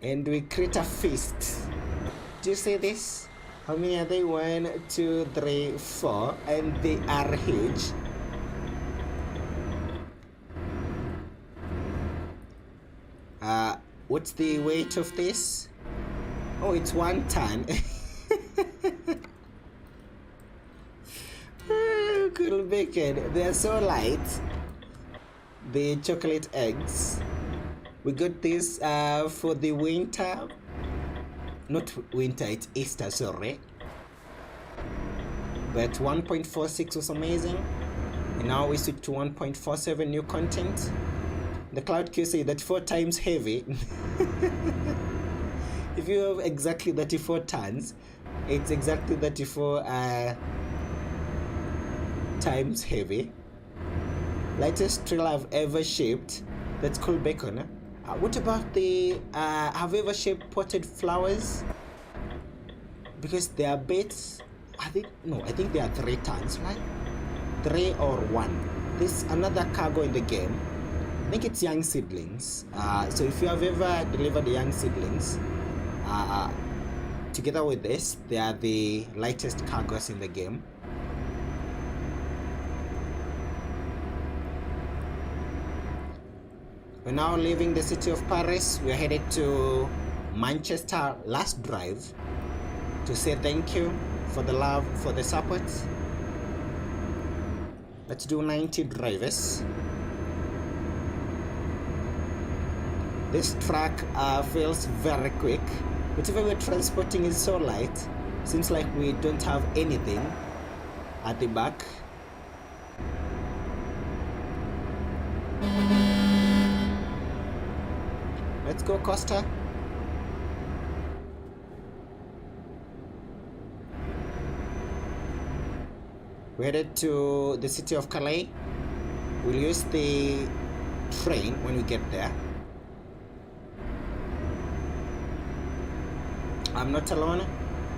And we create a feast. Do you see this? How many are they? 1, 2, 3, 4, and they are huge. What's the weight of this? Oh, it's 1 ton. Cool bacon. They are so light. The chocolate eggs. We got this for the winter. Not winter, it's Easter, sorry. But 1.46 was amazing. And now we switch to 1.47, new content. The Cloud QC, that 4 times heavy. If you have exactly 34 tons, it's exactly 34 times heavy. Lightest trailer I've ever shipped. That's Cool Bacon. What about the have you ever shipped potted flowers? Because they are bits, I think they are 3 tons, right? 3 or 1. This another cargo in the game. I think it's young seedlings. So if you have ever delivered the young seedlings, together with this, they are the lightest cargos in the game. We're now leaving the city of Paris. We're headed to Manchester, last drive, to say thank you for the love, for the support. Let's do 90 drivers. This track feels very quick. whatever we're transporting is so light. Seems like we don't have anything at the back. Let's go, Costa. We're headed to the city of Calais. We'll use the train when we get there. I'm not alone.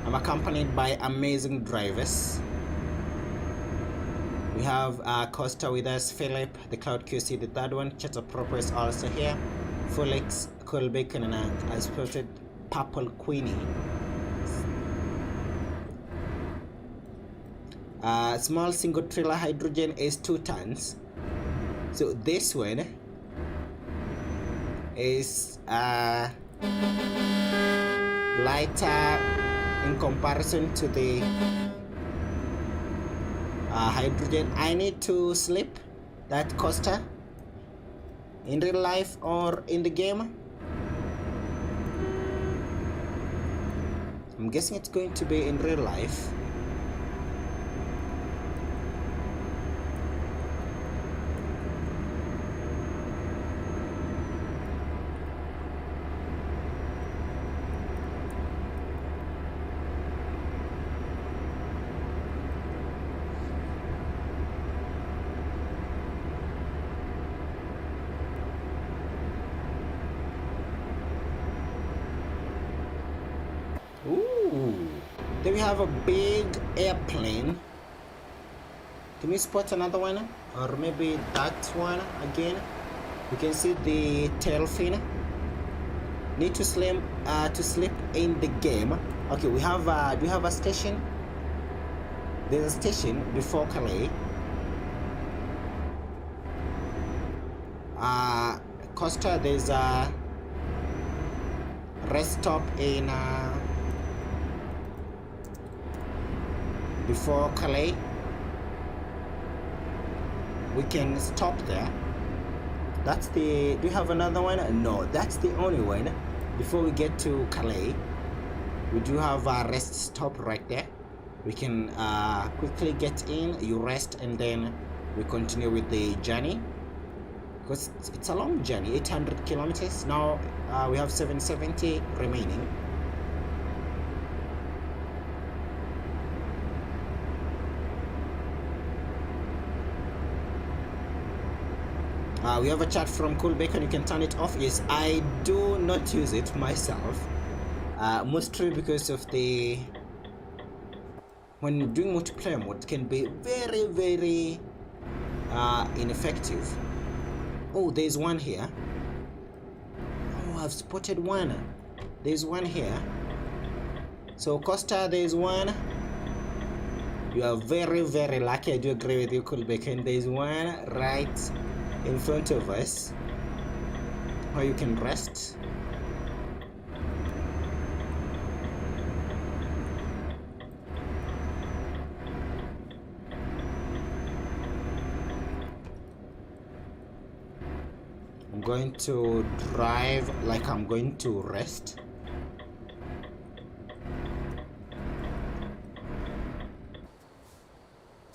I'm accompanied by amazing drivers. We have Costa with us, Philip, the Cloud QC, the third one, Chatter Proper is also here, Felix, Cool Bacon, and I spotted Purple Queenie. Small single trailer hydrogen is 2 tons. So this one is lighter in comparison to the hydrogen. I need to slip that Costa in real life or in the game. I'm guessing it's going to be in real life. Then we have a big airplane. Can we spot another one? Or maybe that one again? You can see the tail fin. Need to sleep in the game. Okay, we have do we have a station? There's a station before Calais. Costa, there's a rest stop in before Calais. We can stop there. That's the, do you have another one? No, that's the only one. Before we get to Calais, we do have a rest stop right there. We can quickly get in, you rest, and then we continue with the journey, because it's a long journey, 800 kilometers. Now we have 770 remaining. We have a chat from Cool Bacon. You can turn it off. Yes, I do not use it myself, mostly because of the, when doing multiplayer mode, it can be very ineffective. Oh, there's one here. Oh, I've spotted one. There's one here. So Costa, there's one. You are very lucky. I do agree with you, Cool Bacon. There's one right in front of us where you can rest. I'm going to drive like I'm going to rest.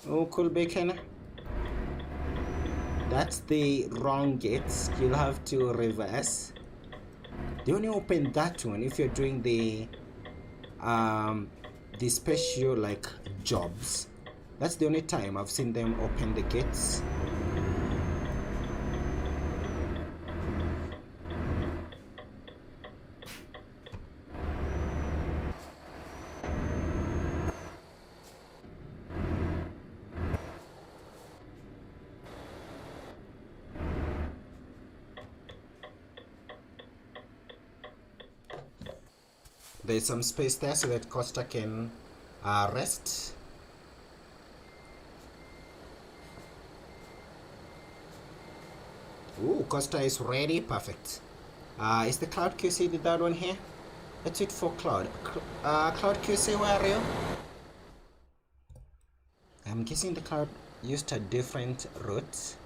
Oh, Cool Bacon, that's the wrong gate. You'll have to reverse. They only open that one if you're doing the special like jobs. That's the only time I've seen them open the gates. There's some space there so that Costa can rest. Ooh, Costa is ready. Perfect. Is the Cloud QC the third one here? Let's wait for Cloud. Cloud QC, where are you? I'm guessing the Cloud used a different route.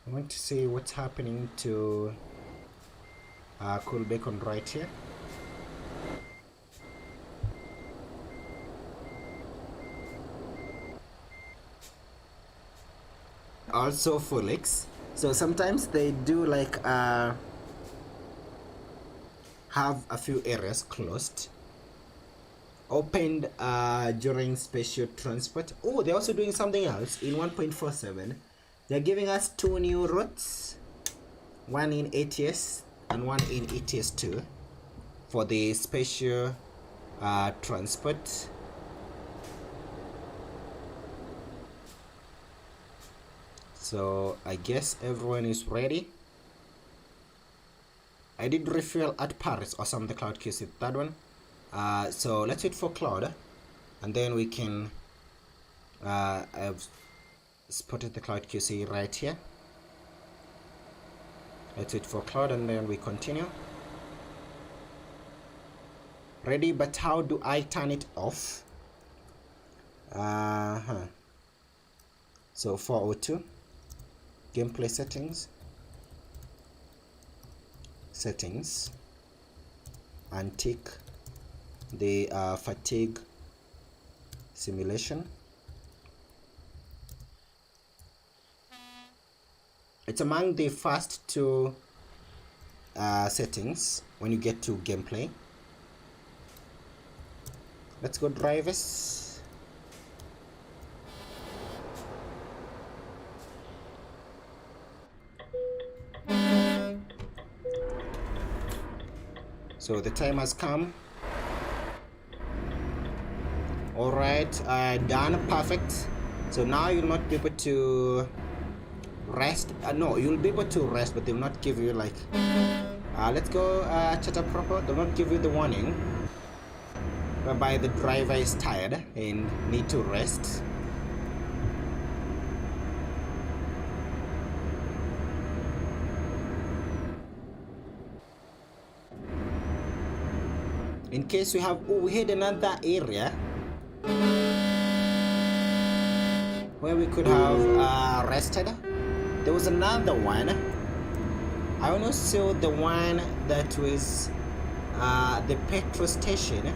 I want to see what's happening to cool bacon right here. Also Felix. So sometimes they do like have a few areas closed, opened during special transport. Oh, they're also doing something else in 1.47. They're giving us 2 new routes, one in ATS and one in ATS 2 for the special transport. So I guess everyone is ready. I did refuel at Paris or some of the cloud case with that one. So let's wait for Cloud, and then we can I've spotted the cloud QC right here. Let's wait for Cloud and then we continue. Ready, but how do I turn it off? So 402 gameplay settings and tick the fatigue simulation. It's among the first two settings when you get to gameplay. Let's go drivers. So the time has come. Alright, done, perfect. So now you'll not be able to rest. No, you'll be able to rest, but they'll not give you like let's go chat up proper. They'll not give you the warning whereby the driver is tired and need to rest. In case we have, we had another area where we could have rested. There was another one. I only saw the one that was the petrol station,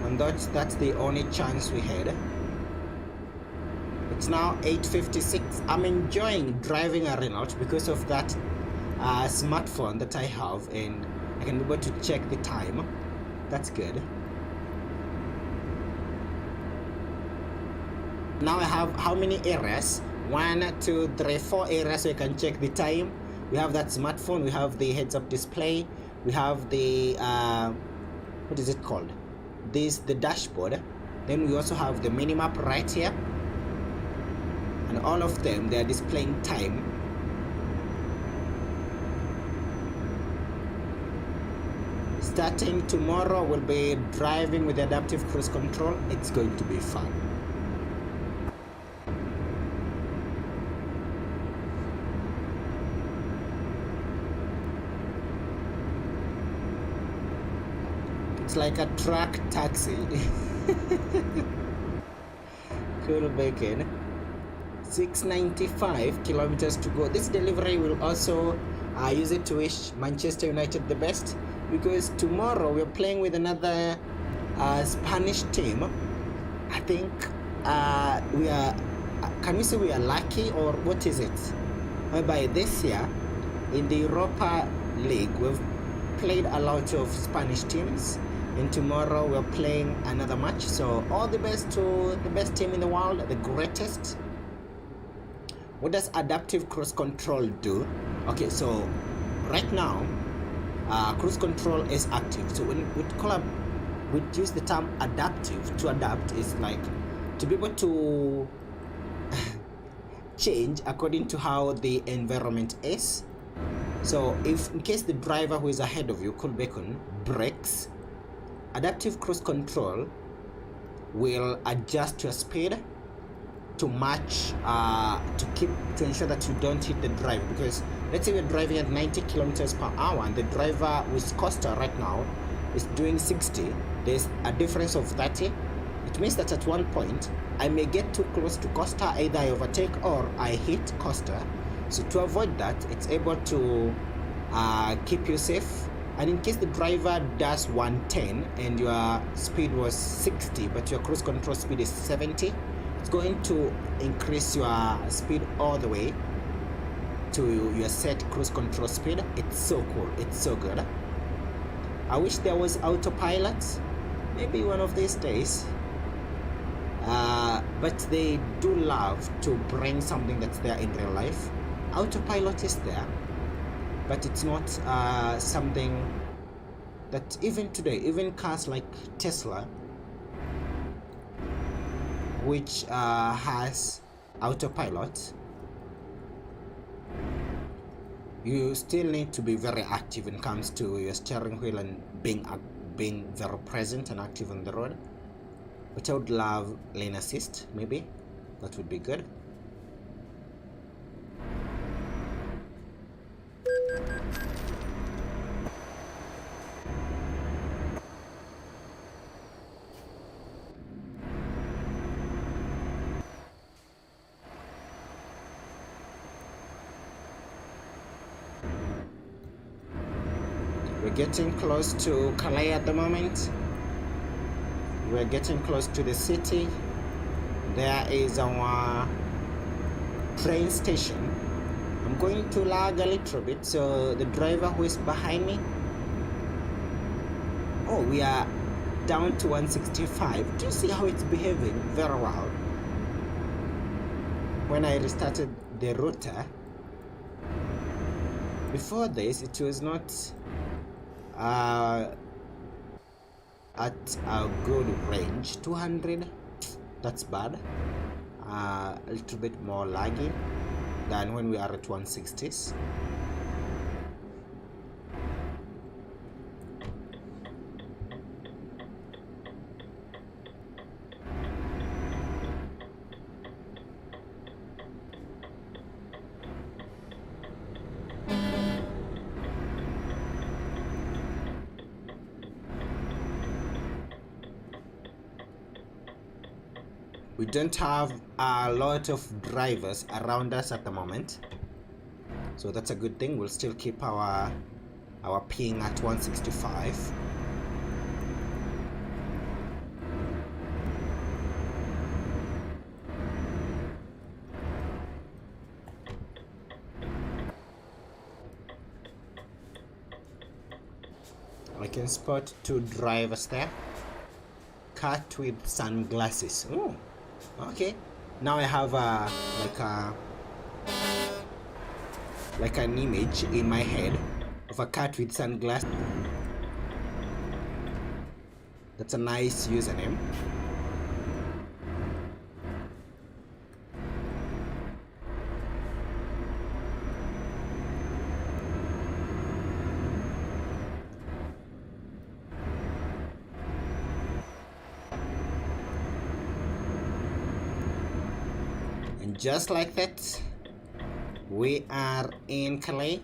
and that's the only chance we had. It's now 8:56. I'm enjoying driving a Renault because of that smartphone that I have, and I can be able to check the time. That's good. Now I have how many areas? 1, 2, 3, 4 areas so you can check the time. We have that smartphone, we have the heads-up display, we have the what is it called? The dashboard. Then we also have the minimap right here, and all of them, they are displaying time. Starting tomorrow, we'll be driving with adaptive cruise control. It's going to be fun. It's like a truck taxi. Cool bacon. 695 kilometers to go. This delivery will also use it to wish Manchester United the best, because tomorrow we're playing with another Spanish team. I think we are, can we say we are lucky, or what is it? Whereby this year in the Europa League we've played a lot of Spanish teams, and tomorrow we're playing another match. So all the best to the best team in the world, the greatest. What does adaptive cruise control do? Okay, so right now cruise control is active. So when we use the term adaptive, to adapt is like to be able to change according to how the environment is. So if in case the driver who is ahead of you, cool bacon, brakes, adaptive cruise control will adjust your speed to match to ensure that you don't hit the driver. Because let's say we're driving at 90 kilometers per hour and the driver with Costa right now is doing 60. There's a difference of 30. It means that at one point I may get too close to Costa, either I overtake or I hit Costa. So to avoid that, it's able to keep you safe. And in case the driver does 110 and your speed was 60 but your cruise control speed is 70, it's going to increase your speed all the way to your set cruise control speed. It's so cool, it's so good. I wish there was autopilot, maybe one of these days, but they do love to bring something that's there in real life. Autopilot is there, but it's not something that even today, even cars like Tesla, which has autopilot, you still need to be very active when it comes to your steering wheel and being very present and active on the road. But I would love lane assist, maybe that would be good. We're getting close to Calais at the moment. We're getting close to the city. There is our train station. I'm going to lag a little bit, so the driver who is behind me, oh, we are down to 165. Do you see how it's behaving? Very well. When I restarted the router, before this it was not at a good range. 200, that's bad. A little bit more laggy than when we are at 160s. We don't have a lot of drivers around us at the moment, so that's a good thing. We'll still keep our ping at 165. I can spot two drivers there. Cat with sunglasses. Oh, okay. Now I have like an image in my head of a cat with sunglasses. That's a nice username. And just like that, we are in Calais.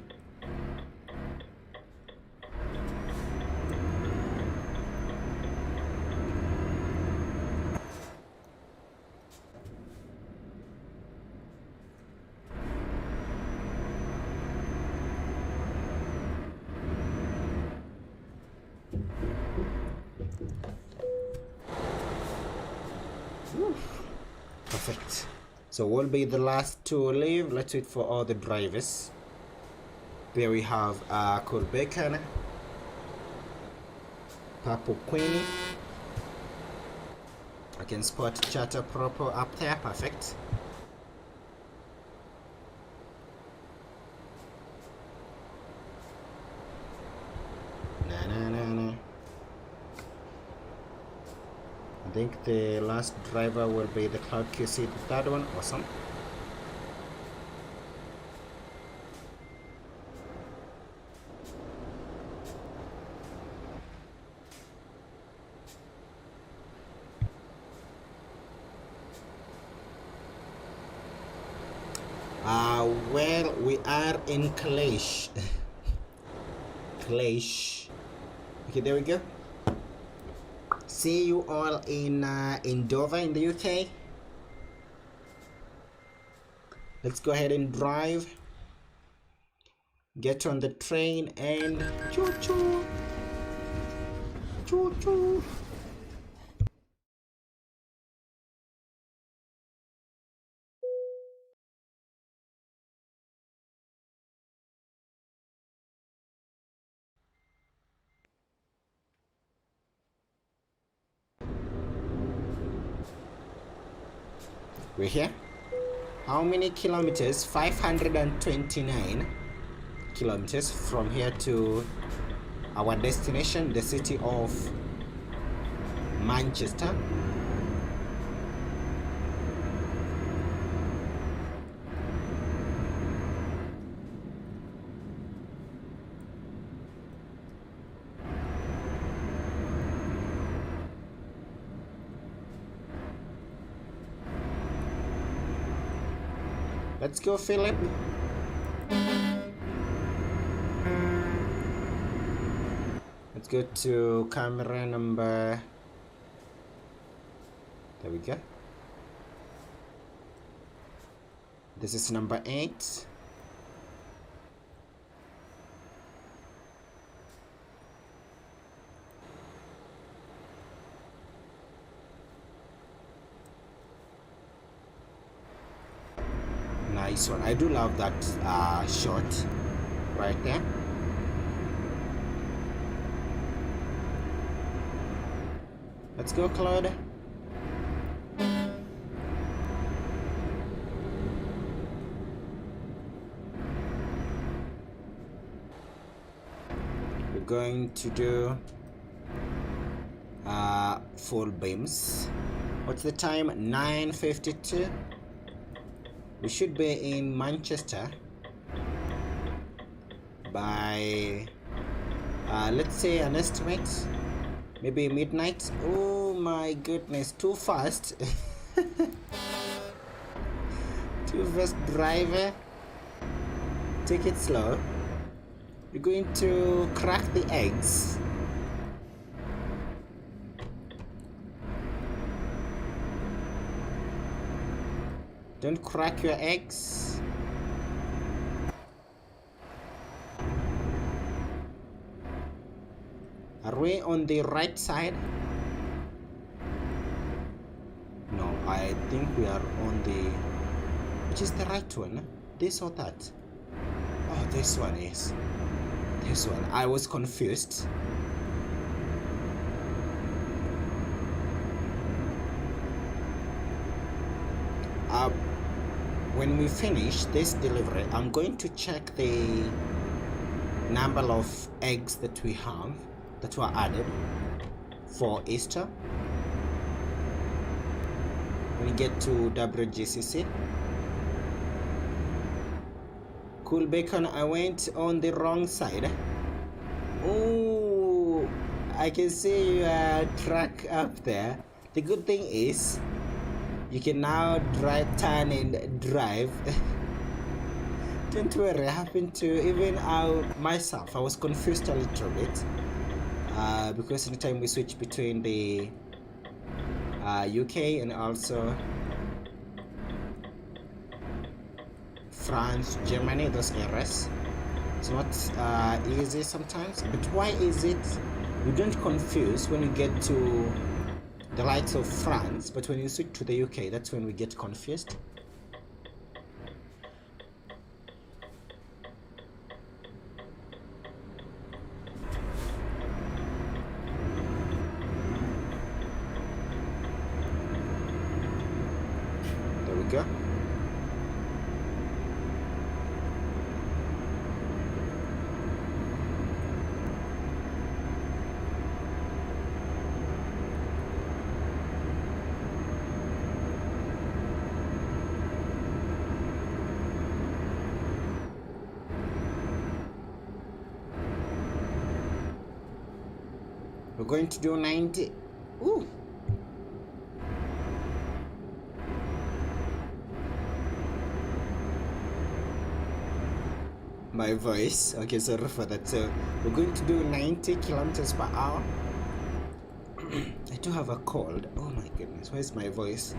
Perfect. So we'll be the last to leave. Let's wait for all the drivers. There we have Cool Bacon, Purple Queenie. I can spot Chatter Proper up there. Perfect. I think the last driver will be the Cloud QC, the third one. Awesome. Well, we are in Calais. Calais. Okay, there we go. See you all in Dover in the UK. Let's go ahead and drive. get on the train and choo choo, choo choo. We're here. How many kilometers? 529 kilometers from here to our destination, the city of Manchester. Let's go, Philip. Let's go to camera number. There we go. This is number 8. Nice one. I do love that shot right there. Let's go, Claude. We're going to do full beams. What's the time? 9:52. We should be in Manchester by let's say an estimate, maybe midnight. Oh my goodness, too fast. Too fast, driver. Take it slow. You're going to crack the eggs. Don't crack your eggs. Are we on the right side? No, I think we are on the... Which is the right one? This or that? Oh, this one is. This one. I was confused. When we finish this delivery, I'm going to check the number of eggs that we have, that were added for Easter. When we get to WGCC. Cool bacon, I went on the wrong side. Oh, I can see your truck up there. The good thing is, you can now turn and drive. Don't worry, I happened to, even myself, I was confused a little bit. Because anytime we switch between the UK and also France, Germany, those areas, it's not easy sometimes. But why is it you don't confuse when you get to the likes of France, but when you switch to the UK, that's when we get confused? There we go. We're going to do 90. Ooh. My voice. Okay, sorry for that. So we're going to do 90 kilometers per hour. I do have a cold. Oh my goodness. Where's my voice?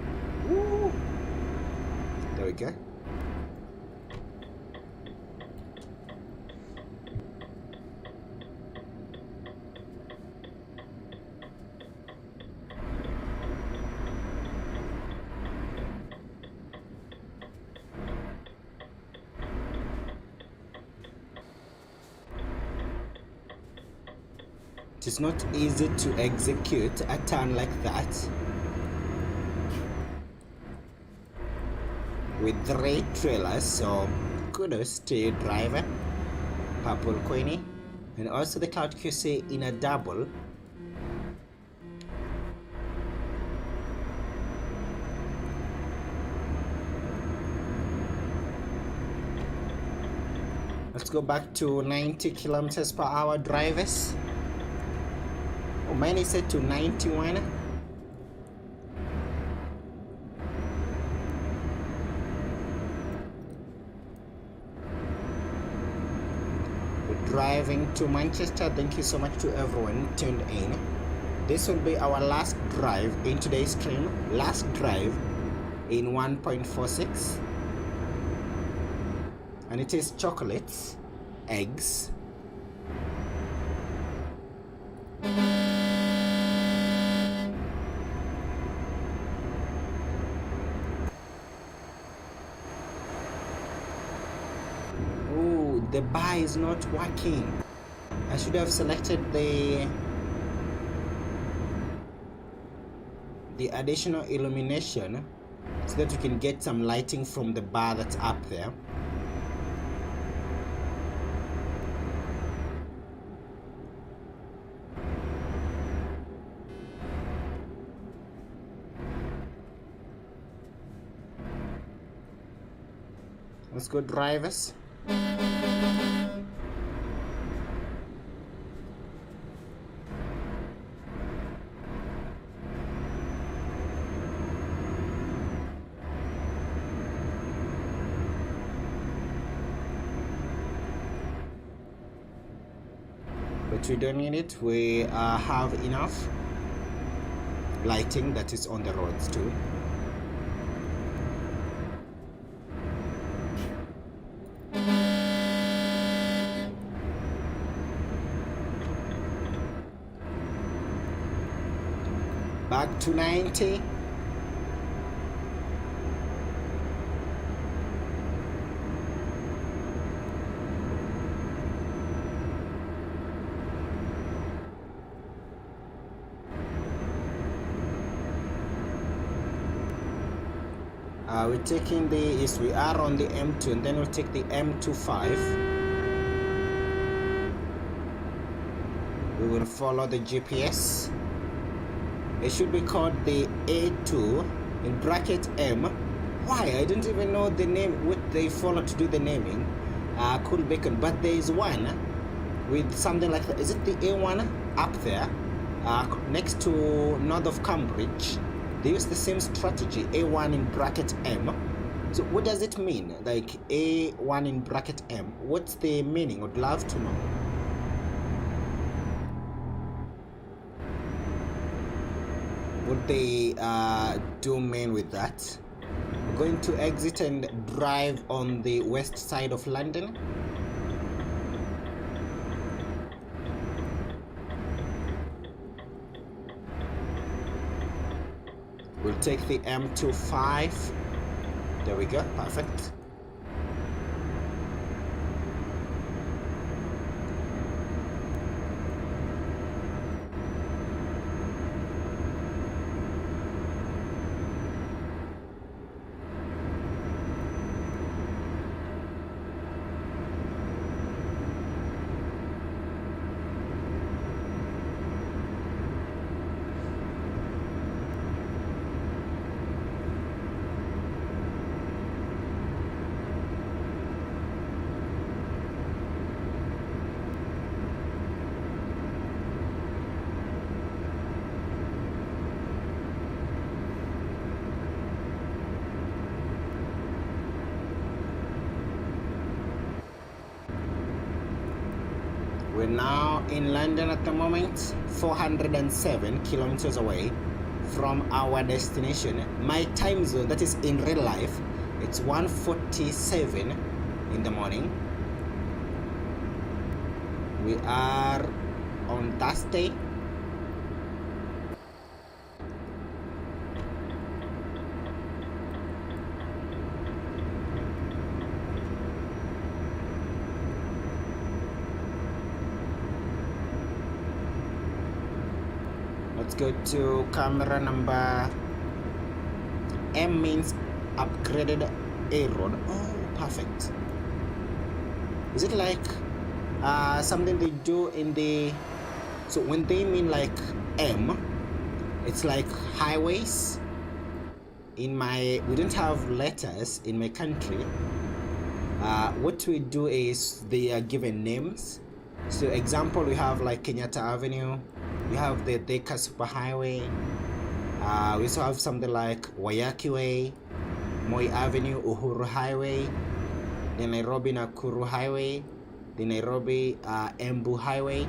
Ooh. There we go. It is not easy to execute a turn like that with 3 trailers, so kudos to you, driver. Purple Queenie, and also the Cloud QC in a double. Let's go back to 90 kilometers per hour drivers. Oh, mine is set to 91. We're driving to Manchester. Thank you so much to everyone tuned in. This will be our last drive in today's stream. Last drive in 1.46. And it is chocolates, eggs, oh, the bar is not working. I should have selected the additional illumination so that we can get some lighting from the bar that's up there. Let's go, drivers. But we don't need it. We have enough lighting that is on the roads too. Back to 90. We're taking the, yes, we are on the M2, and then we'll take the M25. We will follow the GPS. It should be called the A2 in bracket M. Why? I don't even know the name, what they follow to do the naming. Cool Bacon, but there is one with something like that. Is it the A1 up there? Next to north of Cambridge. They use the same strategy, A1 in bracket M. So what does it mean? Like A1 in bracket M. What's the meaning? I'd love to know. What they do mean with that. We're going to exit and drive on the west side of London. We'll take the M25. There we go, perfect. We're now in London at the moment, 407 kilometers away from our destination. My time zone, that is in real life, it's 1:47 in the morning. We are on Thursday. Let's go to camera number. M means upgraded A road. Oh, perfect. Is it like something they do in the, so when they mean like M, it's like highways. In my, we don't have letters in my country. What we do is they are given names. So example, we have like Kenyatta Avenue, we have the Thika Superhighway, we also have something like Wayaki Way, Moi Avenue, Uhuru Highway, the Nairobi Nakuru Highway, the Nairobi Embu Highway.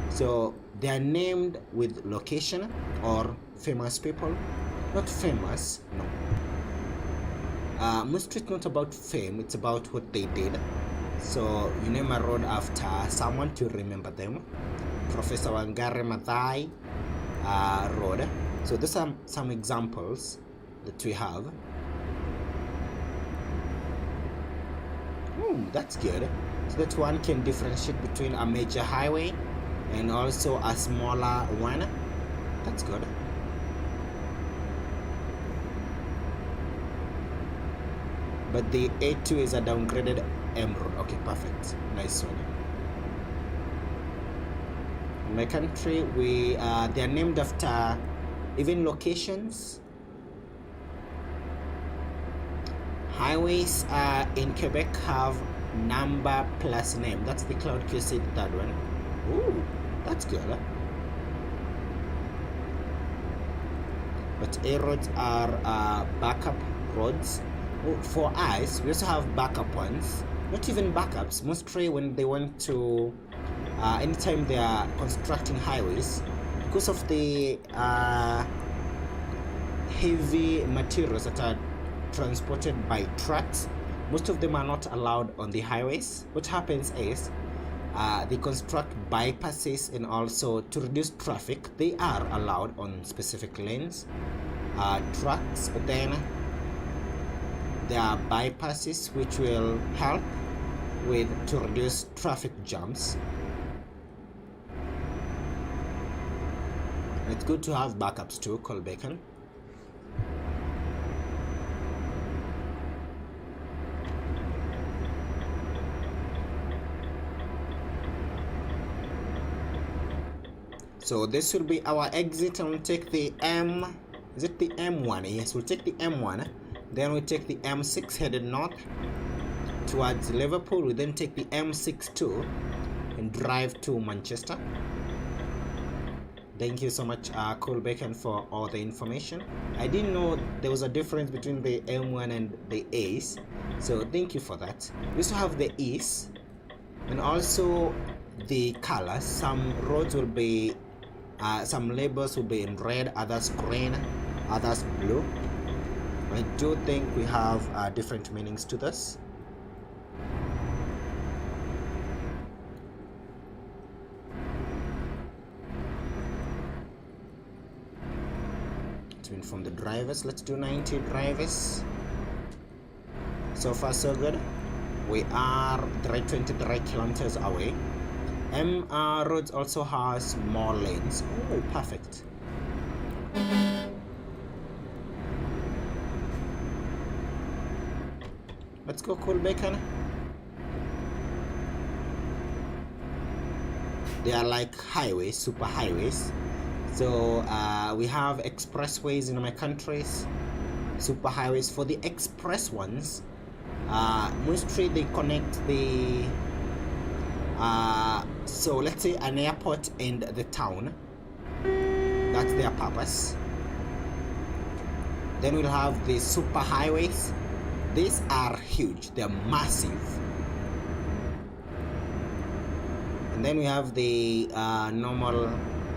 So they are named with location or famous people. Not famous, no. Mostly it's not about fame, it's about what they did. So you name a road after someone to remember them. Professor Wangari Maathai road. So those are some examples that we have. That's good. So that one can differentiate between a major highway and also a smaller one. That's good. But the A2 is a downgraded M road. Okay, perfect. Nice one. In my country, they are named after even locations. Highways in Quebec have number plus name. That's the Cloud QC, the third one. Ooh, that's good. But A roads are backup roads. For us, we also have backup ones. Not even backups. Mostly when they want to, anytime they are constructing highways, because of the heavy materials that are transported by trucks, most of them are not allowed on the highways. What happens is they construct bypasses, and also to reduce traffic, they are allowed on specific lanes, trucks, but then there are bypasses which will help to reduce traffic jams. It's good to have backups too, Cole Bacon. So this will be our exit, and we'll take the M. Is it the M1? Yes, we'll take the M1. Then we take the M6 headed north towards Liverpool. We then take the M62 and drive to Manchester. Thank you so much, Cole Bacon, for all the information. I didn't know there was a difference between the M1 and the A's, so thank you for that. We also have the E's, and also the colors. Some roads will be, some labels will be in red, others green, others blue. I do think we have different meanings to this. To inform the drivers, let's do 90 drivers. So far so good. We are 23 kilometers away. M roads also has more lanes. Oh, perfect. Let's go, Cole Bacon. They are like highways, super highways. So we have expressways in my countries, super highways. For the express ones, mostly they connect the so let's say an airport and the town. That's their purpose. Then we'll have the super highways. These are huge, they're massive. And then we have the normal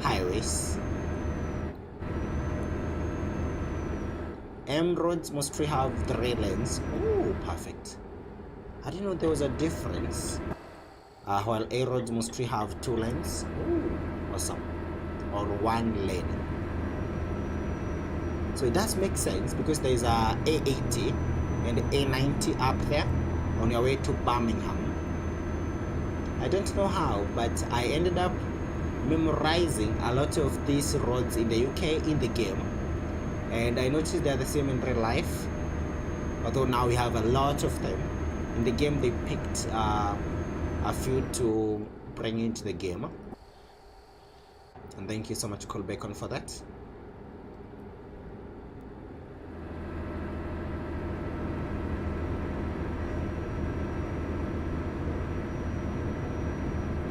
highways. M roads mostly have 3 lanes. Oh, perfect. I didn't know there was a difference. While A roads mostly have 2 lanes. Ooh, awesome. Or 1 lane. So it does make sense because there is a A80 and A90 up there on your way to Birmingham. I don't know how, but I ended up memorizing a lot of these roads in the UK in the game, and I noticed they're the same in real life, although now we have a lot of them. In the game they picked a few to bring into the game, and thank you so much Cole Bacon for that.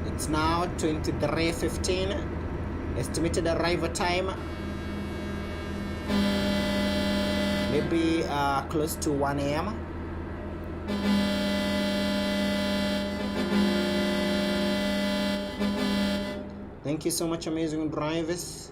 It's now 23:15. Estimated arrival time maybe close to 1 a.m. Thank you so much, amazing drivers.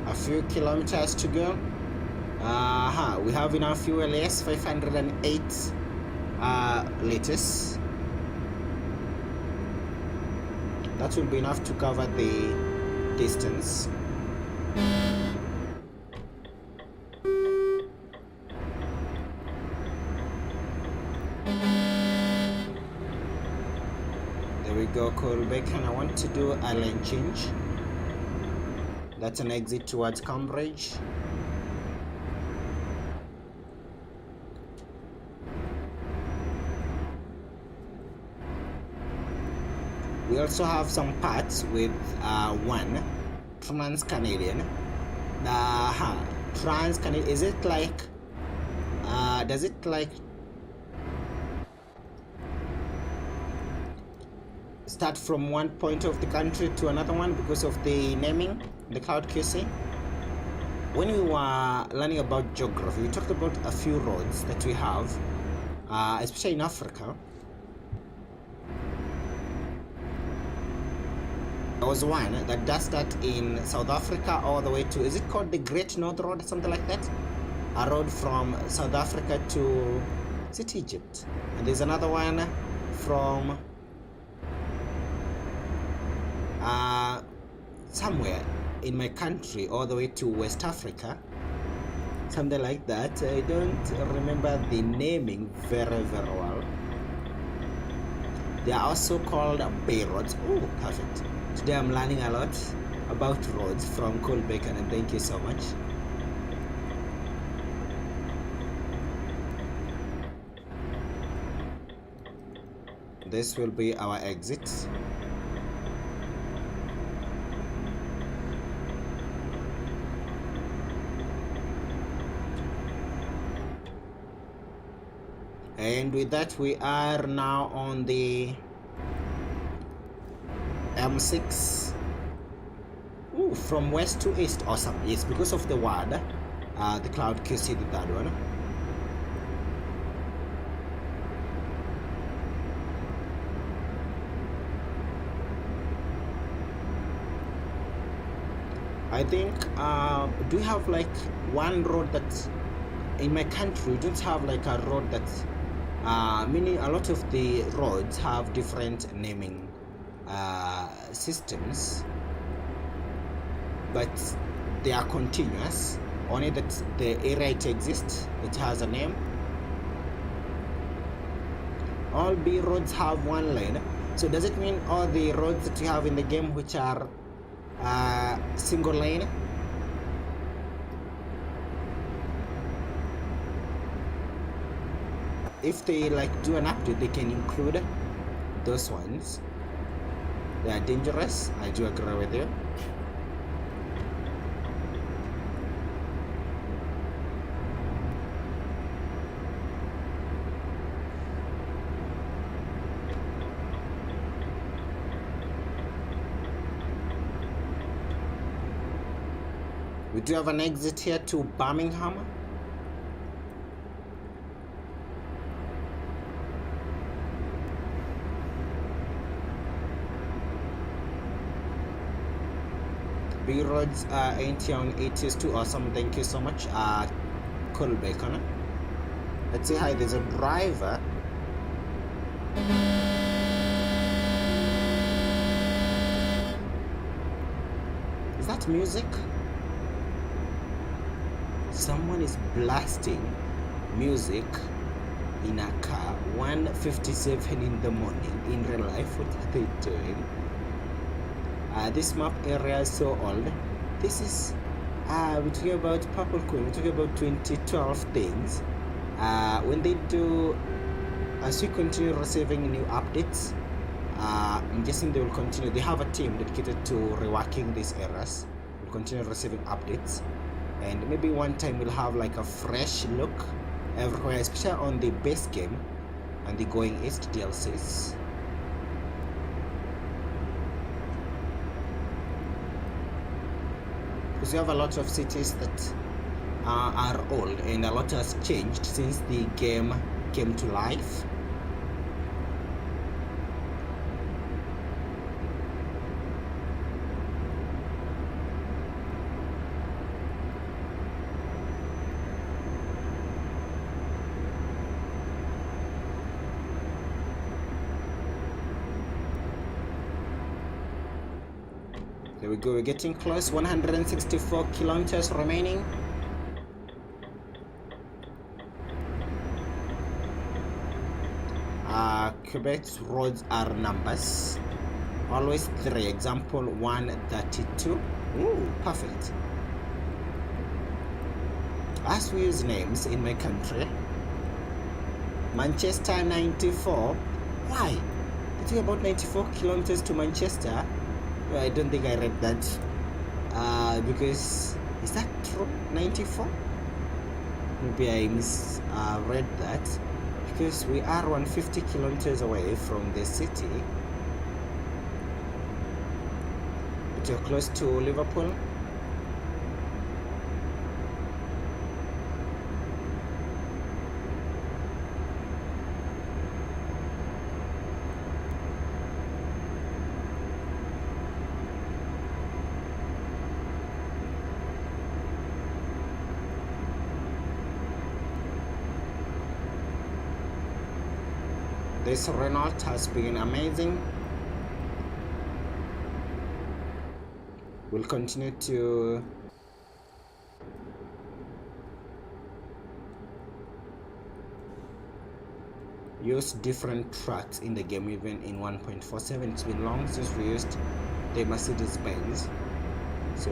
A few kilometers to go. We have enough fuel, yes, 508 liters. That will be enough to cover the distance. There we go, Colbeck, and I want to do a lane change. That's an exit towards Cambridge. We also have some parts with one Trans-Canadian. Trans-Canadian, is it like does it like start from one point of the country to another one because of the naming, the Cloud QC? When we were learning about geography, we talked about a few roads that we have, especially in Africa. There was one that does that in South Africa all the way to, is it called the Great North Road or something like that? A road from South Africa to, is it Egypt? And there's another one from somewhere in my country all the way to West Africa, something like that. I don't remember the naming very well. They are also called bay roads. Oh, perfect. Today I'm learning a lot about roads from Cole Bacon, and thank you so much. This will be our exit. And with that, we are now on the M6. Ooh, from west to east. Awesome. Yes, because of the word, the Cloud QC, the third one. I think, do you have like one road that in my country, we don't have like a road that's meaning a lot of the roads have different naming systems, but they are continuous, only that the area it exists, it has a name. All B roads have one lane. So does it mean all the roads that you have in the game which are single lane? If they like do an update, they can include those ones. They are dangerous. I do agree with you. We do have an exit here to Birmingham. B roads ain't on 80s too awesome. Thank you so much, Cole Bacon. Let's say hi. There's a driver Is that music? Someone is blasting music in a car, 1:57 in the morning. In real life, what are they doing? This map area is so old. This is we're talking about Purple Queen, we're talking about 2012 things. When they do, as we continue receiving new updates, I'm guessing they will continue. They have a team dedicated to reworking these errors. We'll continue receiving updates, and maybe one time we'll have like a fresh look everywhere, especially on the base game and the Going East DLCs. Because you have a lot of cities that are old, and a lot has changed since the game came to life. There we go, we're getting close. 164 kilometers remaining. Quebec's roads are numbers, always 3. Example 132. Ooh, perfect. As we use names in my country, Manchester 94. Why? It's about 94 kilometers to Manchester. I don't think I read that. Because is that true? 94? Maybe I misread that. Because we are 150 kilometers away from the city. But you're close to Liverpool. This Renault has been amazing. We'll continue to use different tracks in the game, even in 1.47. It's been long since we used the Mercedes-Benz. So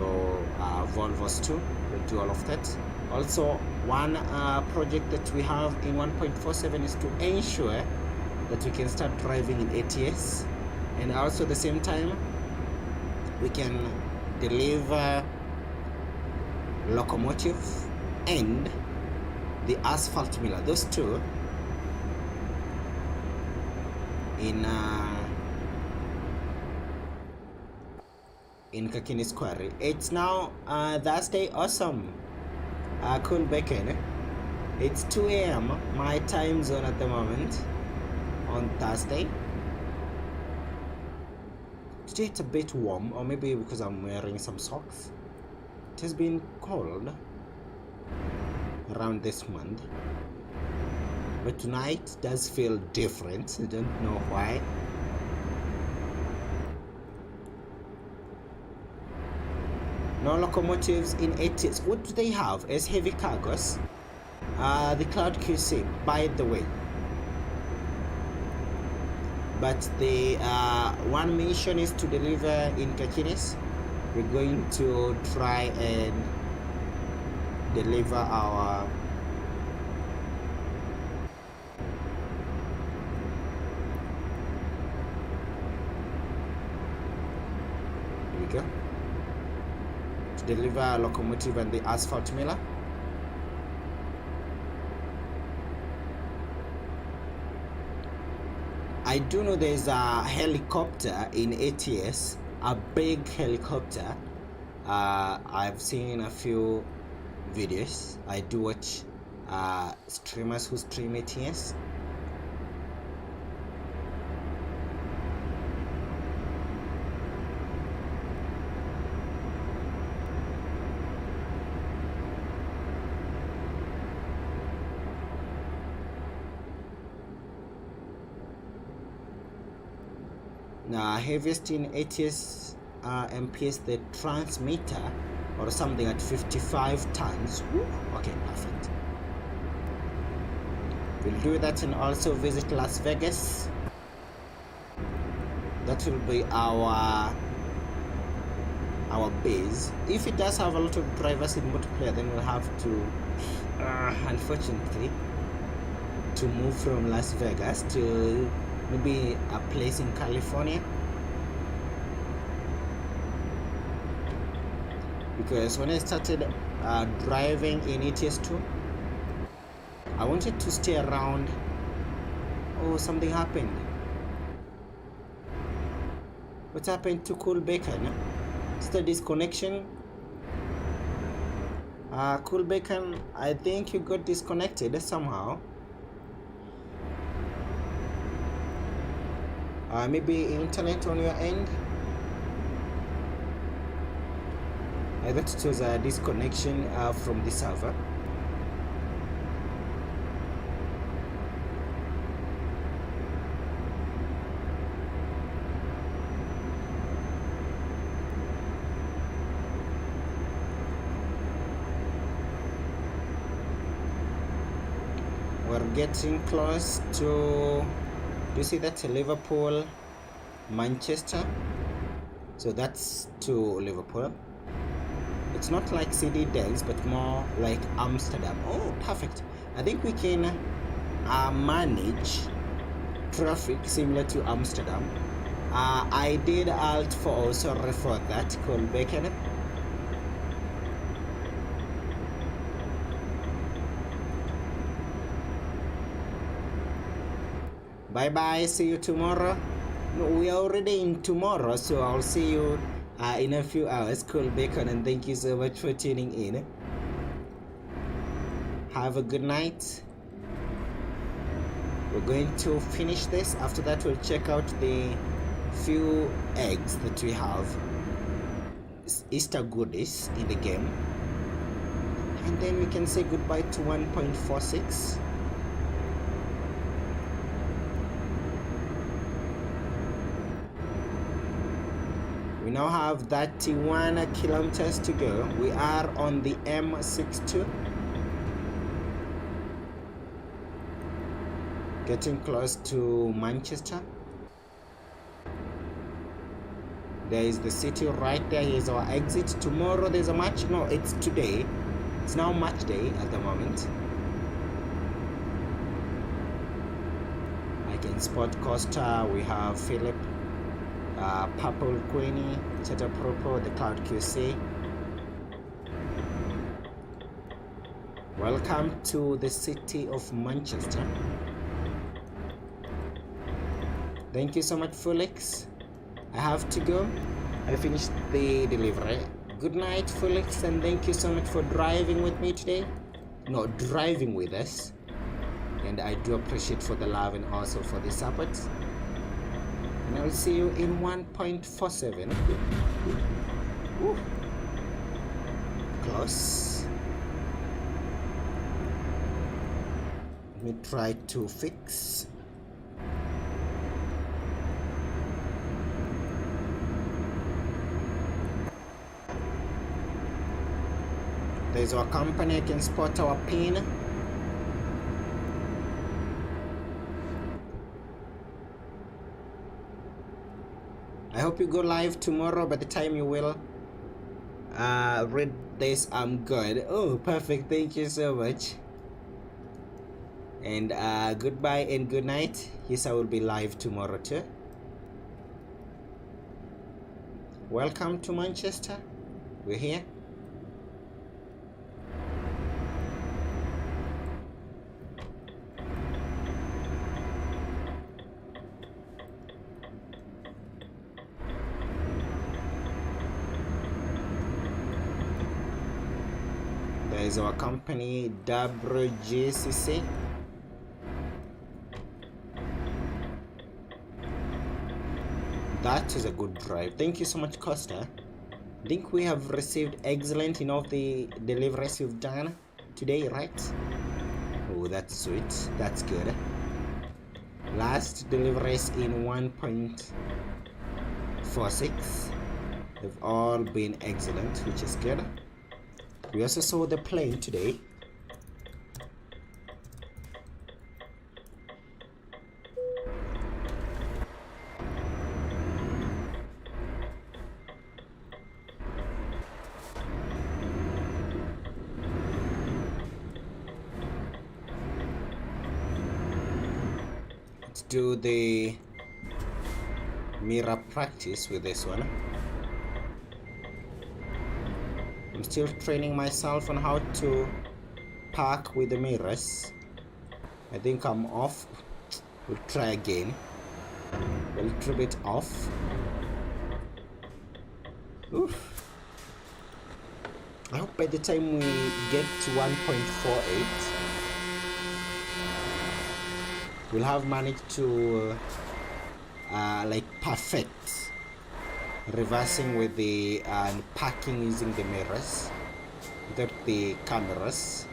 Volvos too will do all of that. Also, one project that we have in 1.47 is to ensure that we can start driving in ATS, and also at the same time we can deliver locomotive and the asphalt miller, those two in Kakini's quarry. It's now Thursday. Awesome. Cool bacon. It's 2 a.m. my time zone at the moment on Thursday. Today it's a bit warm, or maybe because I'm wearing some socks. It has been cold around this month, but tonight does feel different. I don't know why. No locomotives in ATS. What do they have as heavy cargoes? The Cloud QC, by the way. But the one mission is to deliver in Kakinis. We're going to try and deliver our here we go, to deliver a locomotive and the asphalt miller. I do know there's a helicopter in ATS, a big helicopter. I've seen a few videos. I do watch streamers who stream ATS. heaviest in ATS MPS, the transmitter or something at 55 tons. Woo. Okay, perfect. We'll do that and also visit Las Vegas. That will be our base. If it does have a lot of drivers in multiplayer, then we'll have to unfortunately to move from Las Vegas to maybe a place in California, because when I started driving in ETS2, I wanted to stay around. Oh, something happened. What happened to Cool Bacon? It's the disconnection. Cool Bacon, I think you got disconnected somehow. Maybe internet on your end. I thought it was a disconnection from the server. We're getting close to, do you see that's Liverpool, Manchester? So that's to Liverpool. It's not like CD dense, but more like Amsterdam. Oh, perfect. I think we can manage traffic similar to Amsterdam. I did alt for, oh sorry for that, Cool Bacon. Bye bye, see you tomorrow. No, we are already in tomorrow, so I'll see you in a few hours. Cool Bacon, and thank you so much for tuning in. Have a good night. We're going to finish this. After that, we'll check out the few eggs that we have, Easter goodies in the game, and then we can say goodbye to 1.46. We now have 31 kilometers to go. We are on the M62. Getting close to Manchester. There is the city right there. Here's our exit. Tomorrow there's a match. No, it's today. It's now match day at the moment. I can spot Costa. We have Philip. Purple Queenie, Cheta Propo, the Cloud QC. Welcome to the city of Manchester. Thank you so much, Felix. I have to go. I finished the delivery. Good night, Felix, and thank you so much for driving with me today. No, driving with us. And I do appreciate for the love and also for the support. And I'll see you in 1.47. Woo. Close. Let me try to fix. There's our company. I can spot our pin. I hope you go live tomorrow. By the time you will read this, I'm good. Oh, perfect. Thank you so much. And goodbye and good night. Yes, I will be live tomorrow too. Welcome to Manchester. We're here. Is our company WGCC. That is a good drive. Thank you so much, Costa. I think we have received excellent in all the deliveries you've done today, right? Oh, that's sweet. That's good. Last deliveries in 1.47. 1.46. They've all been excellent, which is good. We also saw the plane today. Let's do the mirror practice with this one. I'm still training myself on how to park with the mirrors. I think I'm off. We'll try again. A little bit off. Oof. I hope by the time we get to 1.48, we'll have managed to like perfect reversing with the parking using the mirrors without the cameras.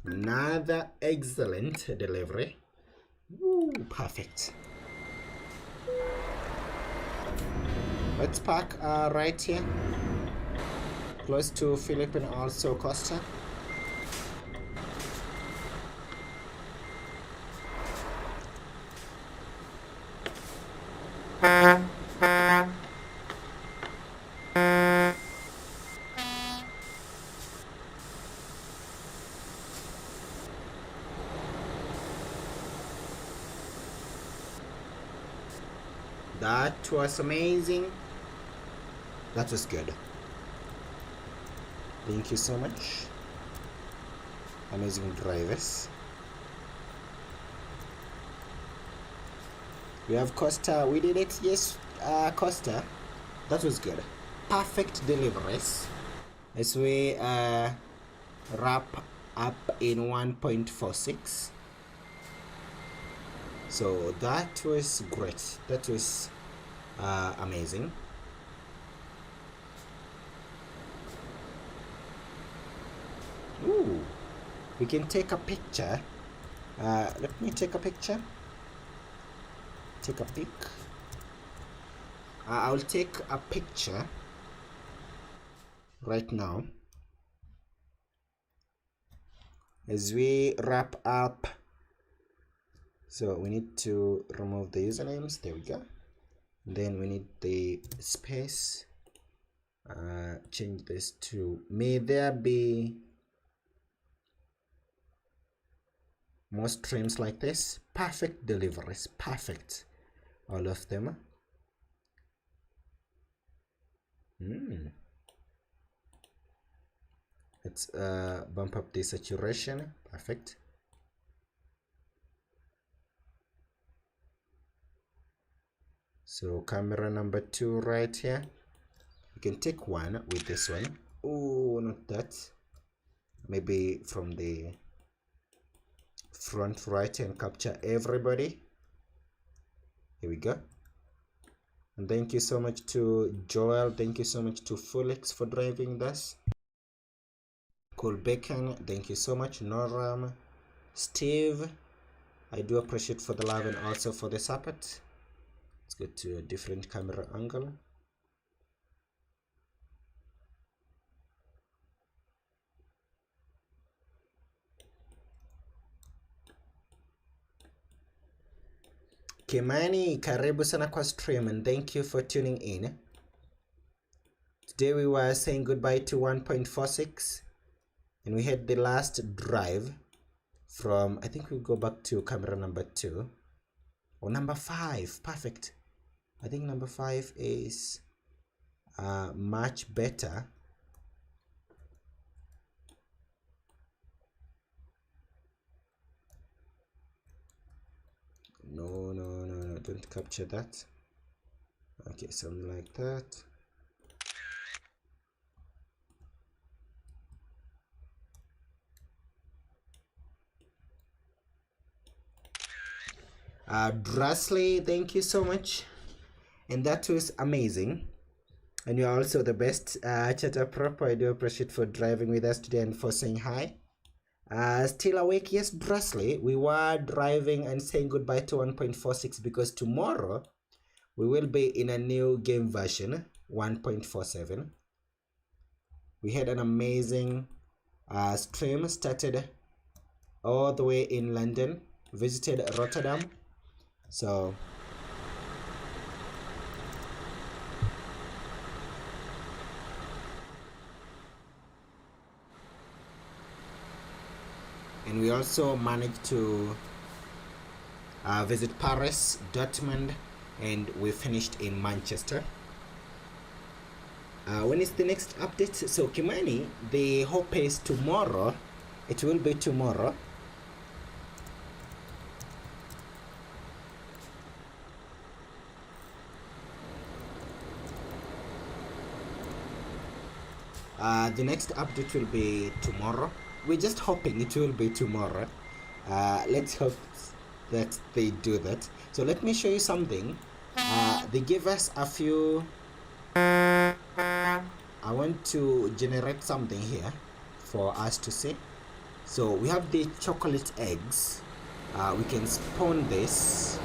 Another excellent delivery. Ooh, perfect. Let's park right here, close to Philip and also Costa. That was amazing. That was good. Thank you so much. Amazing drivers. We have Costa. We did it. Yes, Costa. That was good. Perfect deliveries. As we wrap up in 1.46. So that was great. That was amazing. Ooh, we can take a picture. Let me take a picture. Take a pic. I'll take a picture right now as we wrap up. So we need to remove the usernames. There we go. Then we need the space. Change this to may there be more streams like this. Perfect deliveries. Perfect. All of them. Let's bump up the saturation. Perfect. So camera number 2 right here. You can take one with this one. Oh, not that. Maybe from the front right and capture everybody. Here we go. And thank you so much to Joel. Thank you so much to Felix for driving this. Cool Bacon. Thank you so much. Noram. Steve. I do appreciate for the love and also for the support. Let's go to a different camera angle. Kimani, karibu sana kwa stream and thank you for tuning in. Today we were saying goodbye to 1.46 and we had the last drive from, I think we'll go back to camera number 2 or number 5. Perfect. I think number 5 is much better. No, don't capture that. Okay, something like that. Drasley, thank you so much. And that was amazing. And you're also the best chatter prop. I do appreciate for driving with us today and for saying hi. Still awake? Yes, Drasley. We were driving and saying goodbye to 1.46 because tomorrow we will be in a new game version, 1.47. We had an amazing stream, started all the way in London, visited Rotterdam. So and we also managed to visit Paris, Dortmund, and we finished in Manchester. When is the next update? So Kimani, the hope is tomorrow. It will be tomorrow. The next update will be tomorrow. We're just hoping it will be tomorrow. Let's hope that they do that. So let me show you something. They give us a few. I want to generate something here for us to see. So we have the chocolate eggs. We can spawn this.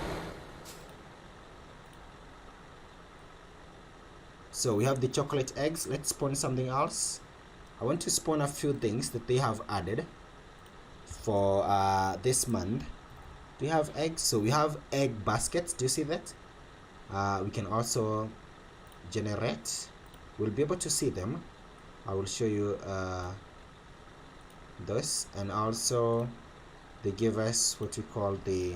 So we have the chocolate eggs. Let's spawn something else. I want to spawn a few things that they have added for this month. Do you have eggs? So we have egg baskets. Do you see that? We can also generate. We'll be able to see them. I will show you this, and also they give us what we call the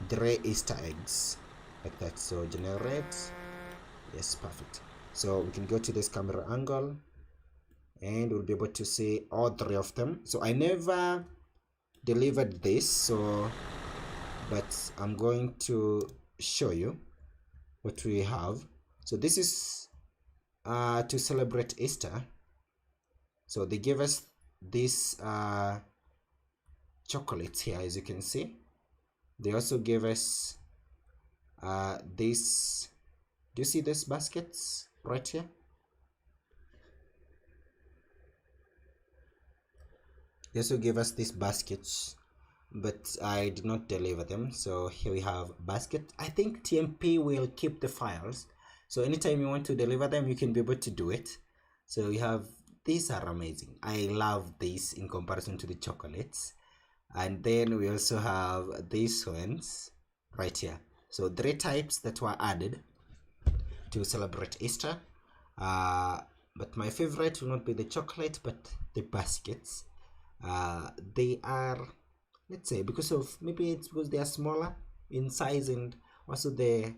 gray Easter eggs, like that. So generate. Yes, perfect. So we can go to this camera angle and we'll be able to see all three of them. So I never delivered this, so but I'm going to show you what we have. So this is to celebrate Easter. So they give us this chocolates here, as you can see. They also gave us this. Do you see these baskets right here? They also gave us these baskets, but I did not deliver them. So here we have basket. I think TMP will keep the files, so anytime you want to deliver them, you can be able to do it. So we have, these are amazing. I love these in comparison to the chocolates. And then we also have these ones right here. So 3 types that were added to celebrate Easter. But my favorite will not be the chocolate, but the baskets. They are, let's say, because of, maybe it's because they are smaller in size, and also the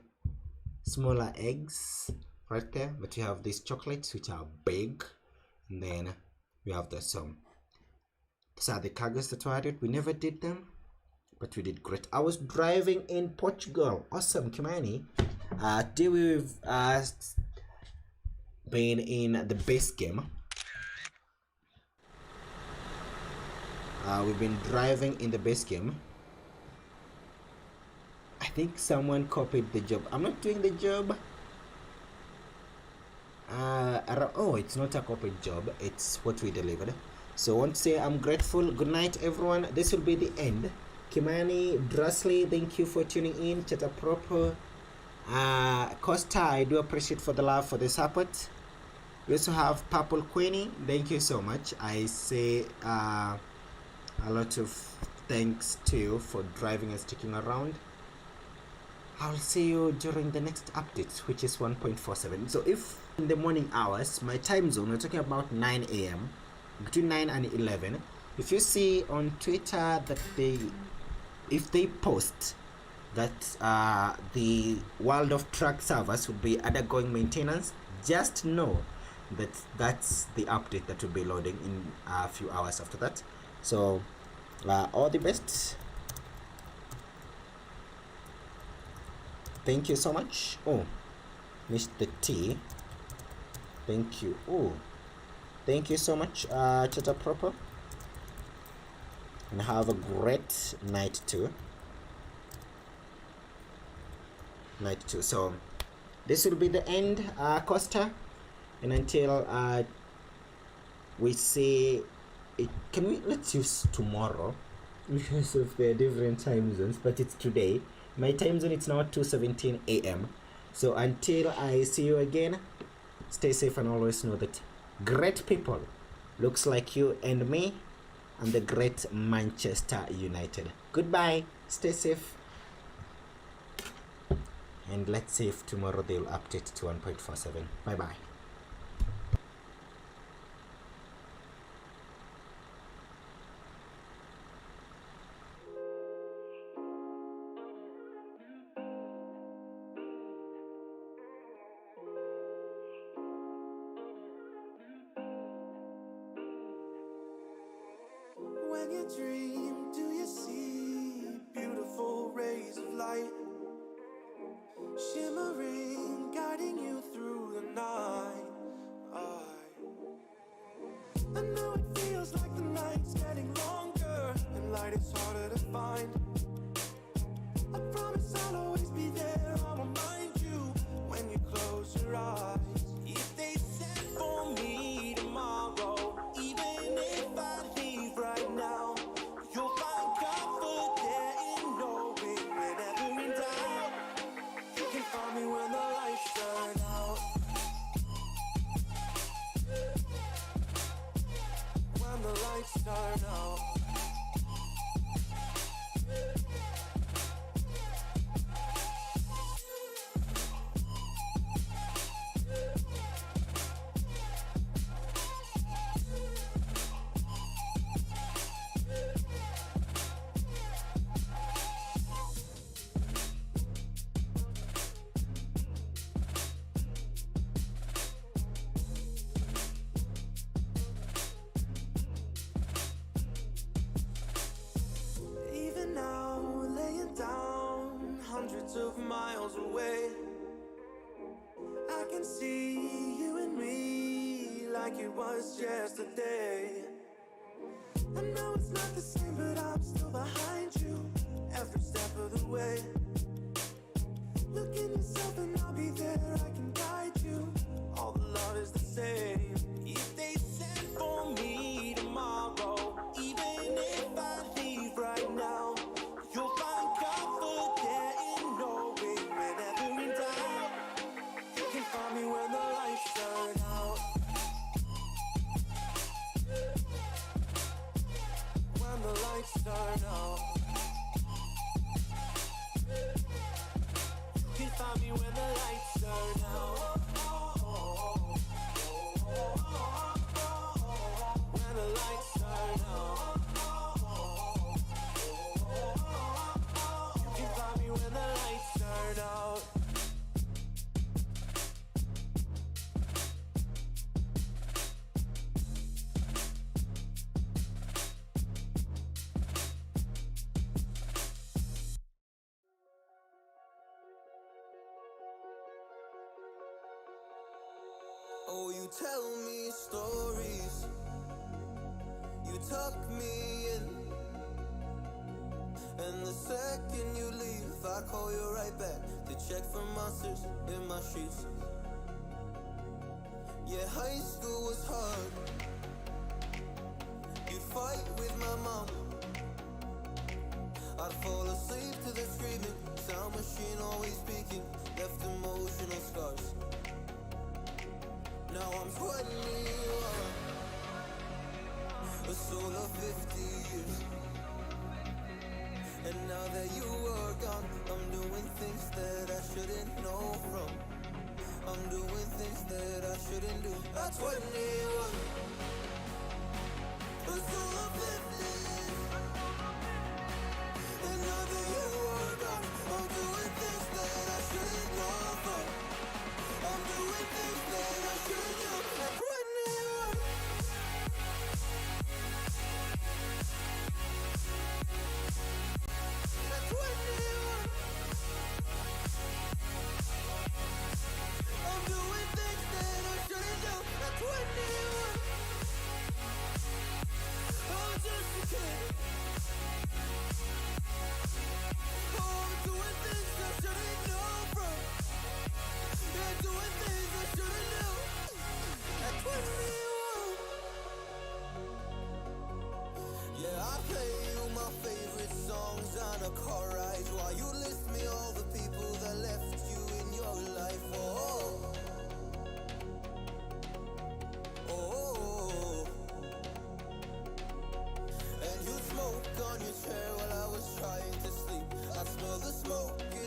smaller eggs right there. But you have these chocolates which are big, and then we have the some. These are the cargos that were added. We never did them, but we did great. I was driving in Portugal. Awesome, Kimani. Today we've been in the base game. We've been driving in the base game. I think someone copied the job. I'm not doing the job. Oh, it's not a copied job. It's what we delivered. So I want to say I'm grateful. Good night, everyone. This will be the end. Kimani, Drasley, thank you for tuning in. Chata Proper. Costa, I do appreciate for the love, for the support. We also have Purple Queenie. Thank you so much. I say a lot of thanks to you for driving and sticking around. I'll see you during the next update, which is 1.47. So if in the morning hours, my time zone, we're talking about 9 a.m. between 9 and 11. If you see on Twitter that if they post that the World of Truck servers will be undergoing maintenance, just know that that's the update that will be loading in a few hours after that. So all the best. Thank you so much. Oh, Mr. T, thank you. Oh, thank you so much, Chata Proper, and have a great night too. So this will be the end, Costa, and until we see let's use tomorrow because of the different time zones, but it's today. My time zone, it's now 2:17 a.m. So until I see you again, stay safe and always know that great people looks like you and me and the great Manchester United. Goodbye, stay safe, and let's see if tomorrow they'll update to 1.47. Bye bye. When you dream, do you see beautiful rays of light shimmering, guiding you through the night? I know it feels like the night's getting longer and light is harder to find. I promise I'll always be there. I'll remind you when you close your eyes. If they send for me tomorrow, even if I leave right now, you'll find comfort there in knowing whenever in doubt, you can find me when the lights turn out. When the lights turn out. Hundreds of miles away, I can see you and me like it was yesterday. I know it's not the same, but I'm still behind you every step of the way. Look in yourself and I'll be there, I can guide you. All the love is the same. If they send for me tomorrow, even if I leave right now, you'll find comfort there in knowing whenever in doubt, you can find me when the lights turn out. When the lights turn out, you can find me when the lights turn out. When the lights turn out, you can find me when the lights turn out. Oh, you tell me stories, you tuck me in, and the second you leave, I call you right back to check for monsters in my sheets. Yeah, high school was hard. You'd fight with my mom, I'd fall asleep to the screaming, sound machine always speaking, left emotional scars. Now I'm 21, a soul of 50 years. And now that you are gone, I'm doing things that I shouldn't know from. I'm doing things that I shouldn't do. At 21, a soul of 50 years. And now that you are gone, I'm doing things that I shouldn't know from. I'm doing things that I shouldn't do. At 21. At 21. I'm doing things that I shouldn't do. At 21. I'm just on your chair while I